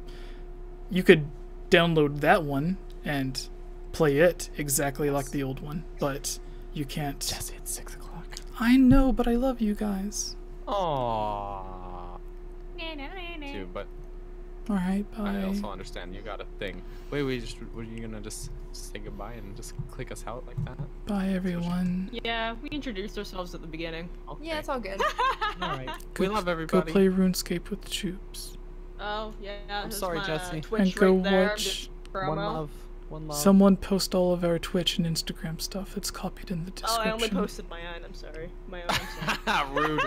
You could download that one and play it exactly like the old one, but you can't. Jesse, it's 6 o'clock. I know, but I love you guys. Aww. Too, but All right, I bye. also understand you got a thing. Wait, were you gonna just say goodbye and just click us out like that? Bye, everyone. Yeah, we introduced ourselves at the beginning. Okay. Yeah, it's all good. Alright. We love Go everybody. play RuneScape with Choops. Oh, yeah. I'm there's sorry, my Jesse. Twitch And go right there, watch just One promo. love. One love. Someone post all of our Twitch and Instagram stuff. It's copied in the Oh, description. I only posted my own. I'm sorry. My own. I'm sorry. Rude.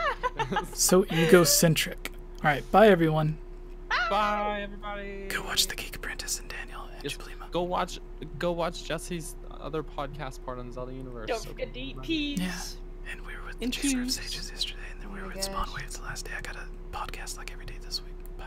So egocentric. All right, bye, everyone. Bye, everybody. Go watch The Geek Apprentice and Daniel and Yes, Jublima. Go watch Jesse's other podcast part on Zelda Universe. Don't So forget to go eat watch. peas. Yeah. And we were with And Chaser of Cubes. Sages yesterday, and then we Oh were my with gosh. Spawnwaves the last day. I got a podcast like every day this week. Bye.